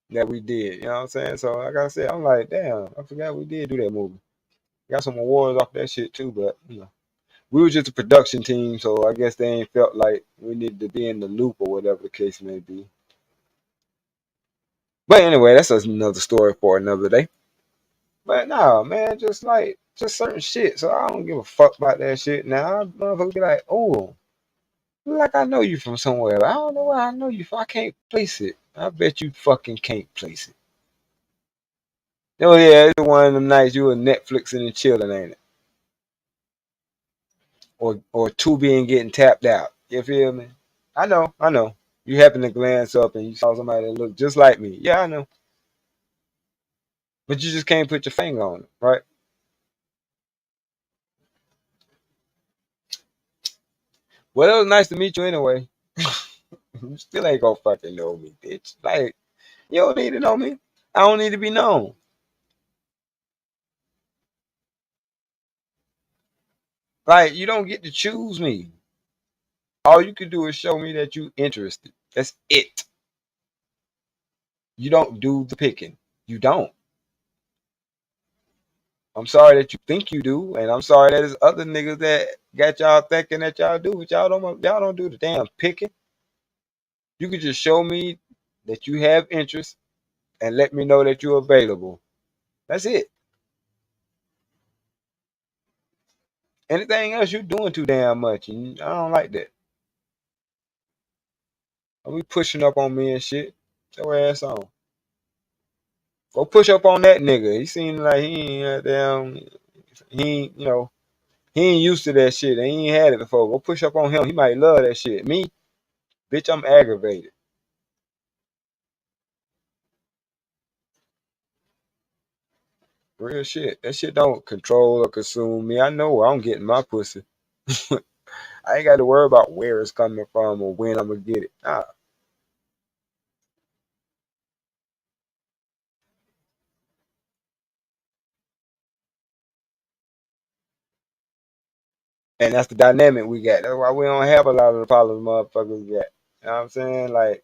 that we did. You know what I'm saying? So like I said, I'm like, damn, I forgot we did do that movie. Got some awards off that shit too, but. We were just a production team, so I guess they ain't felt like we needed to be in the loop or whatever the case may be. But anyway, that's another story for another day. But no, man, just like just certain shit. So I don't give a fuck about that shit. Now, motherfucker be like, oh, like I know you from somewhere. I don't know where I know you from. I can't place it. I bet you fucking can't place it. Oh yeah, it's one of them nights you were Netflixing and chilling, ain't it? Or Tubi and getting tapped out. You feel me? I know. You happen to glance up and you saw somebody that looked just like me. Yeah, I know. But you just can't put your finger on it, right? Well, it was nice to meet you anyway. You still ain't gonna fucking know me, bitch. Like, you don't need to know me. I don't need to be known. Like, you don't get to choose me. All you can do is show me that you interested. That's it. You don't do the picking. You don't. I'm sorry that you think you do, and I'm sorry that there's other niggas that got y'all thinking that y'all do, but y'all don't do the damn picking. You can just show me that you have interest and let me know that you're available. That's it. Anything else you're doing too damn much, and I don't like that. Don't be pushing up on me and shit. Get your ass on. Go push up on that nigga. He seemed like he ain't damn. He ain't, he ain't used to that shit. And he ain't had it before. Go push up on him. He might love that shit. Me, bitch, I'm aggravated. Real shit. That shit don't control or consume me. I know where I'm getting my pussy. I ain't got to worry about where it's coming from or when I'm gonna get it. Nah. And that's the dynamic we got. That's why we don't have a lot of the problems motherfuckers got. You know what I'm saying? Like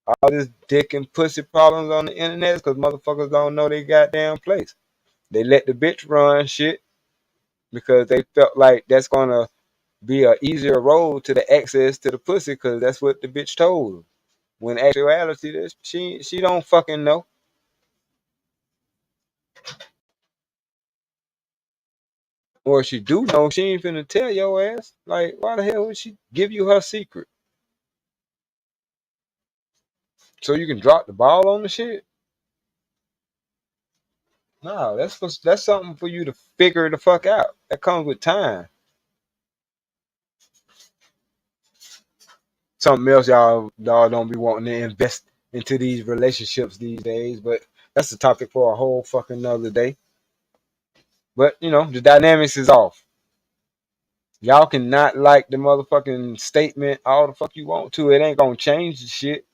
all this dick and pussy problems on the internet is because motherfuckers don't know they goddamn place. They let the bitch run shit because they felt like that's gonna be a easier road to the access to the pussy because that's what the bitch told them. When actuality, this she don't fucking know. Or if she do know, she ain't finna tell your ass. Like, why the hell would she give you her secret? So you can drop the ball on the shit? No, that's something for you to figure the fuck out. That comes with time. Something else y'all don't be wanting to invest into these relationships these days, but that's a topic for a whole fucking another day. But the dynamics is off. Y'all cannot like the motherfucking statement all the fuck you want to. It ain't gonna change the shit.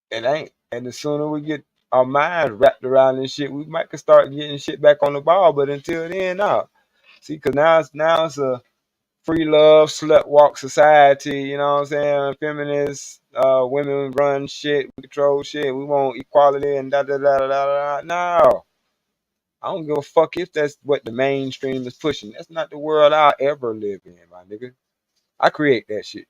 It ain't. And the sooner we get our minds wrapped around this shit, we might could start getting shit back on the ball. But until then, nah. See, cause now it's a free love, slut walk society, you know what I'm saying? Feminists, women run shit, we control shit, we want equality and da da da da da da. No. I don't give a fuck if that's what the mainstream is pushing. That's not the world I'll ever live in, my nigga. I create that shit.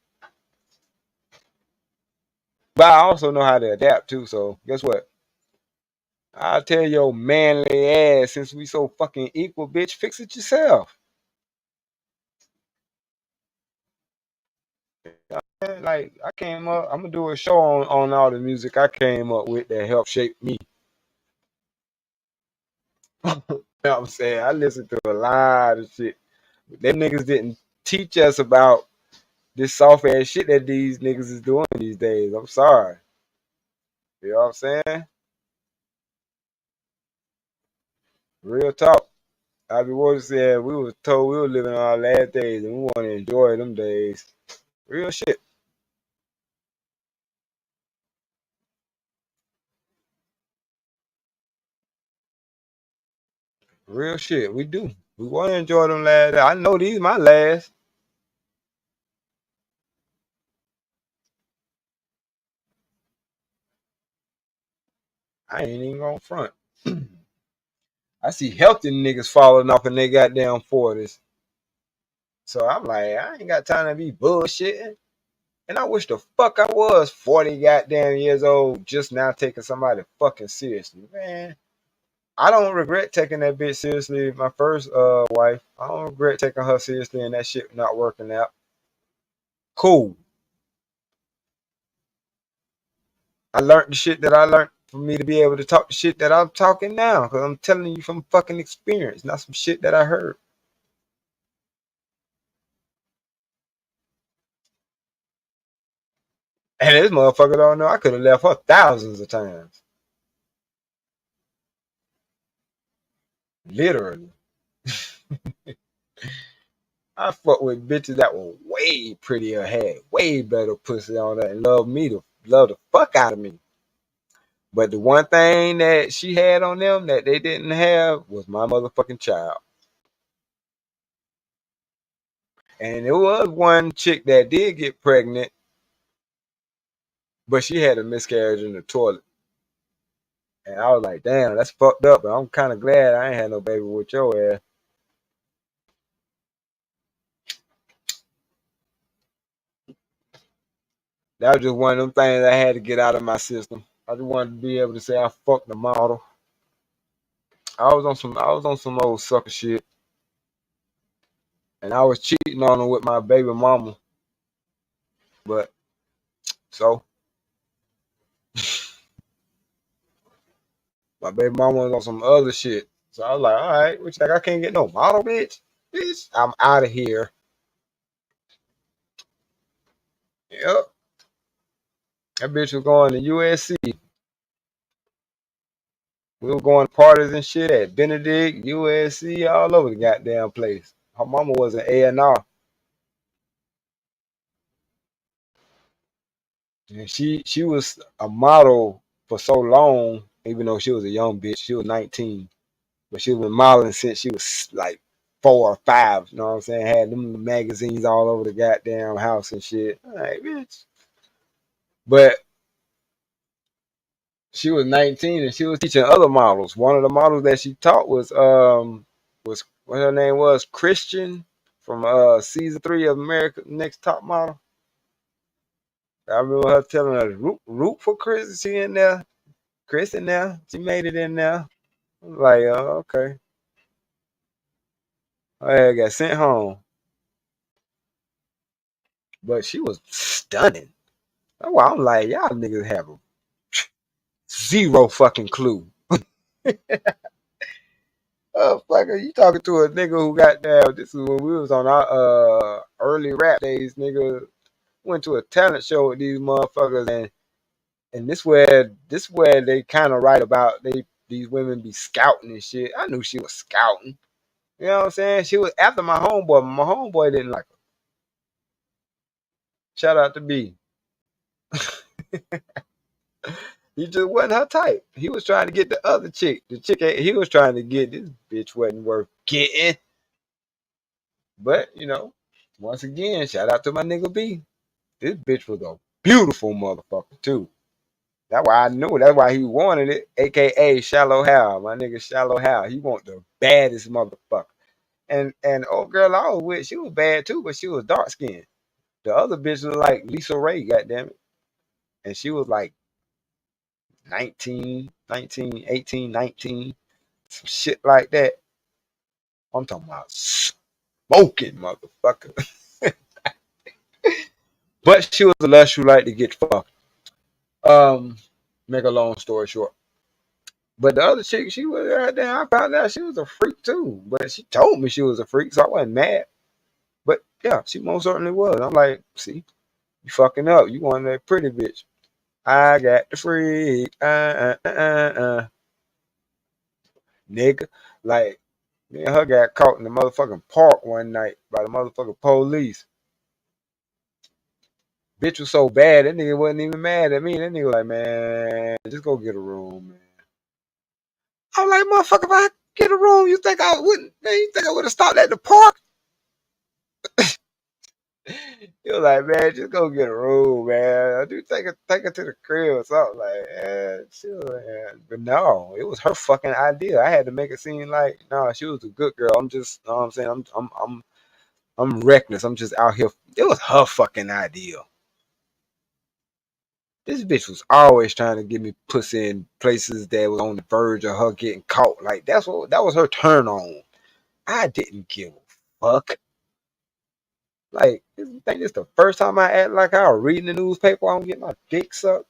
But I also know how to adapt too, so guess what? I'll tell your manly ass, since we so fucking equal, bitch, fix it yourself. Like I came up, I'm gonna do a show on all the music I came up with that helped shape me. You know what I'm saying? I listened to a lot of shit. Them niggas didn't teach us about this soft ass shit that these niggas is doing these days. I'm sorry. You know what I'm saying? Real talk. Ivy Waters said we were told we were living our last days and we want to enjoy them days. Real shit. Real shit. We do. We want to enjoy them last days. I know these my last. I ain't even gonna front. I see healthy niggas falling off in they goddamn 40s. So I'm like, I ain't got time to be bullshitting. And I wish the fuck I was 40 goddamn years old just now taking somebody fucking seriously. Man, I don't regret taking that bitch seriously. My first wife, I don't regret taking her seriously and that shit not working out. Cool. I learned the shit that I learned for me to be able to talk the shit that I'm talking now. Cause I'm telling you from fucking experience, not some shit that I heard. And this motherfucker don't know I could have left her thousands of times. Literally. I fuck with bitches that were way prettier, had way better pussy on that, and love the fuck out of me. But the one thing that she had on them that they didn't have was my motherfucking child. And there was one chick that did get pregnant, but she had a miscarriage in the toilet. And I was like, damn, that's fucked up. But I'm kind of glad I ain't had no baby with your ass. That was just one of them things I had to get out of my system. I just wanted to be able to say I fucked the model. I was on some old sucker shit, and I was cheating on her with my baby mama. But so my baby mama was on some other shit. So I was like, all right, what you think I can't get no model, bitch? Bitch, I'm out of here. Yep. That bitch was going to USC. We were going to parties and shit at Benedict, USC, all over the goddamn place. Her mama was an A&R. And she was a model for so long, even though she was a young bitch. She was 19. But she was been modeling since she was like 4 or 5. You know what I'm saying? Had them magazines all over the goddamn house and shit. All right, bitch. But she was 19 and she was teaching other models. One of the models that she taught was what her name was, Christian from season 3 of America Next Top Model. I remember her telling us root for Chris. She in there, Chris in there. She made it in there. I was like, okay. I got sent home, but she was stunning. That's why I'm like, y'all niggas have a zero fucking clue. Oh, fucker, you talking to a nigga who got down. This is when we was on our early rap days, nigga. Went to a talent show with these motherfuckers, and this where they kind of write about these women be scouting and shit. I knew she was scouting. You know what I'm saying? She was after my homeboy, but my homeboy didn't like her. Shout out to B. He just wasn't her type. He was trying to get the other chick. The chick he was trying to get, this bitch wasn't worth getting. But, once again, shout out to my nigga B. This bitch was a beautiful motherfucker, too. That's why I knew. That's why he wanted it, a.k.a. Shallow Hal. My nigga Shallow Hal. He want the baddest motherfucker. And old girl I was with, she was bad, too, but she was dark-skinned. The other bitch was like Lisa Ray, goddammit. And she was like 19, 19, 18, 19, some shit like that. I'm talking about smoking, motherfucker. But she was a lush who liked to get fucked. Um, Make a long story short. But the other chick, she was right there. I found out she was a freak too. But she told me she was a freak, so I wasn't mad. But yeah, she most certainly was. I'm like, see, you fucking up. You want that pretty bitch. I got the freak. Nigga. Like, me and her got caught in the motherfucking park one night by the motherfucking police. Bitch was so bad, that nigga wasn't even mad at me. That nigga was like, man, just go get a room, man. I'm like, motherfucker, if I get a room, you think I wouldn't? Man, you think I would have stopped at the park? He was like, man, just go get a room, man. Dude, take her to the crib or something. Like, chill, man. But no, it was her fucking idea. I had to make it seem like, no, she was a good girl. I'm just, you know what I'm saying? I'm reckless. I'm just out here. It was her fucking idea. This bitch was always trying to get me pussy in places that was on the verge of her getting caught. Like that was her turn on. I didn't give a fuck. Like, you think this the first time I act like I was reading the newspaper? I don't get my dick sucked.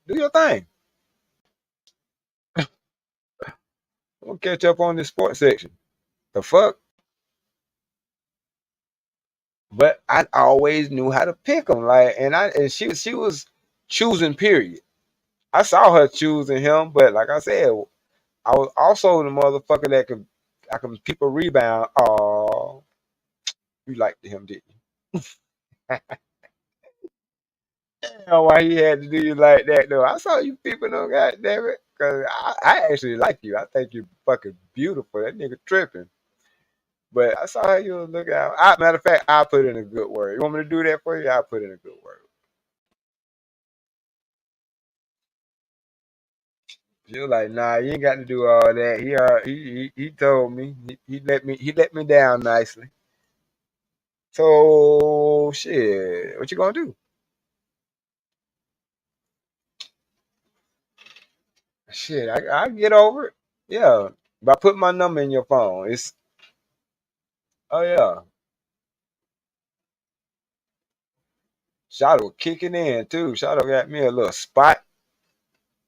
Do your thing. I'm gonna catch up on this sports section. The fuck? But I always knew how to pick them. Like, and she was choosing. Period. I saw her choosing him, but like I said, I was also the motherfucker that could I could keep a rebound. Oh, you liked him, didn't you? Know why he had to do you like that though. I saw you people though, goddamn it. Cause I actually like you. I think you're fucking beautiful. That nigga tripping. But I saw how you was looking at. Matter of fact, I'll put in a good word. You want me to do that for you? I'll put in a good word. You're like, nah, you ain't got to do all that. He told me. He let me down nicely. So shit, what you gonna do? Shit, I get over it. Yeah. By putting my number in your phone. It's oh yeah. Shadow kicking in too. Shadow got me a little spot.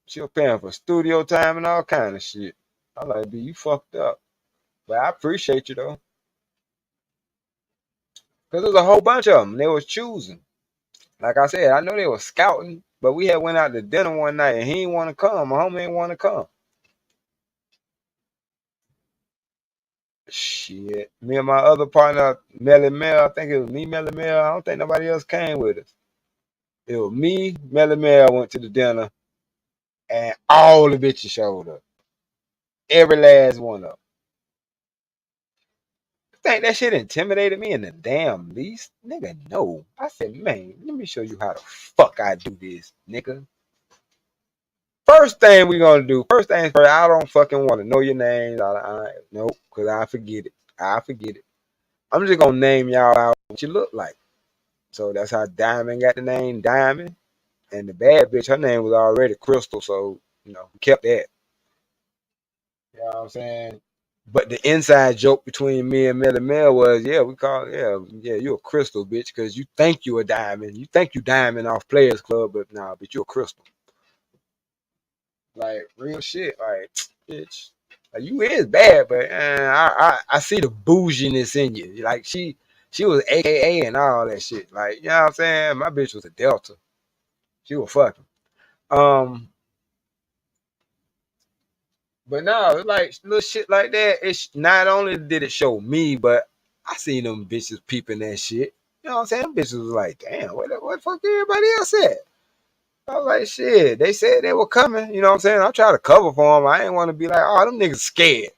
She was paying for studio time and all kind of shit. I like, B, you fucked up. But I appreciate you though. Cause there's a whole bunch of them. They was choosing. Like I said, I know they was scouting, but we had went out to dinner one night and he didn't want to come. My homie didn't want to come. Shit. Me and my other partner, Melly Mel, I think it was me, Melly Mel. I don't think nobody else came with us. It was me, Melly Mel went to the dinner, and all the bitches showed up. Every last one of them. Think that shit intimidated me in the damn least? Nigga, no. I said, man, let me show you how the fuck I do this, nigga. First thing we gonna do, first things first, I don't fucking want to know your names. Nope, because I forget it. I forget it. I'm just gonna name y'all out what you look like. So that's how Diamond got the name Diamond. And the bad bitch, her name was already Crystal, so we kept that. You know what I'm saying? But the inside joke between me and Melly Mel was, yeah, we call yeah, you a crystal, bitch, because you think you a diamond. You think you diamond off Players Club, but nah, bitch, you a crystal. Like, real shit. Like, bitch. Like, you is bad, but I see the bouginess in you. Like, she was AKA and all that shit. Like, you know what I'm saying? My bitch was a Delta. She was fucking. Um, But no, it's like little shit like that. It's not only did it show me, but I seen them bitches peeping that shit. You know what I'm saying? Them bitches was like, damn, what the fuck everybody else at? I was like, shit, they said they were coming. You know what I'm saying? I try to cover for them. I ain't want to be like, oh, them niggas scared.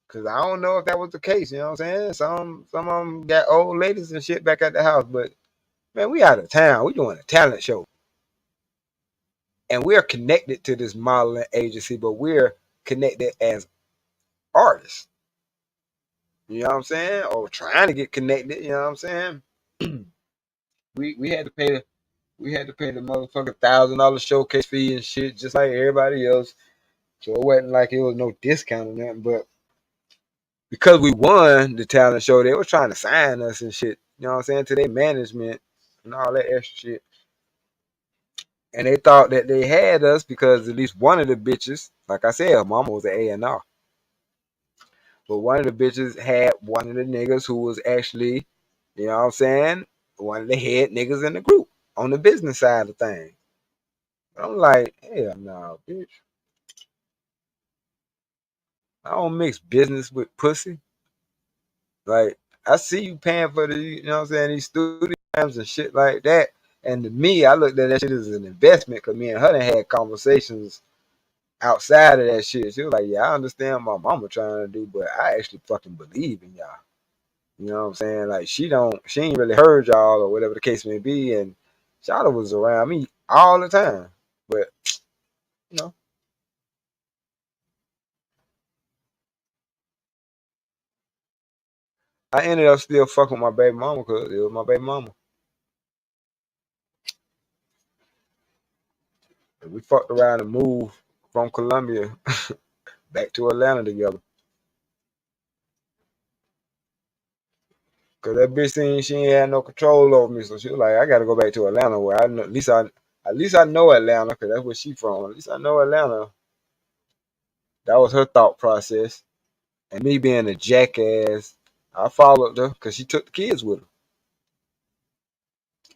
Cause I don't know if that was the case. You know what I'm saying? Some of them got old ladies and shit back at the house. But man, we out of town. We doing a talent show. And we're connected to this modeling agency, but we're connected as artists. You know what I'm saying? Or trying to get connected. You know what I'm saying? We had to pay the motherfucking $1,000 showcase fee and shit, just like everybody else. So it wasn't like it was no discount on that. But because we won the talent show, they were trying to sign us and shit. You know what I'm saying? To their management and all that extra shit. And they thought that they had us because at least one of the bitches, like I said, her mama was an A&R. But one of the bitches had one of the niggas who was actually, you know what I'm saying, one of the head niggas in the group on the business side of things. I'm like, hell no, bitch. I don't mix business with pussy. Like, I see you paying for the, you know what I'm saying, these studio times and shit like that. And to me, I looked at that shit as an investment because me and her done had conversations outside of that shit. She was like, yeah, I understand what my mama trying to do, but I actually fucking believe in y'all. You know what I'm saying? Like she ain't really heard y'all or whatever the case may be. And Shada was around me all the time. But you know, I ended up still fucking with my baby mama because it was my baby mama. And we fucked around and moved from Columbia back to Atlanta together. Cause that bitch seen she ain't had no control over me, so she was like, "I got to go back to Atlanta, where I know, at least I know Atlanta, cause that's where she from. At least I know Atlanta." That was her thought process, and me being a jackass, I followed her because she took the kids with her.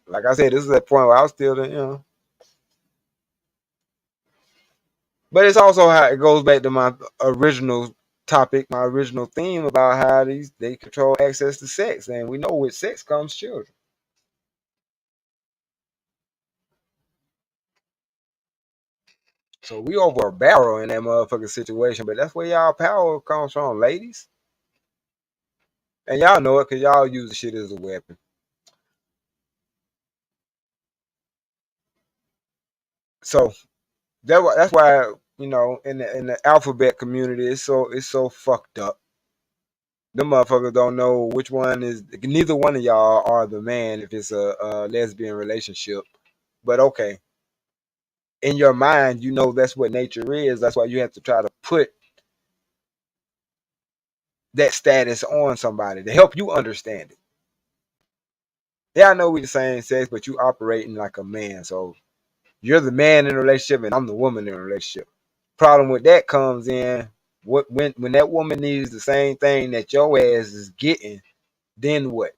Like I said, this is that point where I was still, But it's also how it goes back to my original topic, my original theme about how they control access to sex, and we know with sex comes children. So we over a barrel in that motherfucking situation, but that's where y'all power comes from, ladies. And y'all know it because y'all use the shit as a weapon. So that's why in the alphabet community it's so fucked up. The motherfuckers don't know which one is. Neither one of y'all are the man if it's a lesbian relationship. But okay, in your mind, you know that's what nature is. That's why you have to try to put that status on somebody to help you understand it. Yeah, I know we the same sex, but you operating like a man. So you're the man in a relationship, and I'm the woman in a relationship. Problem with that comes in when that woman needs the same thing that your ass is getting. Then what?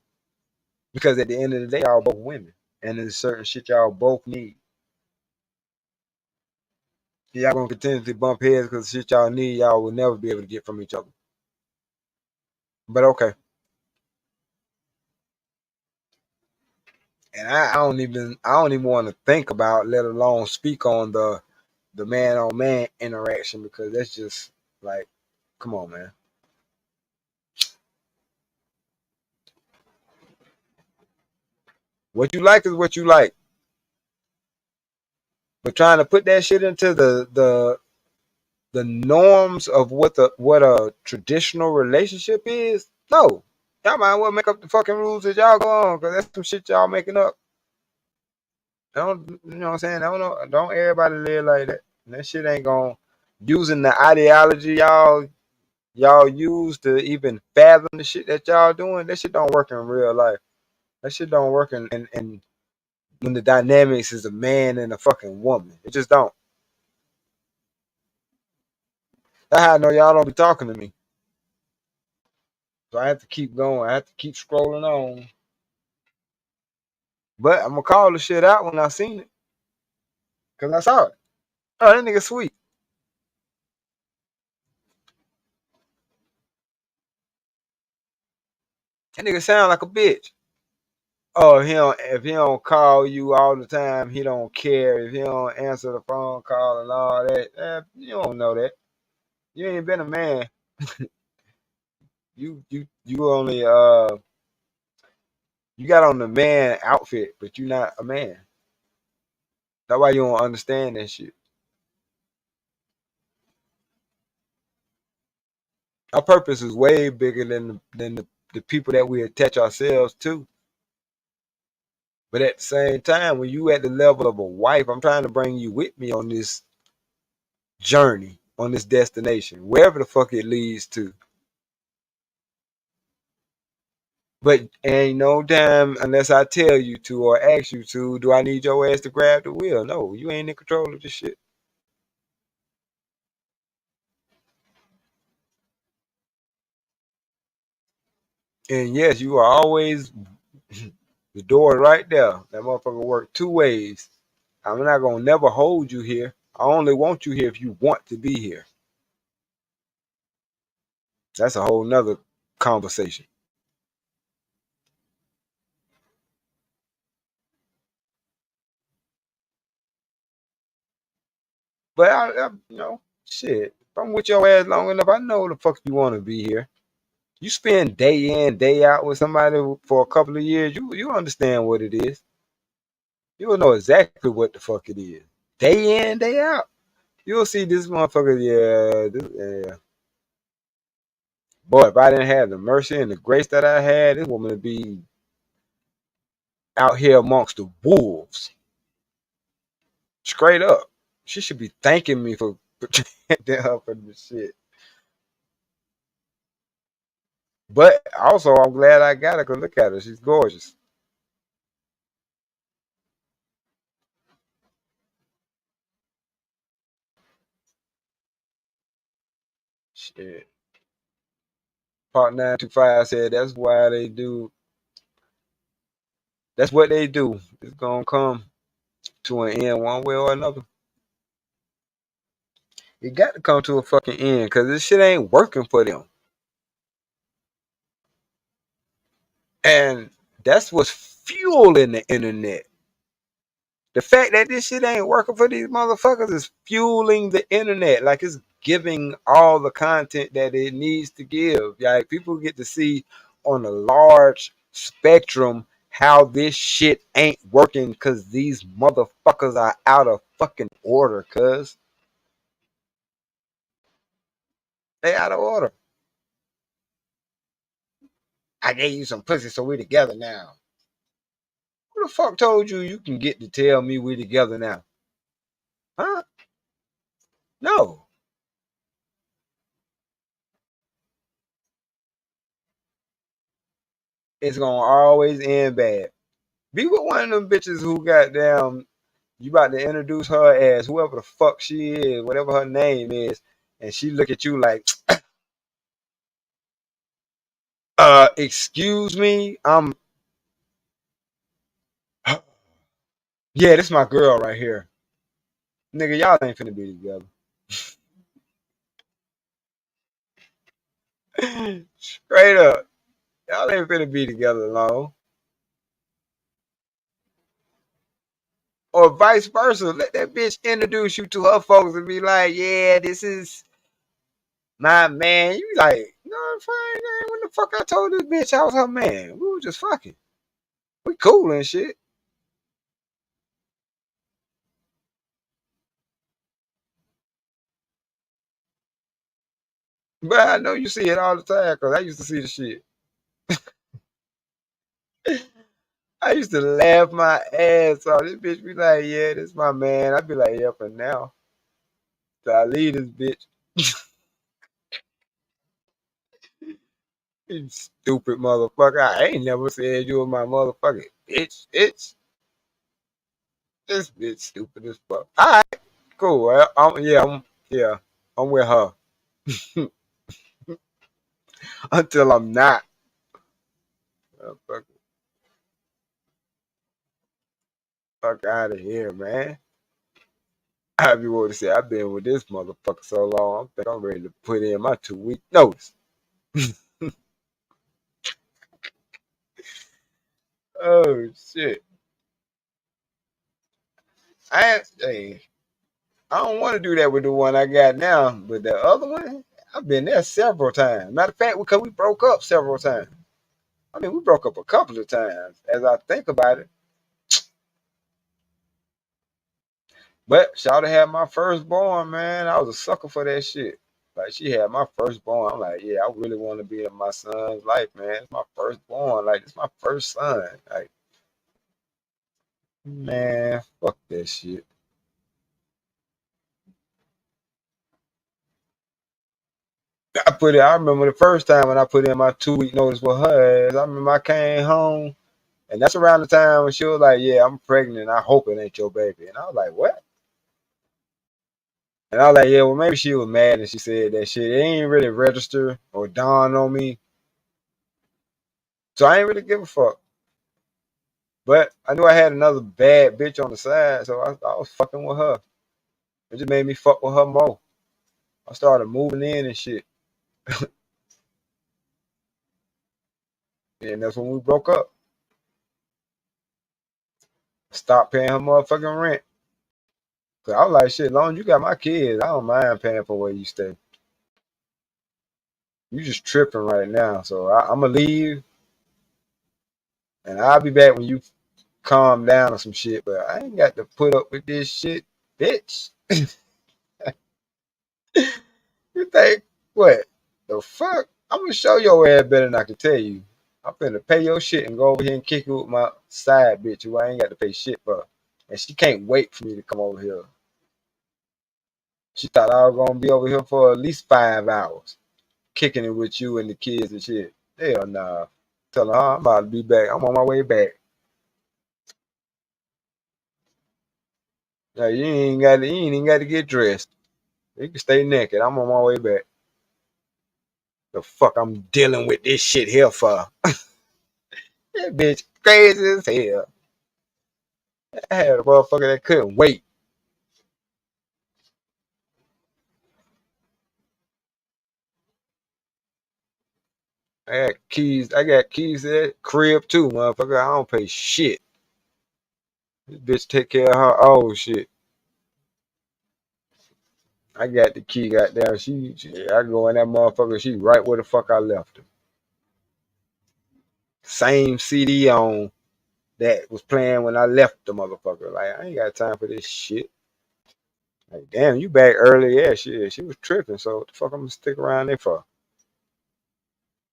Because at the end of the day, y'all both women, and there's certain shit y'all both need. Y'all gonna continuously bump heads because shit y'all need, y'all will never be able to get from each other. But okay, and I don't even want to think about, let alone speak on the man on man interaction because that's just like, come on, man. What you like is what you like, but trying to put that shit into the norms of what a traditional relationship is, no. Y'all might well make up the fucking rules that y'all go on because that's some shit y'all making up. Don't you know what I'm saying? Don't everybody live like that. That shit ain't going using the ideology y'all use to even fathom the shit that y'all doing. That shit don't work in real life. That shit don't work in when the dynamics is a man and a fucking woman. It just don't. That's how I know y'all don't be talking to me. So I have to keep going. I have to keep scrolling on. But I'm gonna call the shit out when I seen it. Cause I saw it. Oh, that nigga sweet. That nigga sound like a bitch. Oh, if he don't call you all the time, he don't care. If he don't answer the phone call and all that, you don't know that. You ain't been a man. You only you got on the man outfit, but you not a man. That's why you don't understand that shit. Our purpose is way bigger than the people that we attach ourselves to. But at the same time, when you at the level of a wife, I'm trying to bring you with me on this journey, on this destination, wherever the fuck it leads to. But ain't no time unless I tell you to or ask you to, do I need your ass to grab the wheel? No, you ain't in control of this shit. And yes, you are always the door right there. That motherfucker work two ways. I'm not gonna never hold you here. I only want you here if you want to be here. That's a whole nother conversation. But shit. If I'm with your ass long enough, I know the fuck you want to be here. You spend day in, day out with somebody for a couple of years, you understand what it is. You'll know exactly what the fuck it is. Day in, day out. You'll see this motherfucker, yeah. Boy, if I didn't have the mercy and the grace that I had, this woman would be out here amongst the wolves. Straight up. She should be thanking me for her for the shit. But also, I'm glad I got her because look at her. She's gorgeous. Shit. Part 925 said that's why they do. That's what they do. It's gonna come to an end one way or another. It got to come to a fucking end because this shit ain't working for them. And that's what's fueling the internet. The fact that this shit ain't working for these motherfuckers is fueling the internet. Like it's giving all the content that it needs to give. Like people get to see on a large spectrum how this shit ain't working because these motherfuckers are out of fucking order, cuz they out of order. I gave you some pussy, so we together now. Who the fuck told you you can get to tell me we together now? Huh? No. It's gonna always end bad. Be with one of them bitches who got down. You about to introduce her as whoever the fuck she is, whatever her name is, and she look at you like, excuse me, yeah, this my girl right here, nigga. Y'all ain't finna be together. Straight up, y'all ain't finna be together long. Or vice versa. Let that bitch introduce you to her folks and be like, yeah, this is my man. You be like, no, I'm fine, man. When the fuck I told this bitch I was her man? We were just fucking. We cool and shit. But I know you see it all the time because I used to see the shit. I used to laugh my ass off. This bitch be like, yeah, this my man. I'd be like, yeah, for now. So I leave this bitch. You stupid motherfucker. I ain't never said you were my motherfucking bitch. This bitch stupid as fuck. All right, cool. Yeah, I'm with her until I'm not. Fuck, fuck out of here, man. I be want to say I've been with this motherfucker so long. I think I'm ready to put in my 2 week notice. Oh shit. Hey, I don't want to do that with the one I got now, but the other one, I've been there several times. Matter of fact, because we broke up several times. I mean, we broke up a couple of times as I think about it. But Shawty had my firstborn, man. I was a sucker for that shit. Like she had my firstborn. I'm like, yeah, I really want to be in my son's life, man. It's my firstborn. Like it's my first son. Like, man, fuck that shit. I remember the first time when I put in my 2 week notice with her ass. I remember I came home. And that's around the time when she was like, yeah, I'm pregnant. I hope it ain't your baby. And I was like, what? And I was like, yeah, well, maybe she was mad and she said that shit. It ain't really register or dawn on me. So I ain't really give a fuck. But I knew I had another bad bitch on the side. So I was fucking with her. It just made me fuck with her more. I started moving in and shit. And that's when we broke up. Stopped paying her motherfucking rent. So I was like, shit, as long as you got my kids, I don't mind paying for where you stay. You just tripping right now. So I'm gonna leave, and I'll be back when you calm down or some shit. But I ain't got to put up with this shit, bitch. You think what? The fuck? I'm gonna show your ass better than I can tell you. I'm finna pay your shit and go over here and kick it with my side bitch who I ain't got to pay shit for. And she can't wait for me to come over here. She thought I was gonna be over here for at least 5 hours, kicking it with you and the kids and shit. Hell nah. Tell her, I'm about to be back. I'm on my way back. Now, you ain't even got to get dressed. You can stay naked. I'm on my way back. The fuck I'm dealing with this shit here for? That bitch crazy as hell. I had a motherfucker that couldn't wait. I got keys to that crib too, motherfucker. I don't pay shit. This bitch take care of her old shit. I got the key, goddamn. I go in that motherfucker. She right where the fuck I left her. Same CD on that was playing when I left the motherfucker. Like I ain't got time for this shit. Like damn, you back early? Yeah, she was tripping. So what the fuck I'm gonna stick around there for?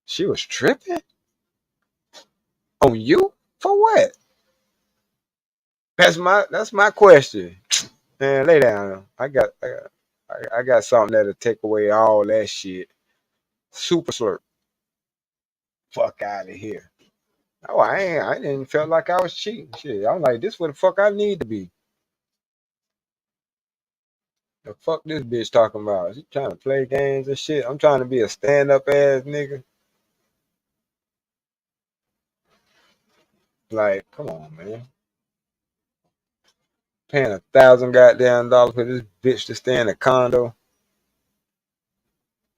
She was tripping on you for what? That's my question. Man, lay down. I got something that'll take away all that shit. Super slurp. Fuck out of here. Oh, I didn't feel like I was cheating. Shit. I'm like, this where the fuck I need to be. The fuck this bitch talking about? She trying to play games and shit. I'm trying to be a stand up ass nigga. Like, come on, man. Paying $1,000 for this bitch to stay in a condo,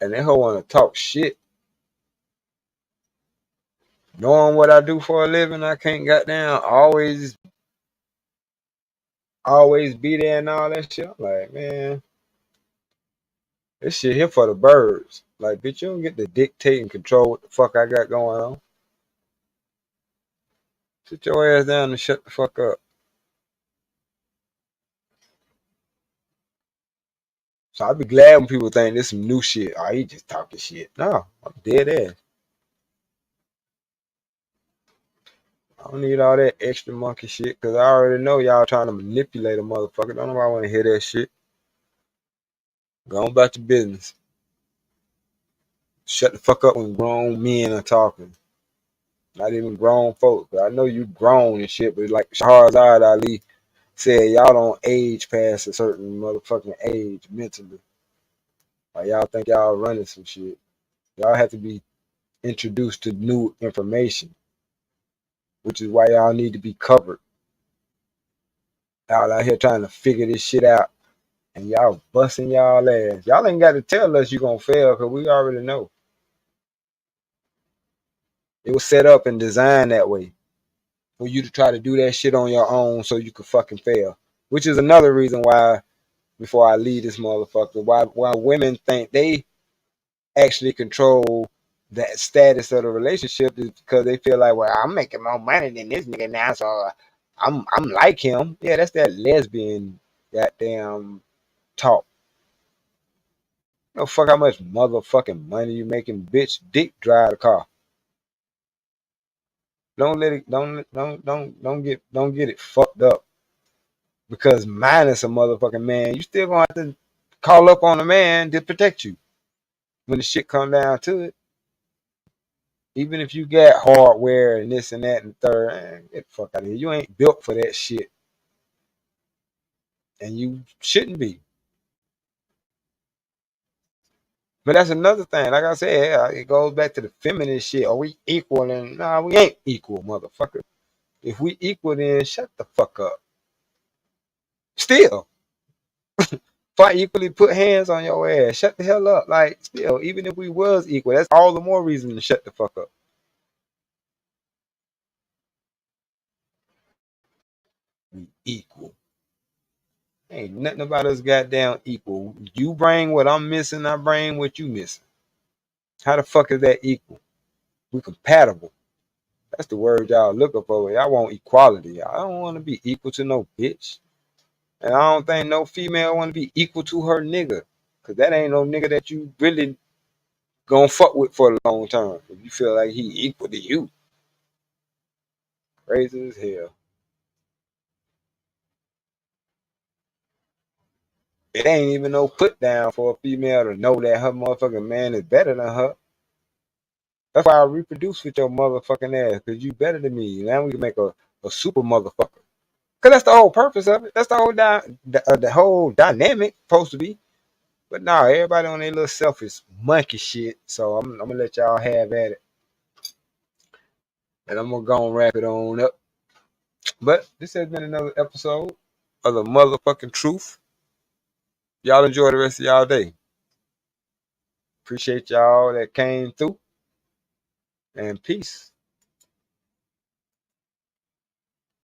and that hoe wanna talk shit. Knowing what I do for a living, I can't goddamn always be there and all that shit. I'm like, man, this shit here for the birds. Like, bitch, you don't get to dictate and control what the fuck I got going on. Sit your ass down and shut the fuck up. So I'd be glad when people think this some new shit. Oh, he just talking shit. No, I'm dead ass. I don't need all that extra monkey shit because I already know y'all trying to manipulate a motherfucker. Don't nobody want to hear that shit. Go on about your business. Shut the fuck up when grown men are talking. Not even grown folks. But I know you grown and shit, but like Shahrazad Ali said, y'all don't age past a certain motherfucking age mentally. Like y'all think y'all running some shit. Y'all have to be introduced to new information, which is why y'all need to be covered. Y'all out here trying to figure this shit out, and y'all busting y'all ass. Y'all ain't got to tell us you gonna fail, cause we already know. It was set up and designed that way for you to try to do that shit on your own so you could fucking fail. Which is another reason why, before I leave this motherfucker, why women think they actually control that status of the relationship is because they feel like, well, I'm making more money than this nigga now, so I'm like him. Yeah, that's that lesbian goddamn talk. No fuck how much motherfucking money you making, bitch. Dick drive the car. Don't let it don't get it fucked up. Because minus a motherfucking man, you still gonna have to call up on a man to protect you when the shit come down to it. Even if you got hardware and this and that and third, man, get the fuck out of here. You ain't built for that shit. And you shouldn't be. But that's another thing. Like I said, it goes back to the feminist shit. Are we equal? And nah, we ain't equal, motherfucker. If we equal, then shut the fuck up. Still, if I equally put hands on your ass, shut the hell up. Like, still, even if we was equal, that's all the more reason to shut the fuck up. We equal. Ain't nothing about us goddamn equal. You bring what I'm missing, I bring what you missing. How the fuck is that equal? We compatible. That's the word y'all looking for. Y'all want equality. I don't want to be equal to no bitch. And I don't think no female want to be equal to her nigga. Cause that ain't no nigga that you really gonna fuck with for the long term. If you feel like he equal to you. Crazy as hell. It ain't even no put down for a female to know that her motherfucking man is better than her. That's why I reproduce with your motherfucking ass, because you better than me. Now we can make a super motherfucker. Because that's the whole purpose of it. That's the whole the whole dynamic supposed to be. But nah, everybody on their little selfish monkey shit. So I'm going to let y'all have at it. And I'm going to go and wrap it on up. But this has been another episode of the motherfucking truth. Y'all enjoy the rest of y'all day. Appreciate y'all that came through. And peace.